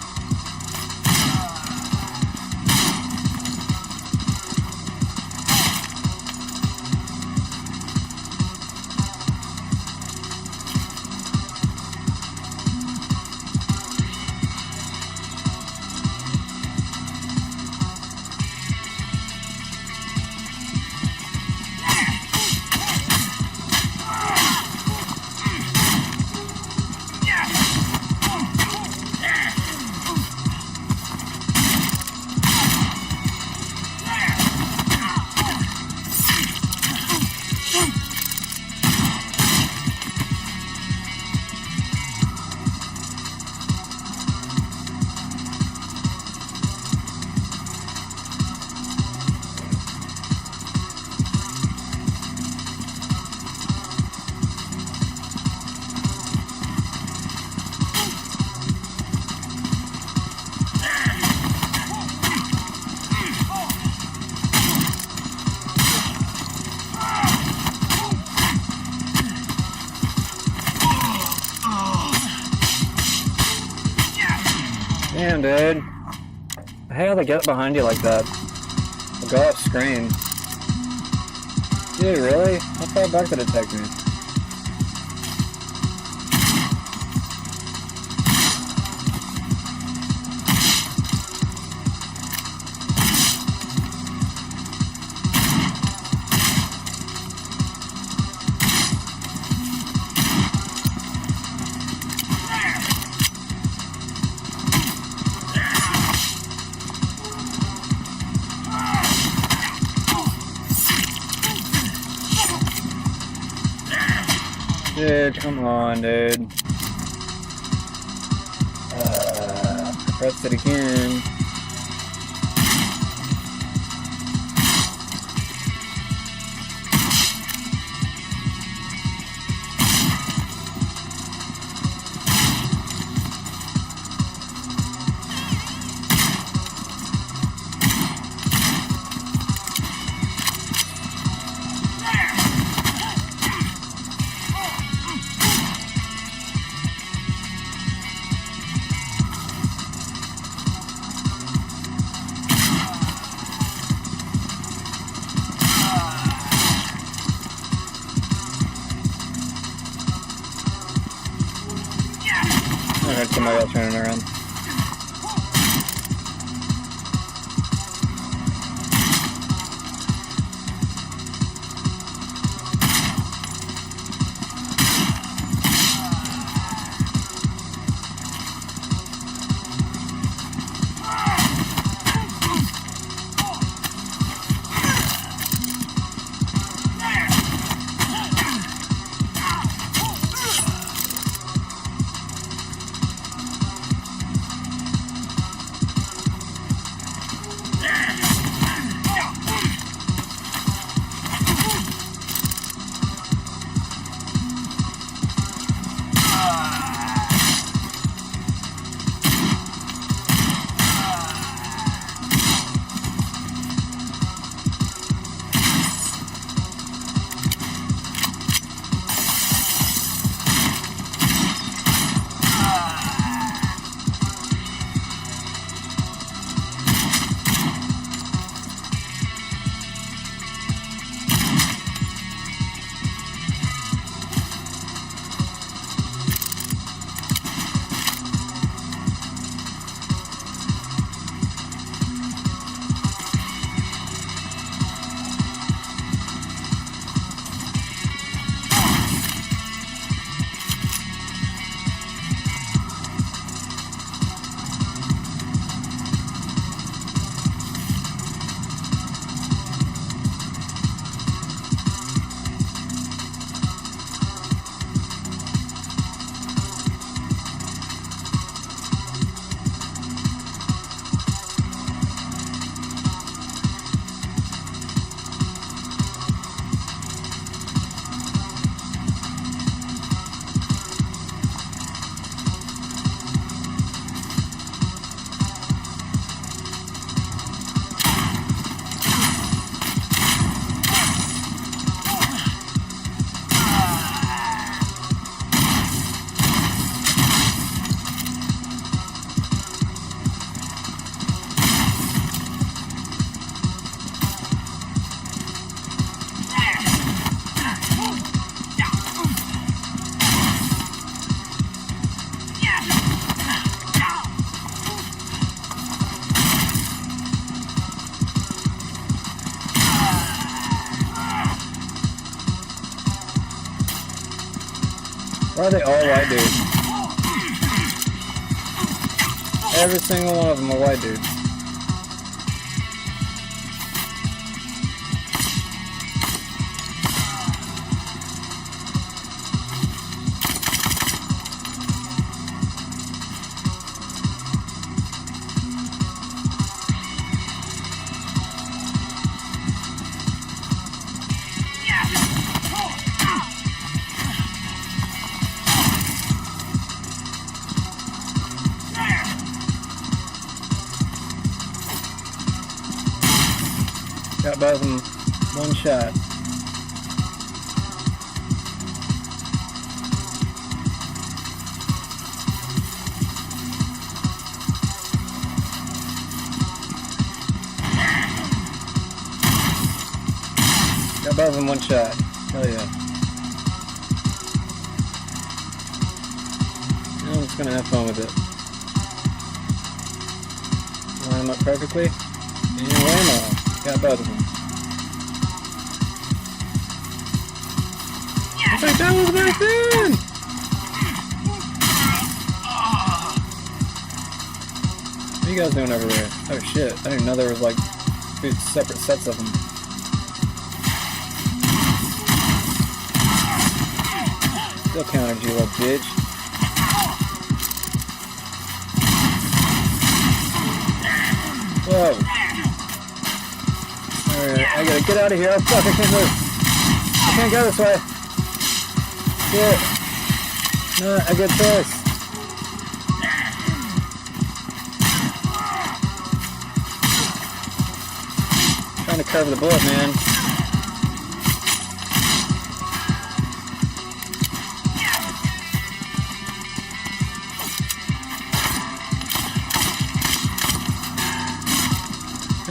Damn, dude. I hate how they get behind you like that. They'll go off screen. Dude, really? How far back did it take me? Dude, come on, dude. I pressed it again. I heard somebody else running around. Why are they all white dudes? Every single one of them are white dudes. Got both of them one shot. Got both of them one shot. Hell yeah. Now I'm just gonna have fun with it. Line them up perfectly. And whammo. Got both of them. It's like that was my friend! What are you guys doing over there? Oh shit, I didn't know there was like 2 separate sets of them. Still countered you, little bitch. Whoa. Alright, I gotta get out of here. Oh fuck, I can't move. I can't go this way. Shit. Not a good choice. Trying to curve the bullet, man.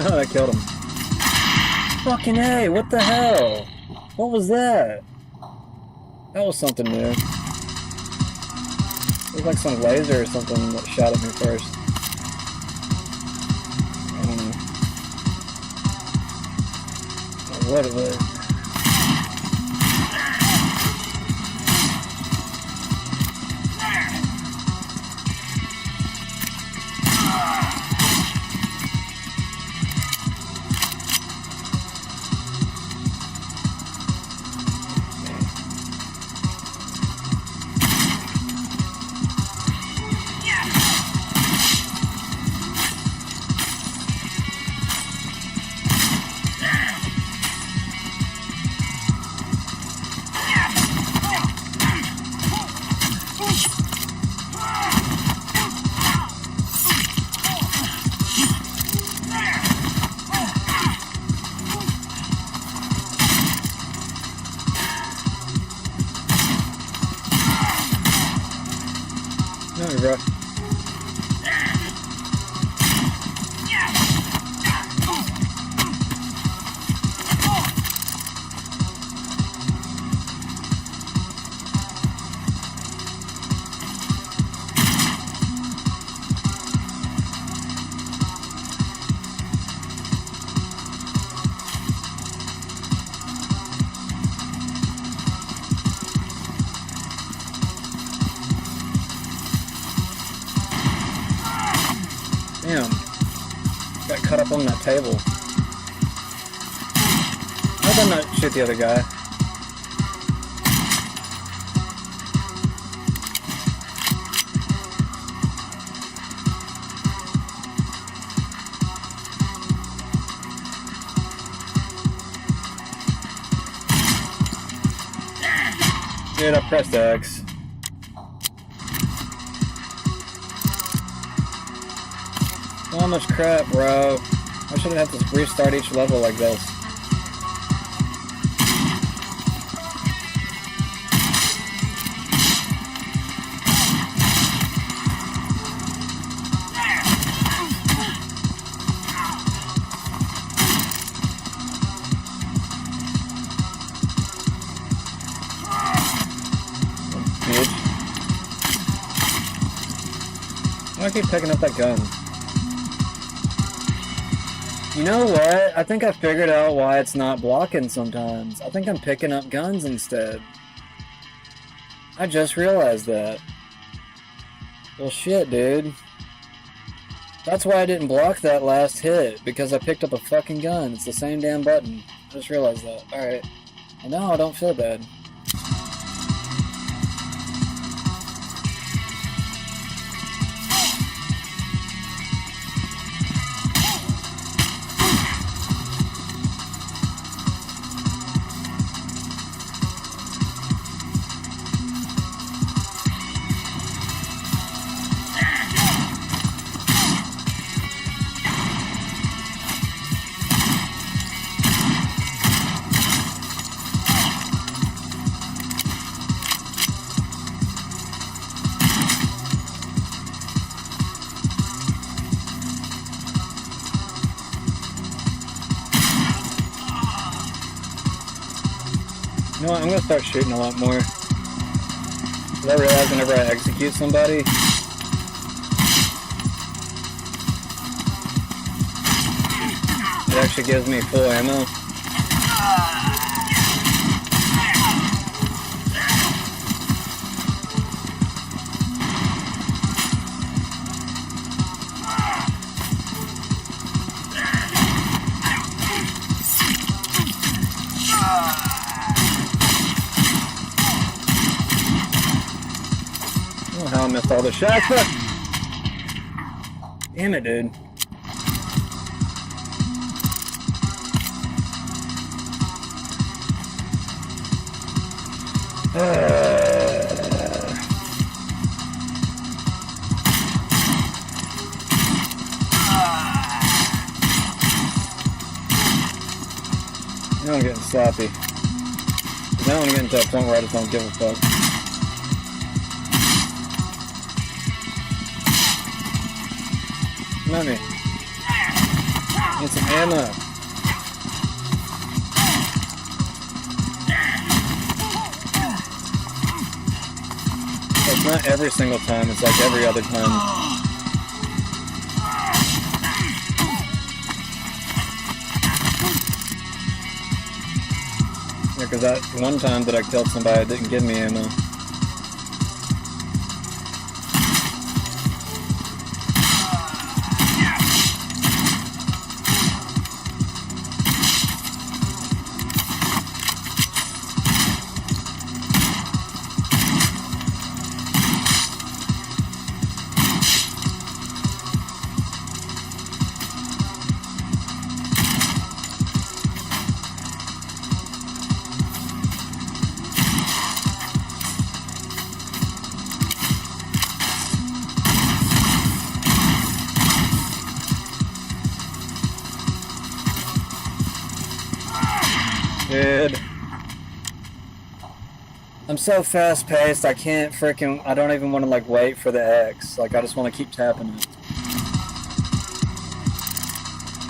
Oh, I killed him. Fucking A, what the hell? What was that? That was something new. It was like some laser or something that shot at me first. I don't know. What it was. Bro. Damn. Got cut up on that table. How did I not shoot the other guy? Dude, I pressed X. So much crap, bro. I shouldn't have to restart each level like this. Bitch. Why do I keep picking up that gun? You know what? I think I figured out why it's not blocking sometimes. I think I'm picking up guns instead. I just realized that. Well, shit, dude. That's why I didn't block that last hit, because I picked up a fucking gun. It's the same damn button. I just realized that. Alright. Well, now I don't feel bad. You know what? I'm gonna start shooting a lot more. I realize whenever I execute somebody, it actually gives me full ammo. I don't know how I missed all the shots, but damn it, dude. Now I'm getting sloppy. Now I'm getting to a point where I just don't give a fuck. Come at me. Need some ammo. It's not every single time, it's like every other time. Yeah, because that one time that I killed somebody, it didn't give me ammo. Dude. I'm so fast paced, I can't freaking, I don't even want to like wait for the X. Like I just want to keep tapping it.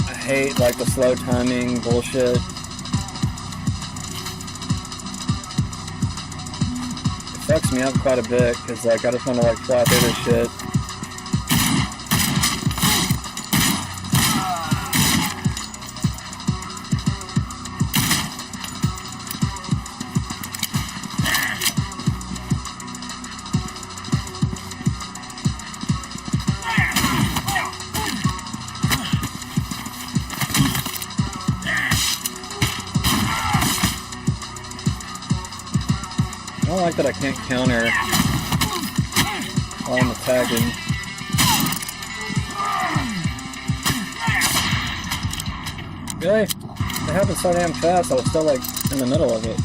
I hate like the slow timing bullshit. It fucks me up quite a bit because like I just want to like fly through this shit. I don't like that I can't counter while I'm attacking. Really? It happened so damn fast, I was still like in the middle of it.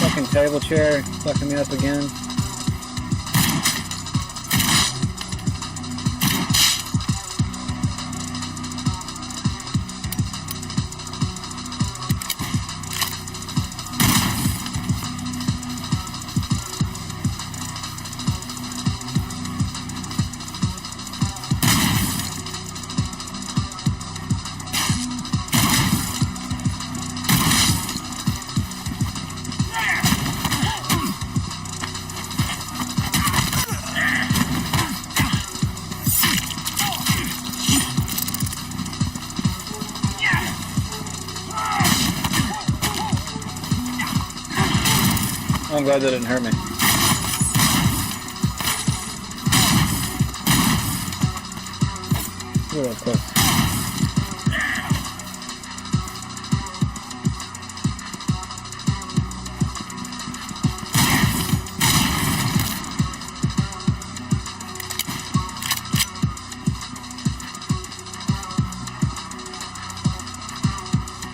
Fucking table chair fucking me up again. I'm glad that didn't hurt me. Real quick.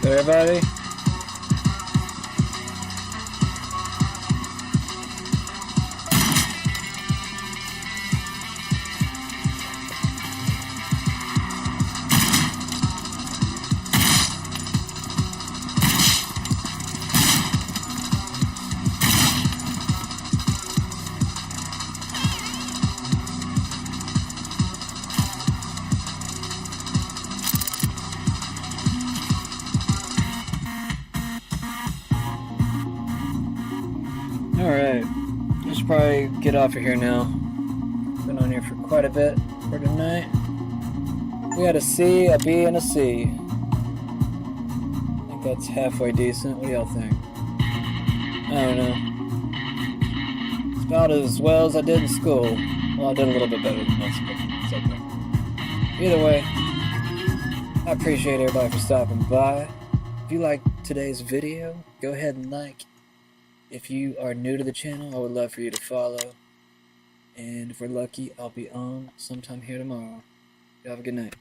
Everybody? Alright, I should probably get off of here now. Been on here for quite a bit for tonight. We had a C, a B, and a C. I think that's halfway decent. What do y'all think? I don't know. It's about as well as I did in school. Well, I did a little bit better than most, but it's okay. Either way, I appreciate everybody for stopping by. If you liked today's video, go ahead and like. If you are new to the channel, I would love for you to follow. And if we're lucky, I'll be on sometime here tomorrow. You have a good night.